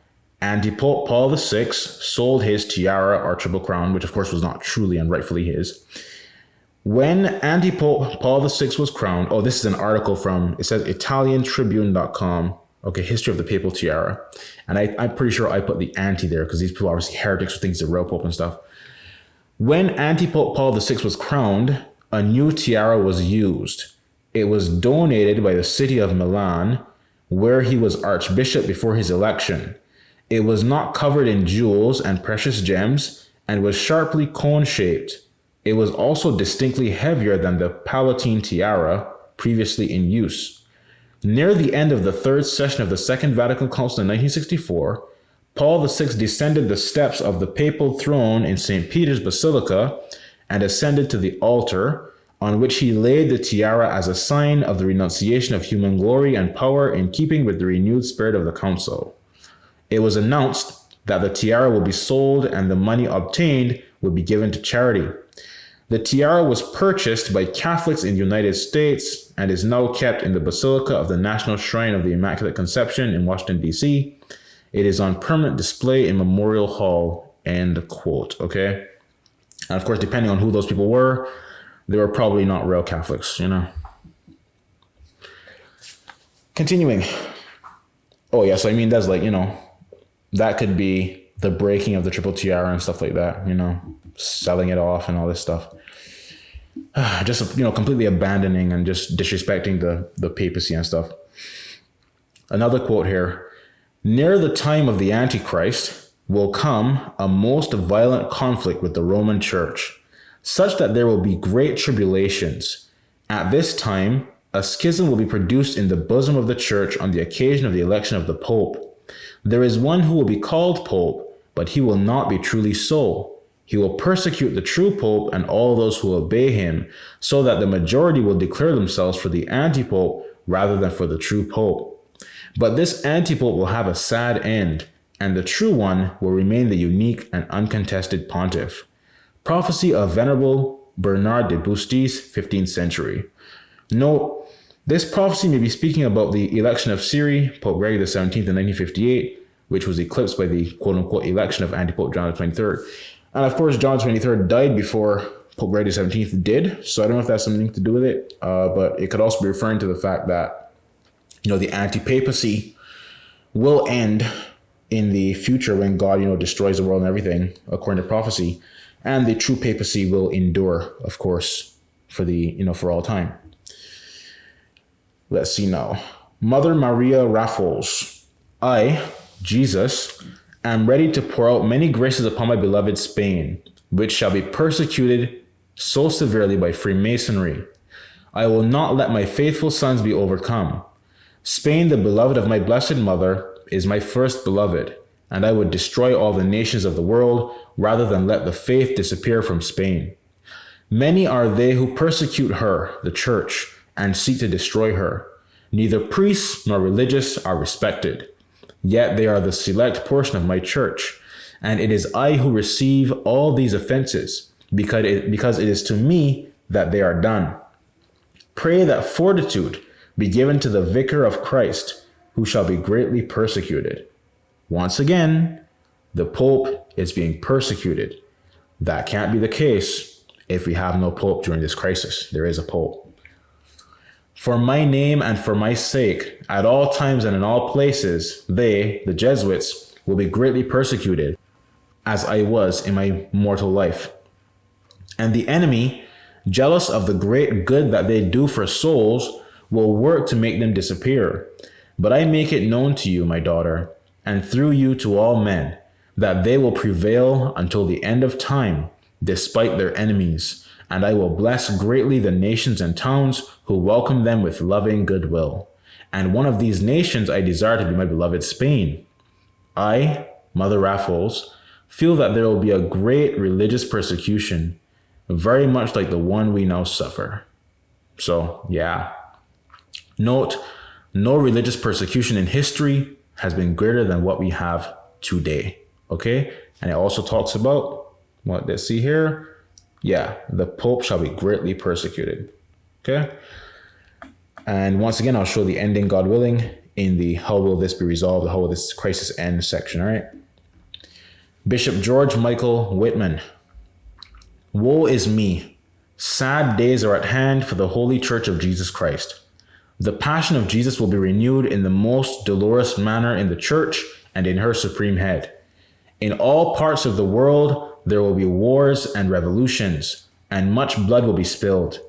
Anti-Pope Paul VI sold his tiara or Triple Crown, which of course was not truly and rightfully his. When Anti-Pope Paul VI was crowned, oh, this is an article from, it says ItalianTribune.com. Okay, history of the papal tiara. And I'm pretty sure I put the anti there because these people are obviously heretics who think it's the real pope and stuff. When Anti-Pope Paul VI was crowned, a new tiara was used. It was donated by the city of Milan, where he was archbishop before his election. It was not covered in jewels and precious gems and was sharply cone-shaped. It was also distinctly heavier than the Palatine tiara previously in use. Near the end of the third session of the Second Vatican Council in 1964, Paul VI descended the steps of the papal throne in St. Peter's Basilica and ascended to the altar, on which he laid the tiara as a sign of the renunciation of human glory and power in keeping with the renewed spirit of the council. It was announced that the tiara will be sold and the money obtained will be given to charity. The tiara was purchased by Catholics in the United States and is now kept in the Basilica of the National Shrine of the Immaculate Conception in Washington, D.C. It is on permanent display in Memorial Hall, end quote, okay? And of course, depending on who those people were, they were probably not real Catholics, Continuing. Oh, yeah, so I mean, that's like, that could be the breaking of the triple tiara and stuff like that, selling it off and all this stuff. Just, completely abandoning and just disrespecting the papacy and stuff. Another quote here. Near the time of the Antichrist will come a most violent conflict with the Roman Church, such that there will be great tribulations. At this time, a schism will be produced in the bosom of the church on the occasion of the election of the Pope. There is one who will be called Pope, but he will not be truly so. He will persecute the true Pope and all those who obey him, so that the majority will declare themselves for the anti-Pope rather than for the true Pope. But this anti-Pope will have a sad end, and the true one will remain the unique and uncontested pontiff. Prophecy of Venerable Bernard de Bustis, 15th century. Note, this prophecy may be speaking about the election of Syri, Pope Gregory XVII in 1958, which was eclipsed by the quote-unquote election of anti-Pope John XXIII. And of course, John XXIII died before Pope Gregory XVII did, so I don't know if that's something to do with it, but it could also be referring to the fact that, the anti-papacy will end in the future when God, destroys the world and everything, according to prophecy, and the true papacy will endure, of course, for all time. Let's see now. Mother Maria Raffles. I, Jesus, am ready to pour out many graces upon my beloved Spain, which shall be persecuted so severely by Freemasonry. I will not let my faithful sons be overcome. Spain, the beloved of my blessed mother, is my first beloved, and I would destroy all the nations of the world rather than let the faith disappear from Spain. Many are they who persecute her, the church, and seek to destroy her. Neither priests nor religious are respected. Yet they are the select portion of my church, and it is I who receive all these offenses, because it is to me that they are done. Pray that fortitude be given to the vicar of Christ, who shall be greatly persecuted. Once again, the Pope is being persecuted. That can't be the case if we have no Pope during this crisis. There is a Pope. For my name and for my sake, at all times and in all places, they, the Jesuits, will be greatly persecuted, as I was in my mortal life. And the enemy, jealous of the great good that they do for souls, will work to make them disappear. But I make it known to you, my daughter, and through you to all men, that they will prevail until the end of time, despite their enemies, and I will bless greatly the nations and towns who welcome them with loving goodwill. And one of these nations I desire to be my beloved Spain. I, Mother Raffles, feel that there will be a great religious persecution, very much like the one we now suffer. So, yeah. Note, no religious persecution in history has been greater than what we have today. Okay? And it also talks about, what, let's see here. Yeah, the Pope shall be greatly persecuted. Okay? And once again, I'll show the ending, God willing, in the how will this be resolved, how will this crisis end section, all right? Bishop George Michael Whitman. Woe is me. Sad days are at hand for the Holy Church of Jesus Christ. The passion of Jesus will be renewed in the most dolorous manner in the church and in her supreme head. In all parts of the world, there will be wars and revolutions, and much blood will be spilled.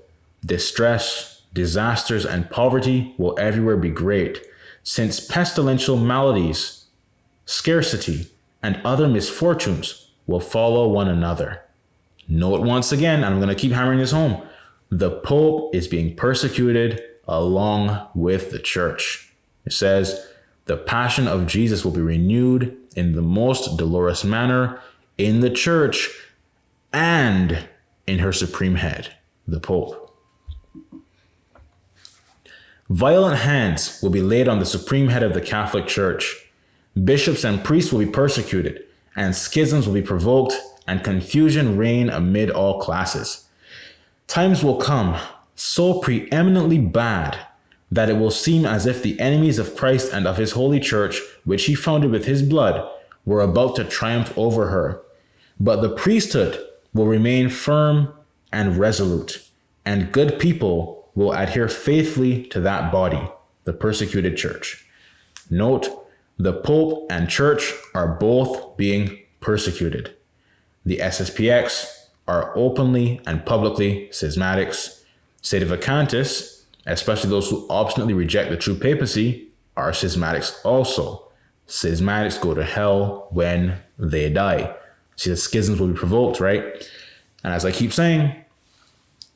Distress, disasters, and poverty will everywhere be great, since pestilential maladies, scarcity, and other misfortunes will follow one another. Note once again, and I'm going to keep hammering this home, the Pope is being persecuted along with the church. It says, the passion of Jesus will be renewed in the most dolorous manner in the church and in her supreme head, the Pope. Violent hands will be laid on the supreme head of the Catholic Church. Bishops and priests will be persecuted, and schisms will be provoked, and confusion reign amid all classes. Times will come so preeminently bad that it will seem as if the enemies of Christ and of his holy church, which he founded with his blood, were about to triumph over her. But the priesthood will remain firm and resolute, and good people will adhere faithfully to that body, the persecuted church. Note, the Pope and church are both being persecuted. The SSPX are openly and publicly schismatics. Sedevacantists, especially those who obstinately reject the true papacy, are schismatics also. Schismatics go to hell when they die. See, the schisms will be provoked, right? And as I keep saying,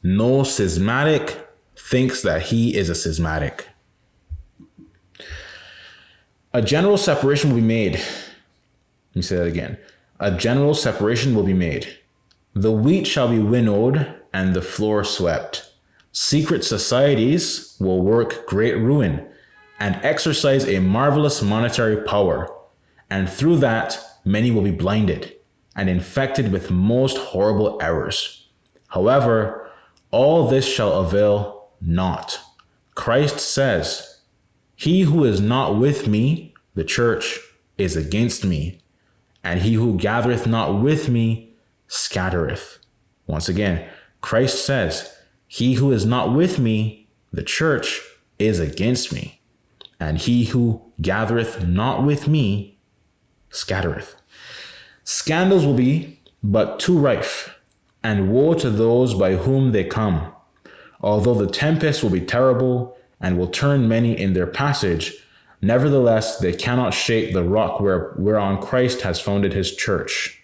no schismatic thinks that he is a schismatic. A general separation will be made. Let me say that again. A general separation will be made. The wheat shall be winnowed and the floor swept. Secret societies will work great ruin and exercise a marvelous monetary power. And through that, many will be blinded and infected with most horrible errors. However, all this shall avail not. Christ says, he who is not with me, the church, is against me, and he who gathereth not with me scattereth. Once again, Christ says, he who is not with me, the church, is against me, and he who gathereth not with me scattereth. Scandals will be but too rife, and woe to those by whom they come. Although the tempest will be terrible and will turn many in their passage, nevertheless they cannot shake the rock whereon Christ has founded his church.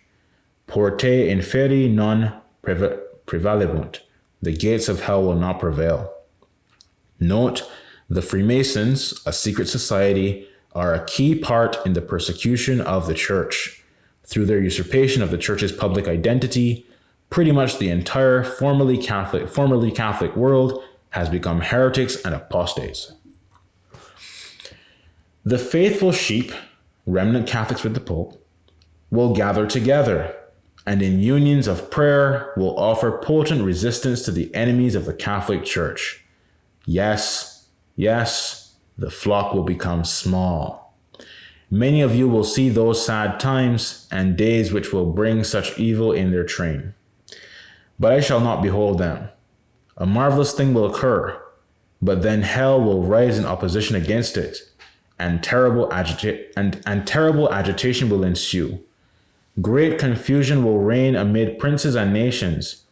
Porte inferi non prevalebunt. The gates of hell will not prevail. Note, the Freemasons, a secret society, are a key part in the persecution of the church. Through their usurpation of the church's public identity, pretty much the entire formerly Catholic world has become heretics and apostates. The faithful sheep, remnant Catholics with the Pope, will gather together, and in unions of prayer will offer potent resistance to the enemies of the Catholic Church. Yes, yes, the flock will become small. Many of you will see those sad times and days which will bring such evil in their train. But I shall not behold them. A marvelous thing will occur, but then hell will rise in opposition against it, and terrible agitation will ensue. Great confusion will reign amid princes and nations.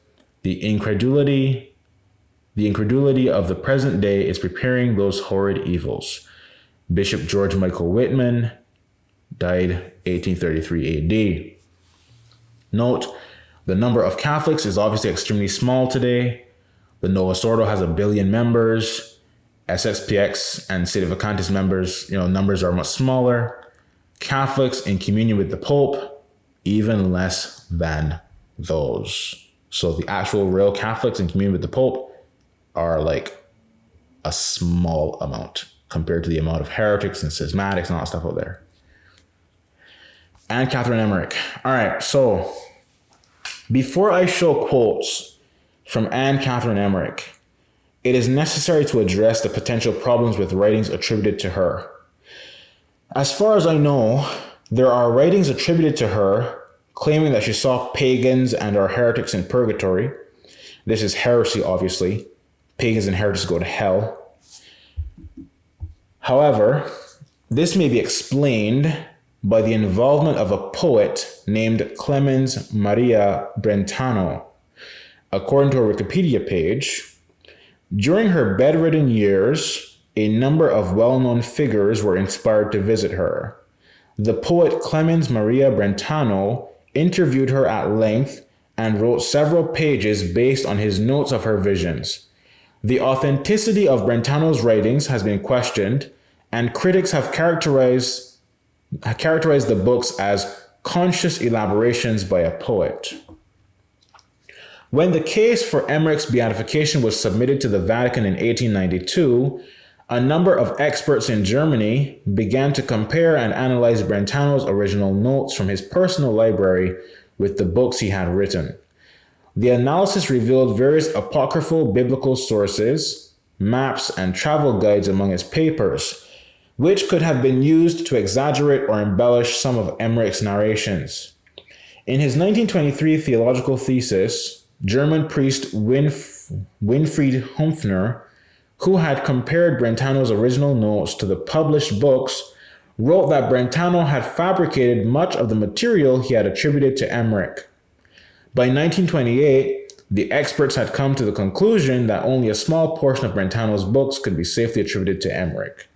The incredulity of the present day is preparing those horrid evils. Bishop George Michael Whitman died 1833 AD. Note, the number of Catholics is obviously extremely small today. The Novus Ordo has 1 billion members. SSPX and Sedevacantis members, numbers are much smaller. Catholics in communion with the Pope, even less than those. So the actual real Catholics in communion with the Pope are like a small amount compared to the amount of heretics and schismatics and all that stuff out there. Anne Catherine Emmerich. All right, so before I show quotes from Anne Catherine Emmerich, it is necessary to address the potential problems with writings attributed to her. As far as I know, there are writings attributed to her claiming that she saw pagans and or heretics in purgatory. This is heresy, obviously. Pagans and heretics go to hell. However, this may be explained by the involvement of a poet named Clemens Maria Brentano. According to her Wikipedia page, during her bedridden years, a number of well-known figures were inspired to visit her. The poet Clemens Maria Brentano interviewed her at length and wrote several pages based on his notes of her visions. The authenticity of Brentano's writings has been questioned, and critics have characterized the books as conscious elaborations by a poet. When the case for Emmerich's beatification was submitted to the Vatican in 1892, a number of experts in Germany began to compare and analyze Brentano's original notes from his personal library with the books he had written. The analysis revealed various apocryphal biblical sources, maps, and travel guides among his papers, which could have been used to exaggerate or embellish some of Emmerich's narrations. In his 1923 theological thesis, German priest Winfried Humpfner, who had compared Brentano's original notes to the published books, wrote that Brentano had fabricated much of the material he had attributed to Emmerich. By 1928, the experts had come to the conclusion that only a small portion of Brentano's books could be safely attributed to Emmerich.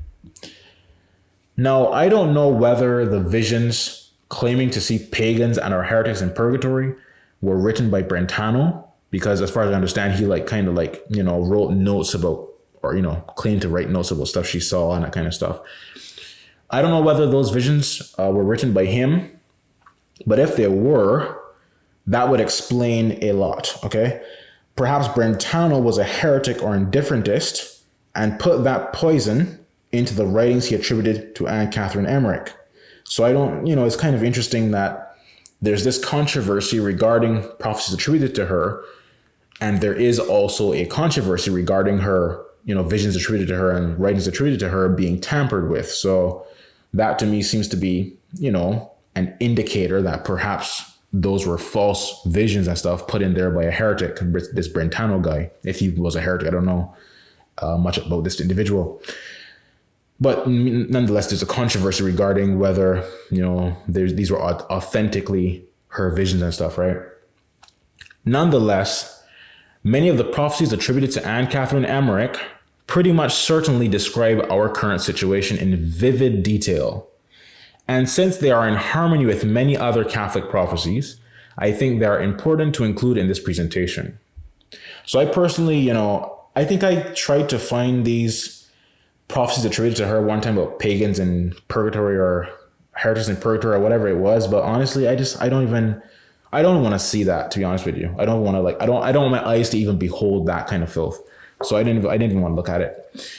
Now, I don't know whether the visions claiming to see pagans and or heretics in purgatory were written by Brentano, because as far as I understand, he wrote notes about, or claimed to write notes about stuff she saw and that kind of stuff. I don't know whether those visions were written by him, but if they were, that would explain a lot, okay? Perhaps Brentano was a heretic or indifferentist and put that poison into the writings he attributed to Anne Catherine Emmerich. So it's kind of interesting that there's this controversy regarding prophecies attributed to her, and there is also a controversy regarding her, visions attributed to her and writings attributed to her being tampered with. So that to me seems to be, an indicator that perhaps those were false visions and stuff put in there by a heretic, this Brentano guy. If he was a heretic, I don't know much about this individual. But nonetheless, there's a controversy regarding whether, these were authentically her visions and stuff, right? Nonetheless, many of the prophecies attributed to Anne Catherine Emmerich pretty much certainly describe our current situation in vivid detail. And since they are in harmony with many other Catholic prophecies, I think they are important to include in this presentation. So I personally, I think I tried to find these prophecies attributed to her one time about pagans in purgatory or heretics in purgatory or whatever it was. But honestly, I don't want to see that, to be honest with you. I don't want to I don't want my eyes to even behold that kind of filth. So I didn't even want to look at it.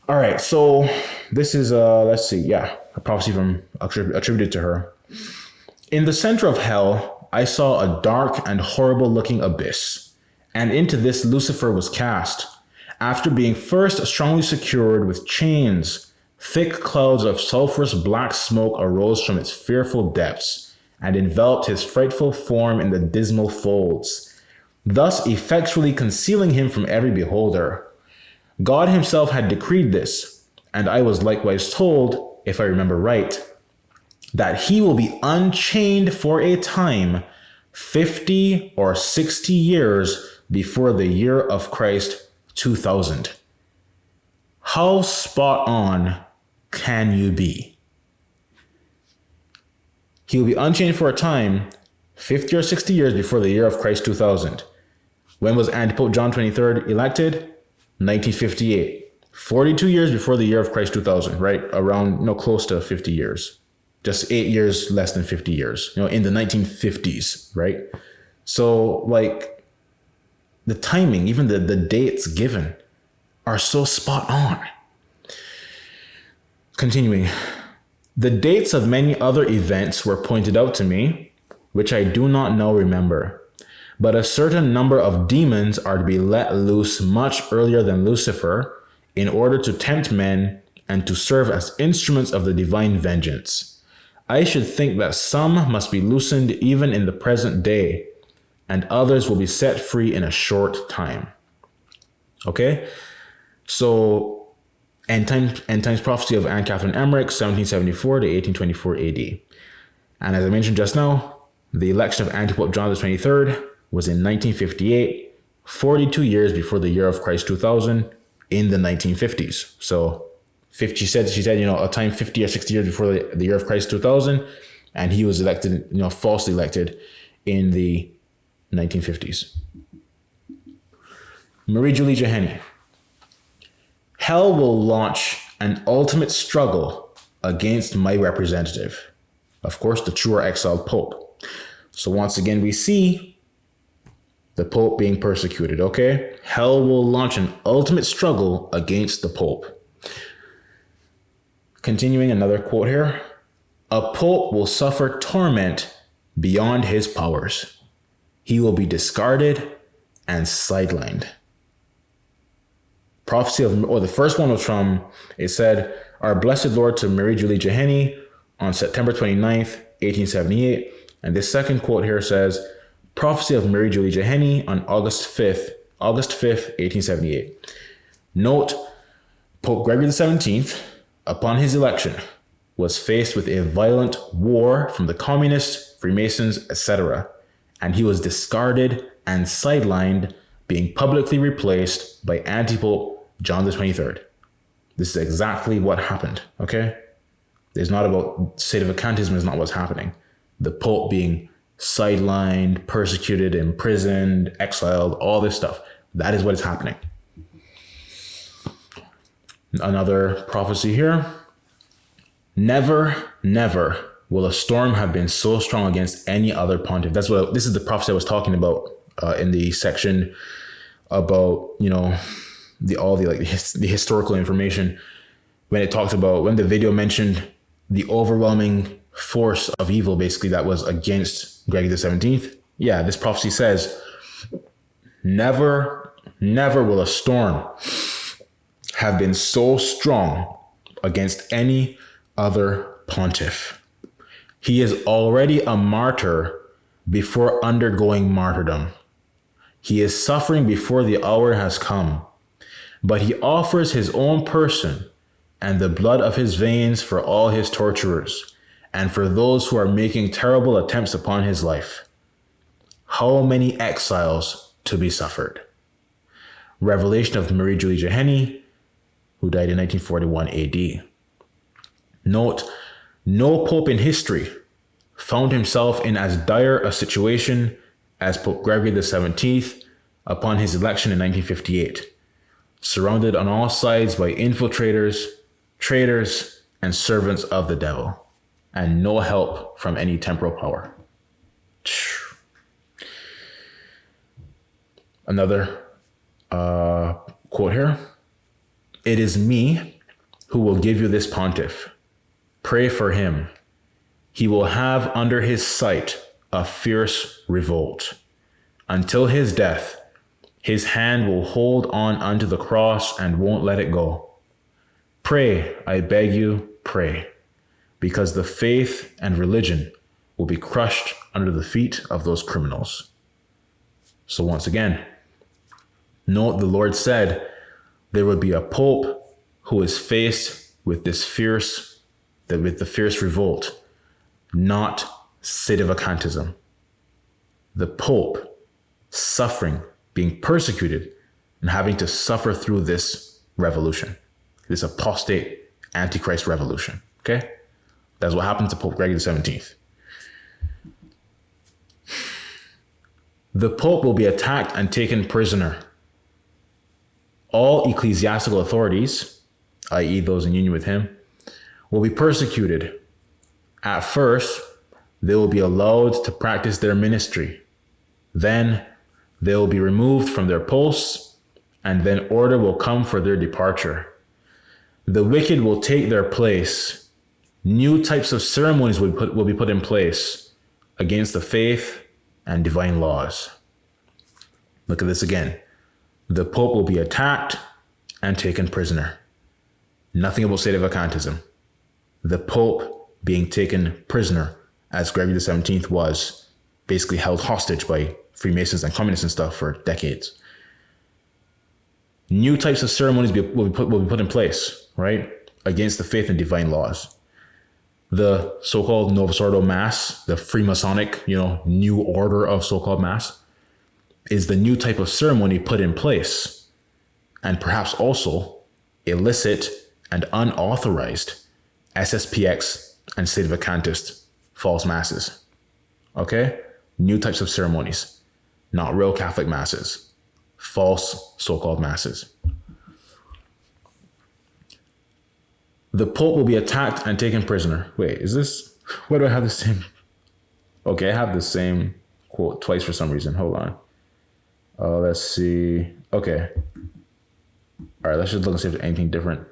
All right. So this is, a prophecy from attributed to her. In the center of hell, I saw a dark and horrible looking abyss, and into this Lucifer was cast. After being first strongly secured with chains, thick clouds of sulphurous black smoke arose from its fearful depths, and enveloped his frightful form in the dismal folds, thus effectually concealing him from every beholder. God himself had decreed this, and I was likewise told, if I remember right, that he will be unchained for a time, 50 or 60 years before the year of Christ 2000. How spot on can you be? He will be unchained for a time, 50 or 60 years before the year of Christ 2000. When was Antipope John 23rd elected? 1958. 42 years before the year of Christ 2000, right? Around, close to 50 years. Just 8 years less than 50 years, in the 1950s, right? So, the timing, even the dates given are so spot on. Continuing. The dates of many other events were pointed out to me, which I do not now remember. But a certain number of demons are to be let loose much earlier than Lucifer, in order to tempt men and to serve as instruments of the divine vengeance. I should think that some must be loosened even in the present day, and others will be set free in a short time. Okay? So, End Times Prophecy of Anne Catherine Emmerich, 1774 to 1824 AD. And as I mentioned just now, the election of Antipope John the 23rd was in 1958, 42 years before the year of Christ 2000 in the 1950s. So, she said, a time 50 or 60 years before the year of Christ 2000, and he was elected, falsely elected in the 1950s. Marie-Julie Jeheni. Hell will launch an ultimate struggle against my representative. Of course, the true or exiled Pope. So once again, we see the Pope being persecuted, okay? Hell will launch an ultimate struggle against the Pope. Continuing, another quote here. A Pope will suffer torment beyond his powers. He will be discarded and sidelined. Prophecy of, the first one was from, it said, Our Blessed Lord to Marie-Julie Jeheni on September 29th, 1878. And this second quote here says, Prophecy of Marie-Julie Jeheni on August 5th, 1878. Note, Pope Gregory XVII, upon his election, was faced with a violent war from the communists, Freemasons, etc., and he was discarded and sidelined, being publicly replaced by Antipope John the 23rd. This is exactly what happened, okay? It's not about sedevacantism is not what's happening. The Pope being sidelined, persecuted, imprisoned, exiled, all this stuff. That is what is happening. Another prophecy here. Never, never will a storm have been so strong against any other pontiff. This is the prophecy I was talking about in the section about, the historical information, when it talks about, when the video mentioned the overwhelming force of evil, basically, that was against Gregory the 17th. Yeah, this prophecy says, never, never will a storm have been so strong against any other pontiff. He is already a martyr before undergoing martyrdom. He is suffering before the hour has come, but he offers his own person and the blood of his veins for all his torturers and for those who are making terrible attempts upon his life. How many exiles to be suffered? Revelation of Marie-Julie Jeheni, who died in 1941 AD. Note, no pope in history found himself in as dire a situation as Pope Gregory XVII upon his election in 1958, surrounded on all sides by infiltrators, traitors, and servants of the devil, and no help from any temporal power. Another quote here. It is me who will give you this pontiff. Pray for him. he will have under his sight a fierce revolt. Until his death, his hand will hold on unto the cross and won't let it go. Pray, I beg you, pray, because the faith and religion will be crushed under the feet of those criminals. So once again, note the Lord said there would be a pope who is faced with the fierce revolt, not sedevacantism. The pope suffering, being persecuted, and having to suffer through this revolution, this apostate antichrist revolution. Okay? That's what happened to Pope Gregory XVII. The Pope will be attacked and taken prisoner. All ecclesiastical authorities, i.e. those in union with him, will be persecuted. At first, they will be allowed to practice their ministry. Then they will be removed from their posts, and then order will come for their departure. The wicked will take their place. New types of ceremonies will be put in place against the faith and divine laws. Look at this again. The Pope will be attacked and taken prisoner. Nothing about sedevacantism. The Pope being taken prisoner, as Gregory XVII was, basically held hostage by Freemasons and communists and stuff for decades. New types of ceremonies will be put in place, right, against the faith and divine laws. The so-called Novus Ordo Mass, the Freemasonic, new order of so-called Mass, is the new type of ceremony put in place, and perhaps also illicit and unauthorized SSPX and sedevacantist false masses. Okay? New types of ceremonies, not real Catholic masses, false so-called masses. The Pope will be attacked and taken prisoner. Wait, why do I have the same? Okay, I have the same quote twice for some reason. Hold on. Let's see. Okay. All right, let's just look and see if there's anything different.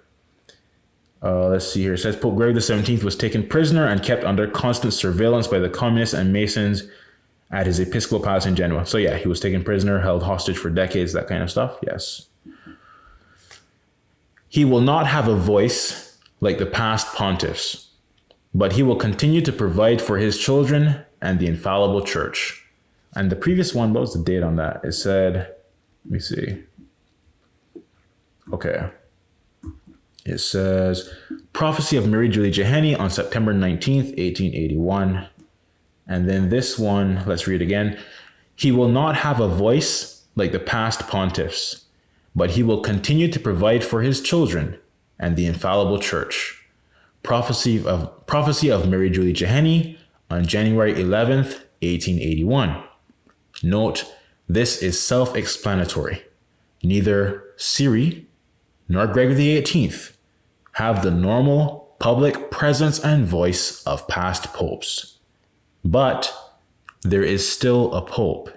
Let's see here. It says Pope Gregory XVII was taken prisoner and kept under constant surveillance by the communists and Masons at his episcopal palace in Genoa. So yeah, he was taken prisoner, held hostage for decades, that kind of stuff. Yes. He will not have a voice like the past pontiffs, but he will continue to provide for his children and the infallible church. And the previous one, what was the date on that? It said, let me see. Okay. It says, Prophecy of Mary Julie Jeheni on September 19th, 1881. And then this one, let's read again. He will not have a voice like the past pontiffs, but he will continue to provide for his children and the infallible church. Prophecy of Mary Julie Jeheni on January 11th, 1881. Note, this is self-explanatory. Neither Siri nor Gregory XVIII have the normal public presence and voice of past popes. But there is still a pope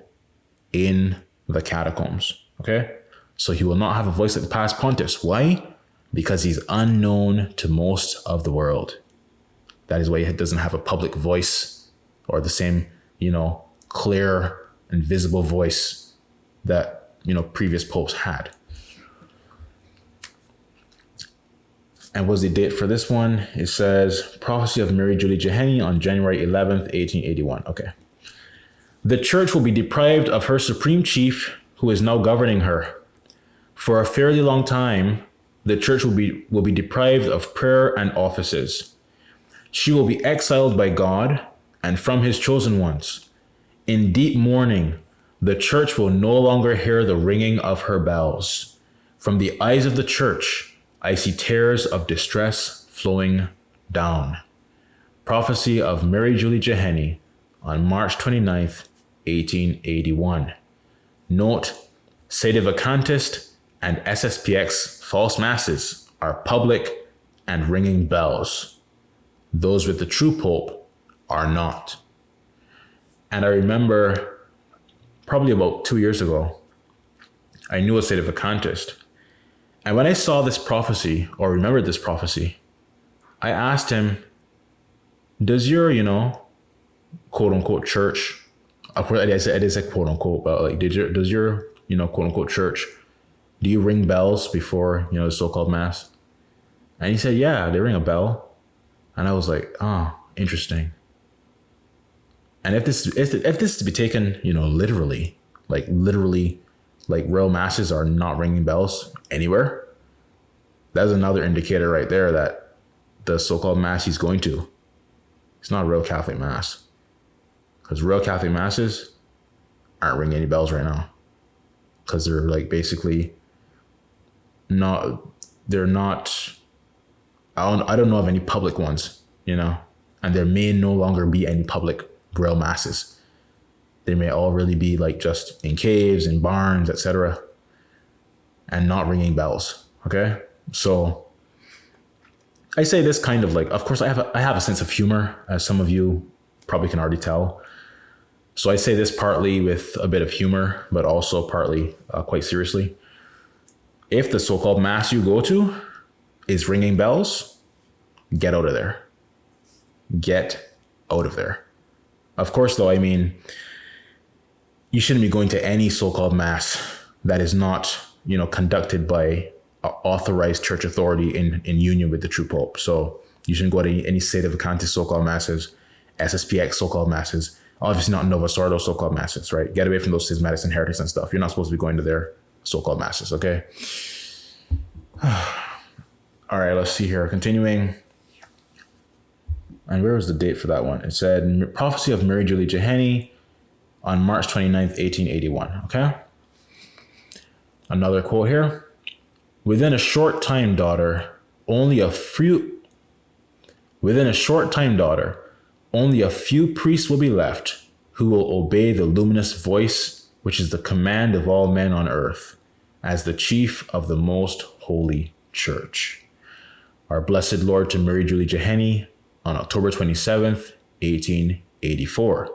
in the catacombs, okay? So he will not have a voice like the past pontiffs. Why? Because he's unknown to most of the world. That is why he doesn't have a public voice or the same, clear and visible voice that, previous popes had. And what's the date for this one? It says Prophecy of Mary Julie Jeheni on January 11th, 1881. Okay. The church will be deprived of her supreme chief who is now governing her. For a fairly long time, the church will be deprived of prayer and offices. She will be exiled by God and from his chosen ones. In deep mourning, the church will no longer hear the ringing of her bells. From the eyes of the church, I see tears of distress flowing down. Prophecy of Mary Julie Jeheni on March 29th, 1881. Note, sedevacantist and SSPX false masses are public and ringing bells. Those with the true pope are not. And I remember probably about 2 years ago, I knew a sedevacantist. And when I saw this prophecy or remembered this prophecy, I asked him, does your, quote unquote church, of course it is a quote unquote, but like, does your, quote unquote church, do you ring bells before, the so-called mass? And he said, yeah, they ring a bell. And I was like, oh, interesting. And if this is to be taken, literally, like real masses are not ringing bells anywhere, that's another indicator right there that the so-called mass he's going to, it's not a real Catholic mass. Because real Catholic masses aren't ringing any bells right now. Because they're like basically they're not, I don't know of any public ones, and there may no longer be any public real masses. They may all really be like just in caves and barns, etc., and not ringing bells. Okay. So I say this kind of like, of course I have a sense of humor, as some of you probably can already tell. So I say this partly with a bit of humor, but also partly quite seriously. If the so-called mass you go to is ringing bells, get out of there. Get out of there. Of course, though, I mean, you shouldn't be going to any so-called mass that is not, conducted by authorized church authority in union with the true pope. So you shouldn't go to any Sede Vacantes so-called masses, SSPX so-called masses, obviously not Novus Ordo so-called masses, right? Get away from those schismatics and heretics and stuff. You're not supposed to be going to their so-called masses, okay? All right, let's see here. Continuing. And where was the date for that one? It said Prophecy of Mary Julie Jeheni on March 29th, 1881. Okay. Another quote here. Within a short time, daughter, only a few priests will be left who will obey the luminous voice, which is the command of all men on earth, as the chief of the most holy church. Our blessed Lord to Mary Julie Jeheni on October 27th, 1884.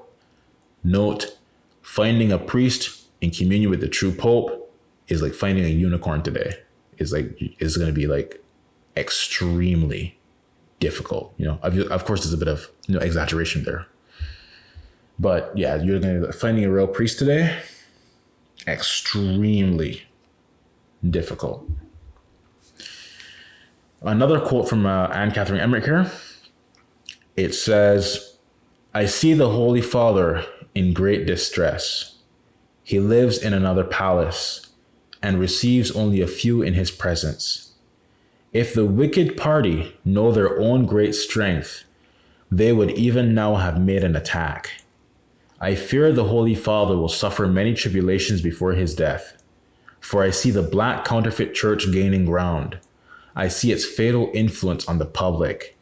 Note, finding a priest in communion with the true pope is like finding a unicorn today. It's going to be like extremely difficult. Of course, there's a bit of exaggeration there. But yeah, you're going to finding a real priest today, extremely difficult. Another quote from Anne Catherine Emmerich here. It says, I see the Holy Father in great distress. He lives in another palace and receives only a few in his presence. If the wicked party know their own great strength, they would even now have made an attack. I fear the Holy Father will suffer many tribulations before his death, for I see the black counterfeit church gaining ground. I see its fatal influence on the public.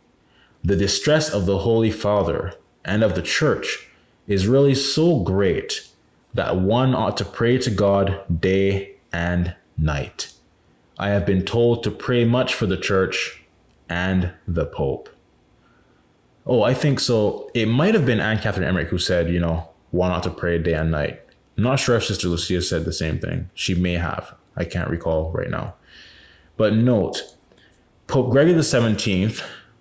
The distress of the Holy Father and of the church is really so great that one ought to pray to God day and night. I have been told to pray much for the church and the Pope. Oh, I think so. It might have been Anne Catherine Emmerich who said, one ought to pray day and night. I'm not sure if Sister Lucia said the same thing. She may have. I can't recall right now. But note, Pope Gregory XVII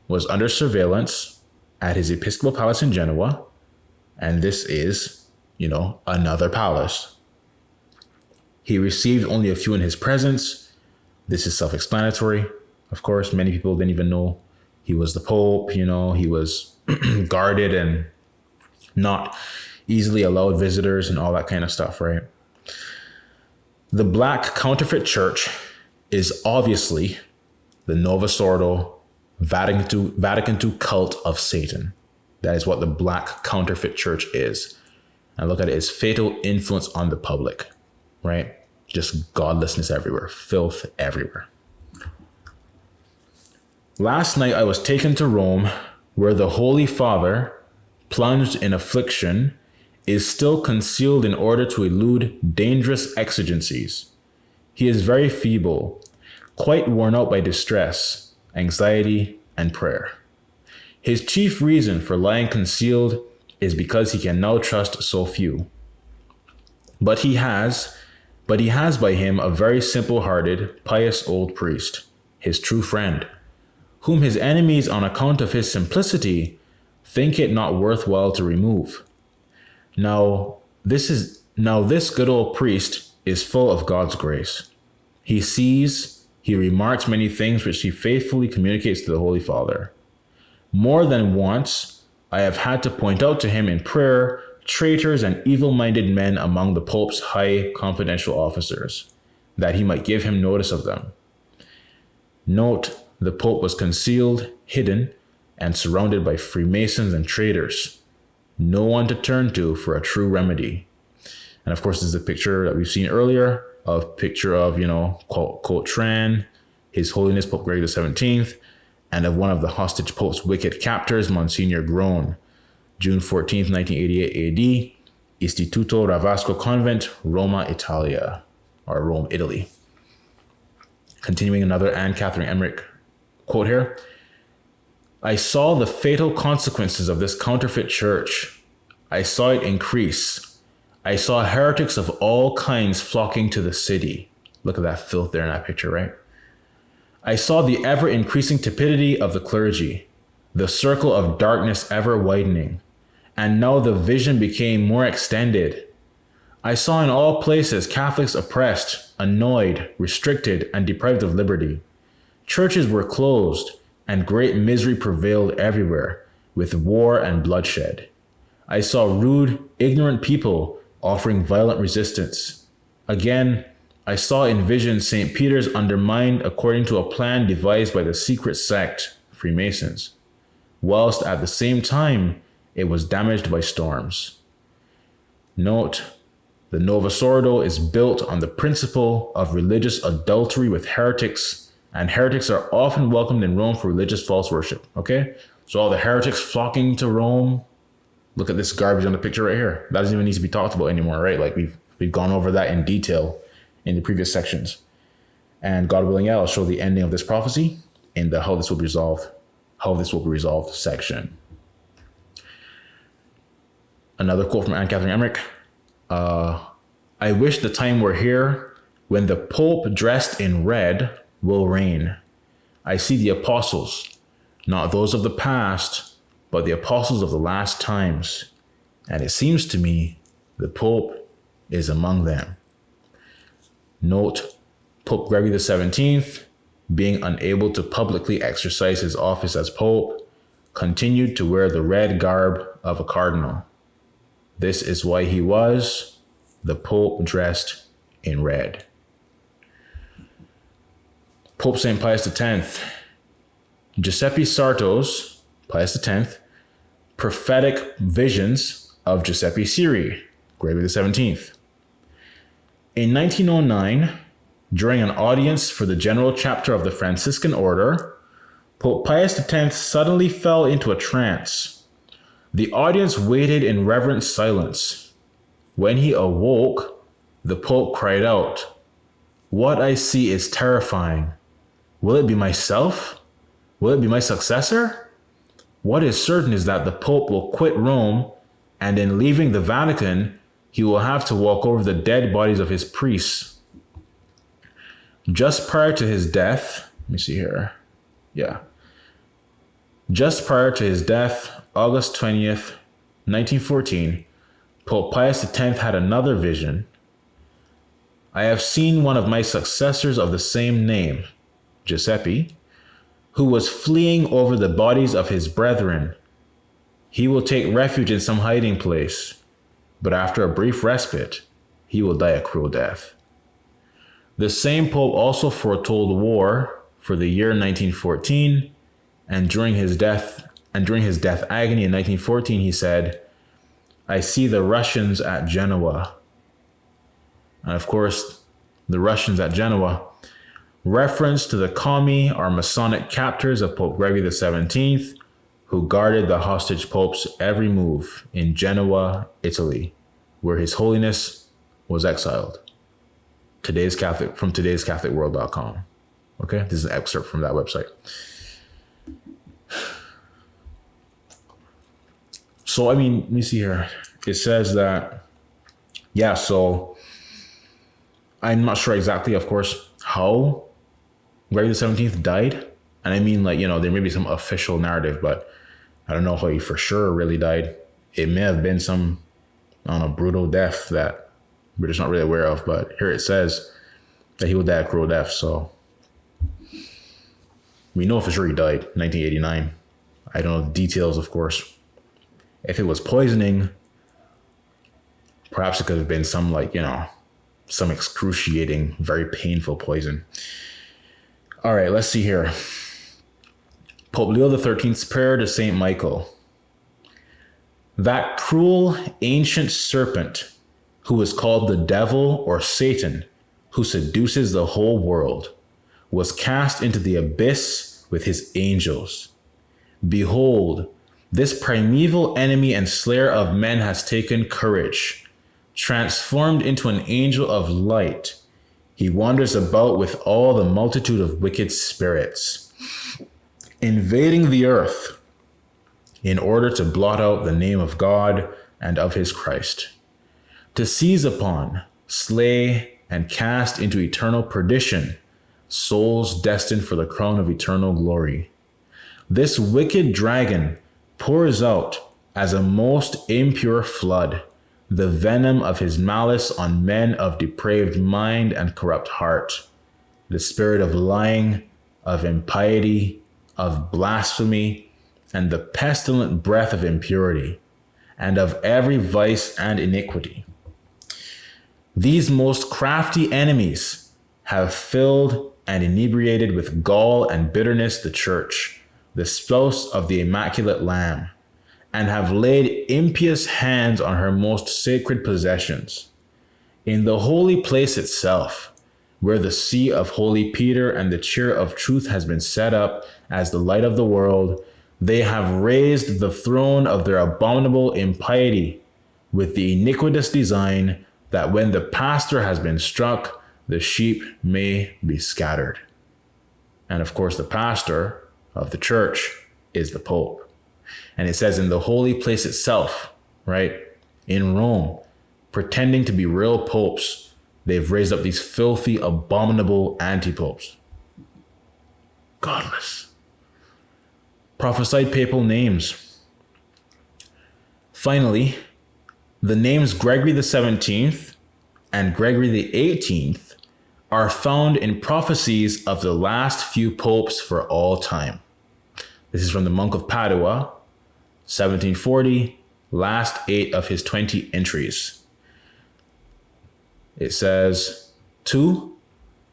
was under surveillance at his episcopal palace in Genoa. And this is, another palace. He received only a few in his presence. This is self-explanatory. Of course, many people didn't even know he was the Pope. He was guarded and not easily allowed visitors and all that kind of stuff, right? The black counterfeit church is obviously the Novus Ordo Vatican II cult of Satan. That is what the black counterfeit church is. And look at it, its fatal influence on the public, right? Just godlessness everywhere, filth everywhere. Last night I was taken to Rome, where the Holy Father, plunged in affliction, is still concealed in order to elude dangerous exigencies. He is very feeble, quite worn out by distress, anxiety, and prayer. His chief reason for lying concealed is because he can now trust so few. But he has by him a very simple-hearted, pious old priest, his true friend, whom his enemies on account of his simplicity think it not worthwhile to remove. Now this good old priest is full of God's grace. He sees, he remarks many things which he faithfully communicates to the Holy Father. More than once, I have had to point out to him in prayer traitors and evil-minded men among the Pope's high confidential officers, that he might give him notice of them. Note, the Pope was concealed, hidden, and surrounded by Freemasons and traitors. No one to turn to for a true remedy. And of course, this is a picture that we've seen earlier, of quote Tran, His Holiness Pope Gregory XVII, and of one of the hostage Pope's wicked captors, Monsignor Groen, June 14th, 1988 AD, Istituto Ravasco Convent, Roma, Italia, or Rome, Italy. Continuing another Anne Catherine Emmerich quote here. I saw the fatal consequences of this counterfeit church. I saw it increase. I saw heretics of all kinds flocking to the city. Look at that filth there in that picture, right? I saw the ever-increasing tepidity of the clergy, the circle of darkness ever widening, and now the vision became more extended. I saw in all places Catholics oppressed, annoyed, restricted, and deprived of liberty. Churches were closed, and great misery prevailed everywhere, with war and bloodshed. I saw rude, ignorant people offering violent resistance. Again, I saw in vision St. Peter's undermined according to a plan devised by the secret sect, Freemasons, whilst at the same time it was damaged by storms. Note, the Novus Ordo is built on the principle of religious adultery with heretics, and heretics are often welcomed in Rome for religious false worship. Okay? So all the heretics flocking to Rome. Look at this garbage on the picture right here. That doesn't even need to be talked about anymore, right? Like we've gone over that in detail in the previous sections. And God willing, I'll show the ending of this prophecy in the how this will be resolved section. Another quote from Anne Catherine Emmerich. I wish the time were here when the Pope dressed in red will reign. I see the apostles, not those of the past, but the apostles of the last times. And it seems to me the Pope is among them. Note, Pope Gregory XVII, being unable to publicly exercise his office as Pope, continued to wear the red garb of a cardinal. This is why he was the Pope dressed in red. Pope St. Pius X, Giuseppe Sarto's, Pius X, prophetic visions of Giuseppe Siri, Gregory XVII. In 1909, during an audience for the general chapter of the Franciscan order, Pope Pius X suddenly fell into a trance. The audience waited in reverent silence. When he awoke, the Pope cried out, "What I see is terrifying. Will it be myself? Will it be my successor? What is certain is that the Pope will quit Rome, and in leaving the Vatican, he will have to walk over the dead bodies of his priests." Just prior to his death, Just prior to his death, August 20th, 1914, Pope Pius X had another vision. I have seen one of my successors of the same name, Giuseppe, who was fleeing over the bodies of his brethren. He will take refuge in some hiding place, but after a brief respite, he will die a cruel death. The same Pope also foretold war for the year 1914, and during his death agony in 1914, he said, "I see the Russians at Genoa." And of course, the Russians at Genoa, reference to the commie or Masonic captors of Pope Gregory XVII, who guarded the hostage Pope's every move in Genoa, Italy, where His Holiness was exiled. From todayscatholicworld.com. Okay, this is an excerpt from that website. So, let me see here. It says that, so I'm not sure exactly, of course, how Gregory XVII died. And there may be some official narrative, but I don't know how he for sure really died. It may have been some, I don't know, brutal death that we're just not really aware of. But here it says that he will die a cruel death. So we know for sure he died 1989. I don't know the details, of course. If it was poisoning, perhaps it could have been some some excruciating, very painful poison. All right, let's see here. Pope Leo XIII's prayer to Saint Michael. That cruel ancient serpent who is called the devil or Satan, who seduces the whole world, was cast into the abyss with his angels. Behold, this primeval enemy and slayer of men has taken courage. Transformed into an angel of light, he wanders about with all the multitude of wicked spirits, invading the earth in order to blot out the name of God and of his Christ, to seize upon, slay, and cast into eternal perdition souls destined for the crown of eternal glory. This wicked dragon pours out as a most impure flood the venom of his malice on men of depraved mind and corrupt heart, the spirit of lying, of impiety, of blasphemy, and the pestilent breath of impurity, and of every vice and iniquity. These most crafty enemies have filled and inebriated with gall and bitterness the church, the spouse of the Immaculate Lamb, and have laid impious hands on her most sacred possessions. In the holy place itself, where the see of Holy Peter and the chair of truth has been set up as the light of the world, they have raised the throne of their abominable impiety with the iniquitous design that when the pastor has been struck, the sheep may be scattered. And of course, the pastor of the church is the Pope. And it says in the holy place itself, right, in Rome, pretending to be real popes, they've raised up these filthy, abominable anti-popes. Godless. Prophesied papal names. Finally, the names Gregory the 17th and Gregory the 18th are found in Prophecies of the last few popes for all time. This is from the Monk of Padua, 1740, last 8 of his 20 entries. It says, 2.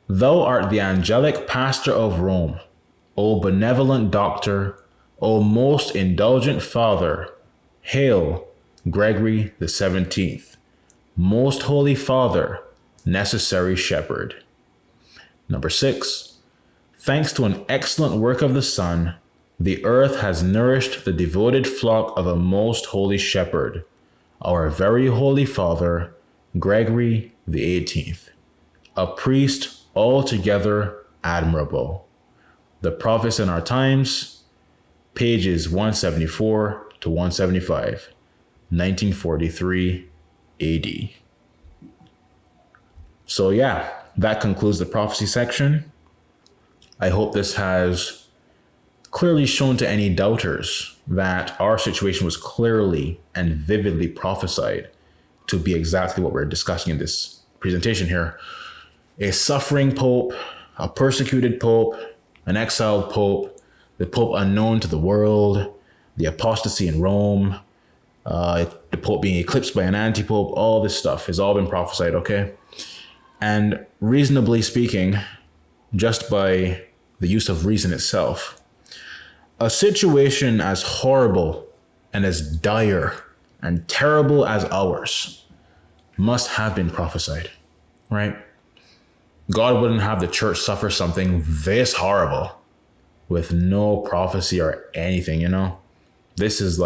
Thou art the angelic pastor of Rome, O benevolent doctor, O most indulgent father. Hail, Gregory the 17th, most holy father, necessary shepherd. Number 6. Thanks to an excellent work of the Son, the earth has nourished the devoted flock of a most holy shepherd, our very holy father, Gregory the 18th, a priest altogether admirable. The Prophets in Our Times, pages 174 to 175, 1943 AD. So yeah, that concludes the prophecy section. I hope this has clearly shown to any doubters that our situation was clearly and vividly prophesied to be exactly what we're discussing in this presentation here. A suffering pope, a persecuted pope, an exiled pope, the pope unknown to the world, the apostasy in Rome, the pope being eclipsed by an anti-pope, all this stuff has all been prophesied, okay? And reasonably speaking, just by the use of reason itself, a situation as horrible and as dire and terrible as ours must have been prophesied, right? God wouldn't have the church suffer something this horrible with no prophecy or anything, you know? This is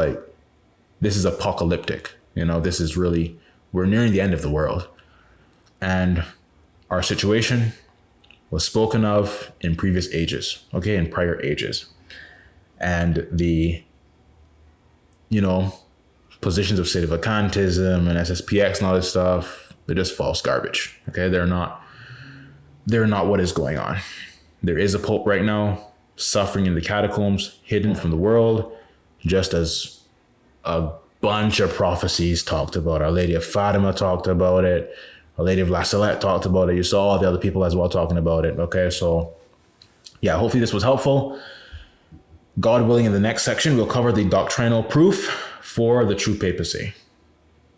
apocalyptic, you know? This is really, we're nearing the end of the world. And our situation was spoken of in previous ages, okay? In prior ages. And the, positions of sedevacantism and SSPX and all this stuff, they're just false garbage, okay? They're not what is going on. There is a pope right now suffering in the catacombs, hidden from the world, just as a bunch of prophecies talked about. Our Lady of Fatima talked about it. Our Lady of La Salette talked about it. You saw all the other people as well talking about it. Okay, so yeah, hopefully this was helpful. God willing, in the next section, we'll cover the doctrinal proof for the true papacy.